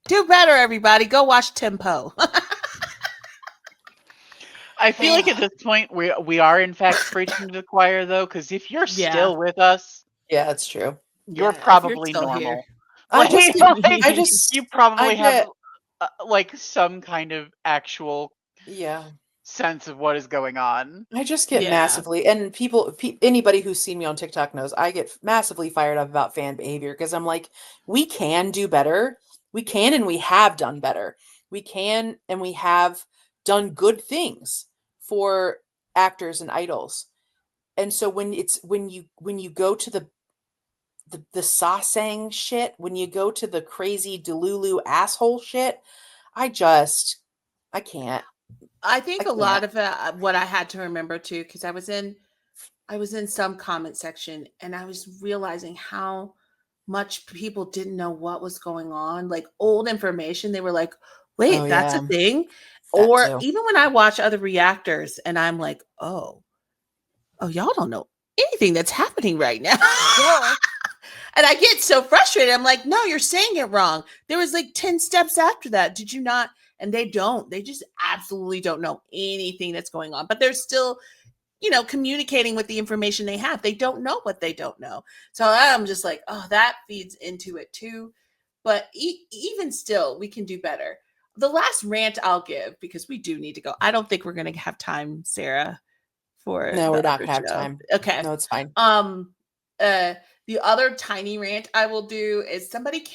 S3: do better, everybody. Go watch Tempo.
S1: I feel like at this point we are in fact preaching to the choir, though, because if you're still with us,
S2: yeah, that's true.
S1: You're probably normal. You probably have like some kind of actual sense of what is going on.
S2: I just get massively, and anybody who's seen me on TikTok knows I get massively fired up about fan behavior because I'm like, we can do better. We can, and we have done better. We can, and we have done good things for actors and idols. And so when you go to the sasang shit, when you go to the crazy Delulu asshole shit, I can't.
S3: I think a lot of what I had to remember too, because I was in some comment section and I was realizing how much people didn't know what was going on. Like old information, they were like, wait, that's a thing. Or even when I watch other reactors and I'm like, oh, y'all don't know anything that's happening right now. And I get so frustrated. I'm like, no, you're saying it wrong. There was like 10 steps after that. Did you not? And they don't. They just absolutely don't know anything that's going on. But they're still, communicating with the information they have. They don't know what they don't know. So I'm just like, oh, that feeds into it too. But even still, we can do better. The last rant I'll give, because we do need to go. I don't think we're going to have time, Sarah, for
S2: No, we're not
S3: other
S2: gonna have
S3: show.
S2: time.
S3: Okay.
S2: No, it's fine.
S3: The other tiny rant I will do is somebody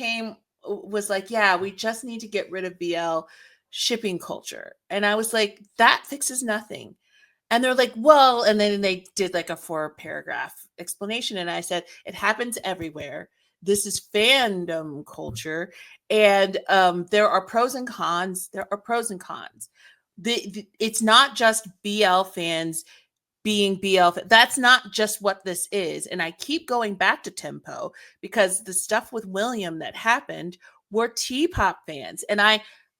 S3: was like, yeah, we just need to get rid of BL shipping culture. And I was like, that fixes nothing. And they're like, well, and then they did like a 4-paragraph explanation. And I said, it happens everywhere. This is fandom culture. And there are pros and cons. It's not just BL fans being BL. That's not just what this is. And I keep going back to Tempo because the stuff with William that happened were T-pop fans. And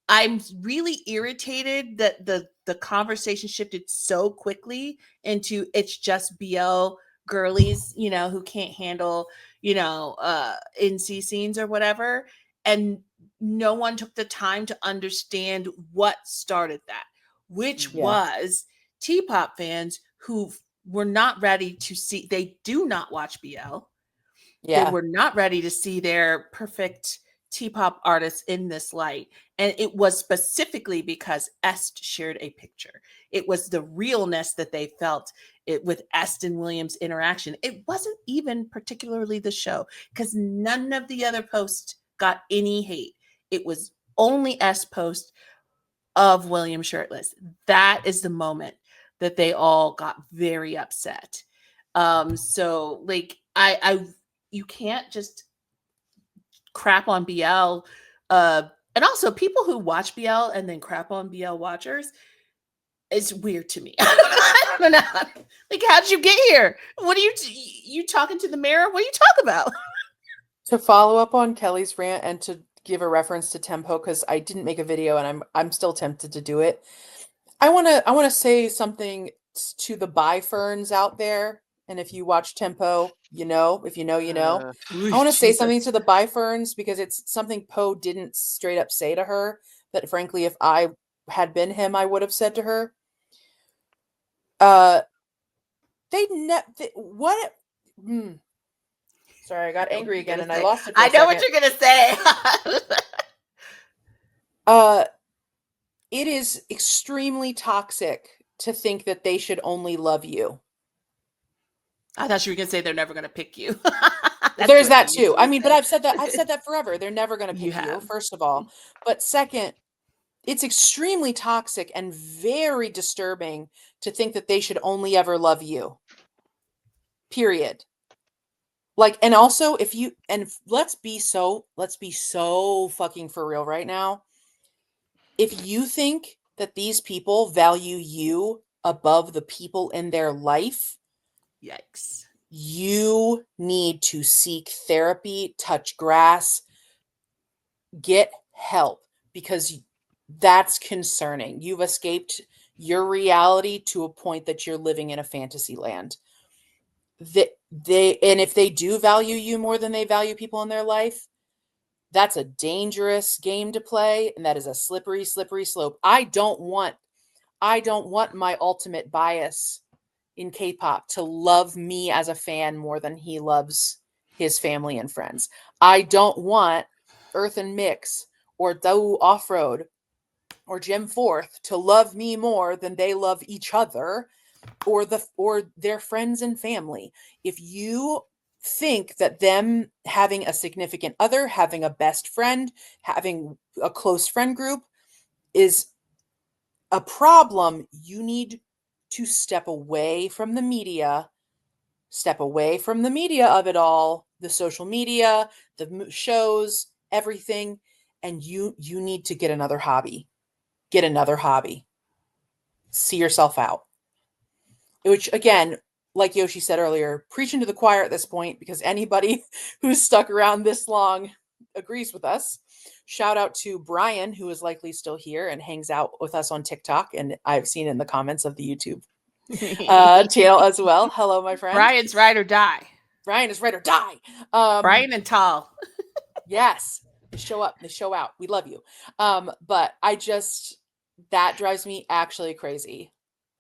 S3: I'm really irritated that the conversation shifted so quickly into it's just BL girlies, who can't handle, NC scenes or whatever. And no one took the time to understand what started that, which was T-pop fans who were not ready to see, they do not watch BL. They were not ready to see their perfect T-pop artists in this light. And it was specifically because Est shared a picture. It was the realness that they felt with Est and Williams' interaction. It wasn't even particularly the show, because none of the other posts got any hate. It was only Est post of William shirtless. That is the moment that they all got very upset. So like you can't just crap on BL. And also people who watch BL and then crap on BL watchers, it's weird to me. I don't know. Like, how'd you get here? What are you talking to the mirror? What are you talking about?
S2: To follow up on Kelly's rant and to give a reference to Tempo, because I didn't make a video and I'm still tempted to do it. I wanna say something to the bi ferns out there. And if you watch Tempo, you know. If you know, you know. I want to say something to the bi ferns because it's something Poe didn't straight up say to her that frankly, if I had been him, I would have said to her. Sorry, I got angry again and I lost it for a
S3: I know what
S2: second.
S3: you're gonna say.
S2: It is extremely toxic to think that they should only love you.
S3: I thought you were gonna say they're never gonna pick you.
S2: There's that too. I mean, but I've said that forever. They're never gonna pick you, first of all. But second, it's extremely toxic and very disturbing to think that they should only ever love you. Period. Like, and also if you, and let's be so fucking for real right now. If you think that these people value you above the people in their life,
S3: yikes.
S2: You need to seek therapy, touch grass, get help, because that's concerning. You've escaped your reality to a point that you're living in a fantasy land. And if they do value you more than they value people in their life, that's a dangerous game to play, and that is a slippery slope. I don't want my ultimate bias in K-pop to love me as a fan more than he loves his family and friends. I don't want Earth and Mix or Dau Offroad or Jim Forth to love me more than they love each other or their friends and family. If you think that them having a significant other, having a best friend, having a close friend group is a problem, you need to step away from the media of it all, the social media, the shows, everything, and you need to get another hobby. See yourself out. Which, again, like Yoshi said earlier, preaching to the choir at this point, because anybody who's stuck around this long agrees with us. Shout out to Brian, who is likely still here and hangs out with us on TikTok, and I've seen in the comments of the YouTube channel as well. Hello, my friend.
S3: Brian's ride or die.
S2: Brian is ride or die.
S3: Brian and Tall.
S2: Yes. They show up. They show out. We love you. But that drives me actually crazy.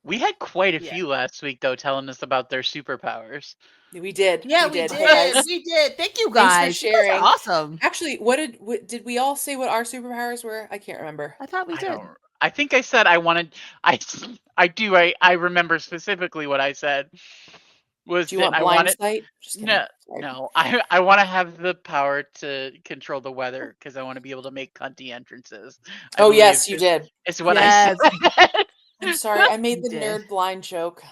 S1: We had quite a few last week, though, telling us about their superpowers.
S2: We did.
S3: Yeah, we did. Hey, we did. Thank you guys.
S2: Thanks for sharing.
S3: Awesome.
S2: Actually, did we all say what our superpowers were? I can't remember.
S3: I thought we did.
S1: I think I said I remember specifically what I said. Was
S2: do you want blind sight?
S1: No. I want to have the power to control the weather because I want to be able to make cunty entrances.
S2: Yes, you did.
S1: It's what I said.
S2: I'm sorry, I made the nerd blind joke.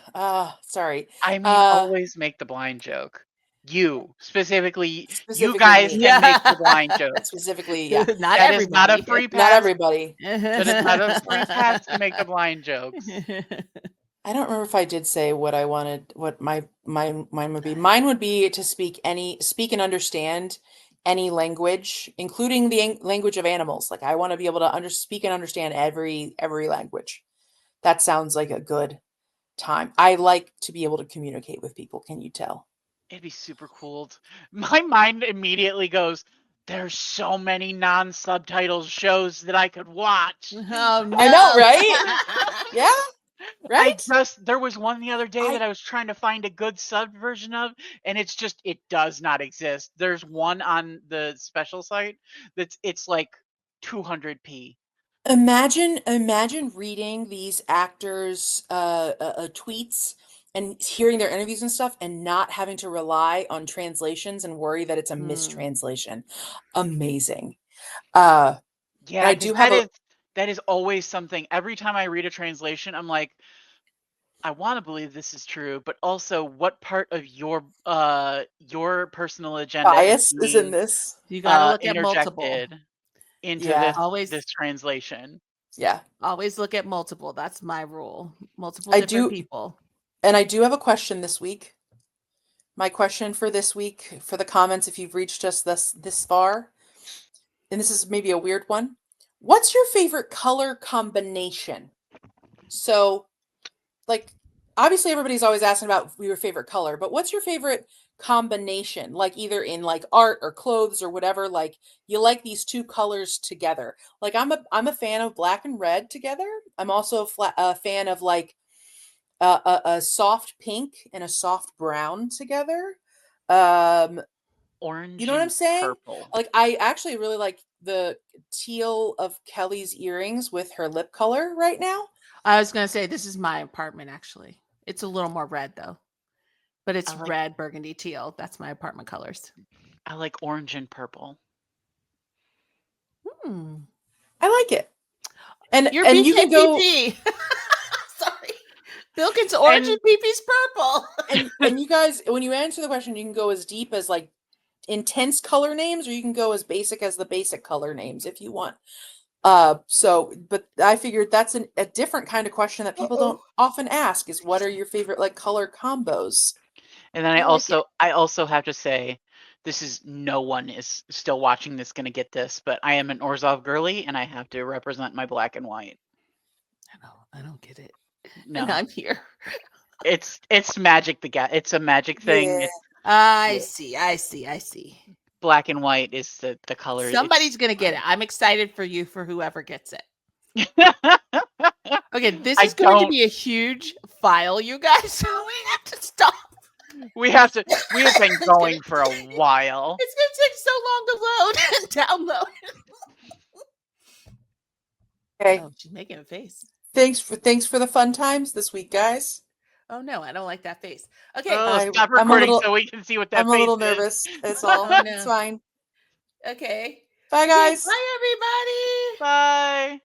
S2: Sorry.
S1: I mean, always make the blind joke. You specifically you guys can make the blind joke.
S2: Specifically, yeah.
S3: Not
S1: that
S3: everybody.
S1: Is not a free pass.
S2: Not everybody.
S1: That is not a free pass to make the blind jokes.
S2: I don't remember if I did say what I wanted. What mine would be. Mine would be to speak and understand any language, including the language of animals. Like I want to be able to speak and understand every language. That sounds like a good time. I like to be able to communicate with people. Can you tell?
S1: It'd be super cool. My mind immediately goes, there's so many non-subtitle shows that I could watch.
S3: Oh, no.
S2: I know, right? Yeah. Right.
S1: There was one the other day that I was trying to find a good sub version of, and it does not exist. There's one on the special site it's like 200p.
S2: Imagine reading these actors' tweets and hearing their interviews and stuff, and not having to rely on translations and worry that it's a mistranslation. Amazing.
S1: Yeah,
S2: I do have
S1: that is always something. Every time I read a translation, I'm like, I want to believe this is true, but also what part of your personal agenda
S2: Bias
S1: is
S2: is in
S1: being
S2: this.
S3: You got to look at multiple.
S1: interjected into
S2: Yeah.
S1: this translation?
S2: Yeah.
S3: Always look at multiple. That's my rule. Multiple
S2: I
S3: different
S2: do-
S3: people.
S2: And I do have a question this week. My question for this week, for the comments, if you've reached us this far, and this is maybe a weird one. What's your favorite color combination? So, like, obviously everybody's always asking about your favorite color, but what's your favorite combination? Like either in like art or clothes or whatever, like you like these two colors together. Like I'm a fan of black and red together. I'm also a fan of like a soft pink and a soft brown together.
S1: Orange,
S2: You know what I'm
S1: and
S2: saying?
S1: purple.
S2: Like I actually really like the teal of Kelly's earrings with her lip color right now.
S3: I was going to say, this is my apartment, actually. It's a little more red, though. But it's red, burgundy, teal. That's my apartment colors.
S1: I like orange and purple.
S2: I like it. And
S3: You're
S2: and you can go
S3: BKPP. Sorry. Bilkin's orange and PP's purple.
S2: and you guys, when you answer the question, you can go as deep as like intense color names, or you can go as basic as the basic color names if you want. But I figured that's a different kind of question that people don't often ask is what are your favorite like color combos?
S1: And then I also have to say, this is no one is still watching this going to get this, but I am an Orzhov girly and I have to represent my black and white.
S3: I don't get it.
S1: No,
S3: And I'm here.
S1: It's magic. It's a magic thing.
S3: Yeah. I see.
S1: Black and white is the color.
S3: Somebody's gonna get it. I'm excited for you for whoever gets it. Okay, this is going to be a huge file, you guys. So we have to stop.
S1: We have been going for a while.
S3: It's gonna take so long to load and download.
S2: Okay.
S3: Oh, she's making a face.
S2: Thanks for the fun times this week, guys.
S3: Oh no, I don't like that face. Okay.
S1: Stop recording so we can see what that
S2: I'm
S1: face
S2: a little
S1: is.
S2: nervous. It's all.
S3: Oh, no.
S2: It's fine.
S3: Okay.
S2: Bye, guys.
S3: Bye, everybody.
S1: Bye.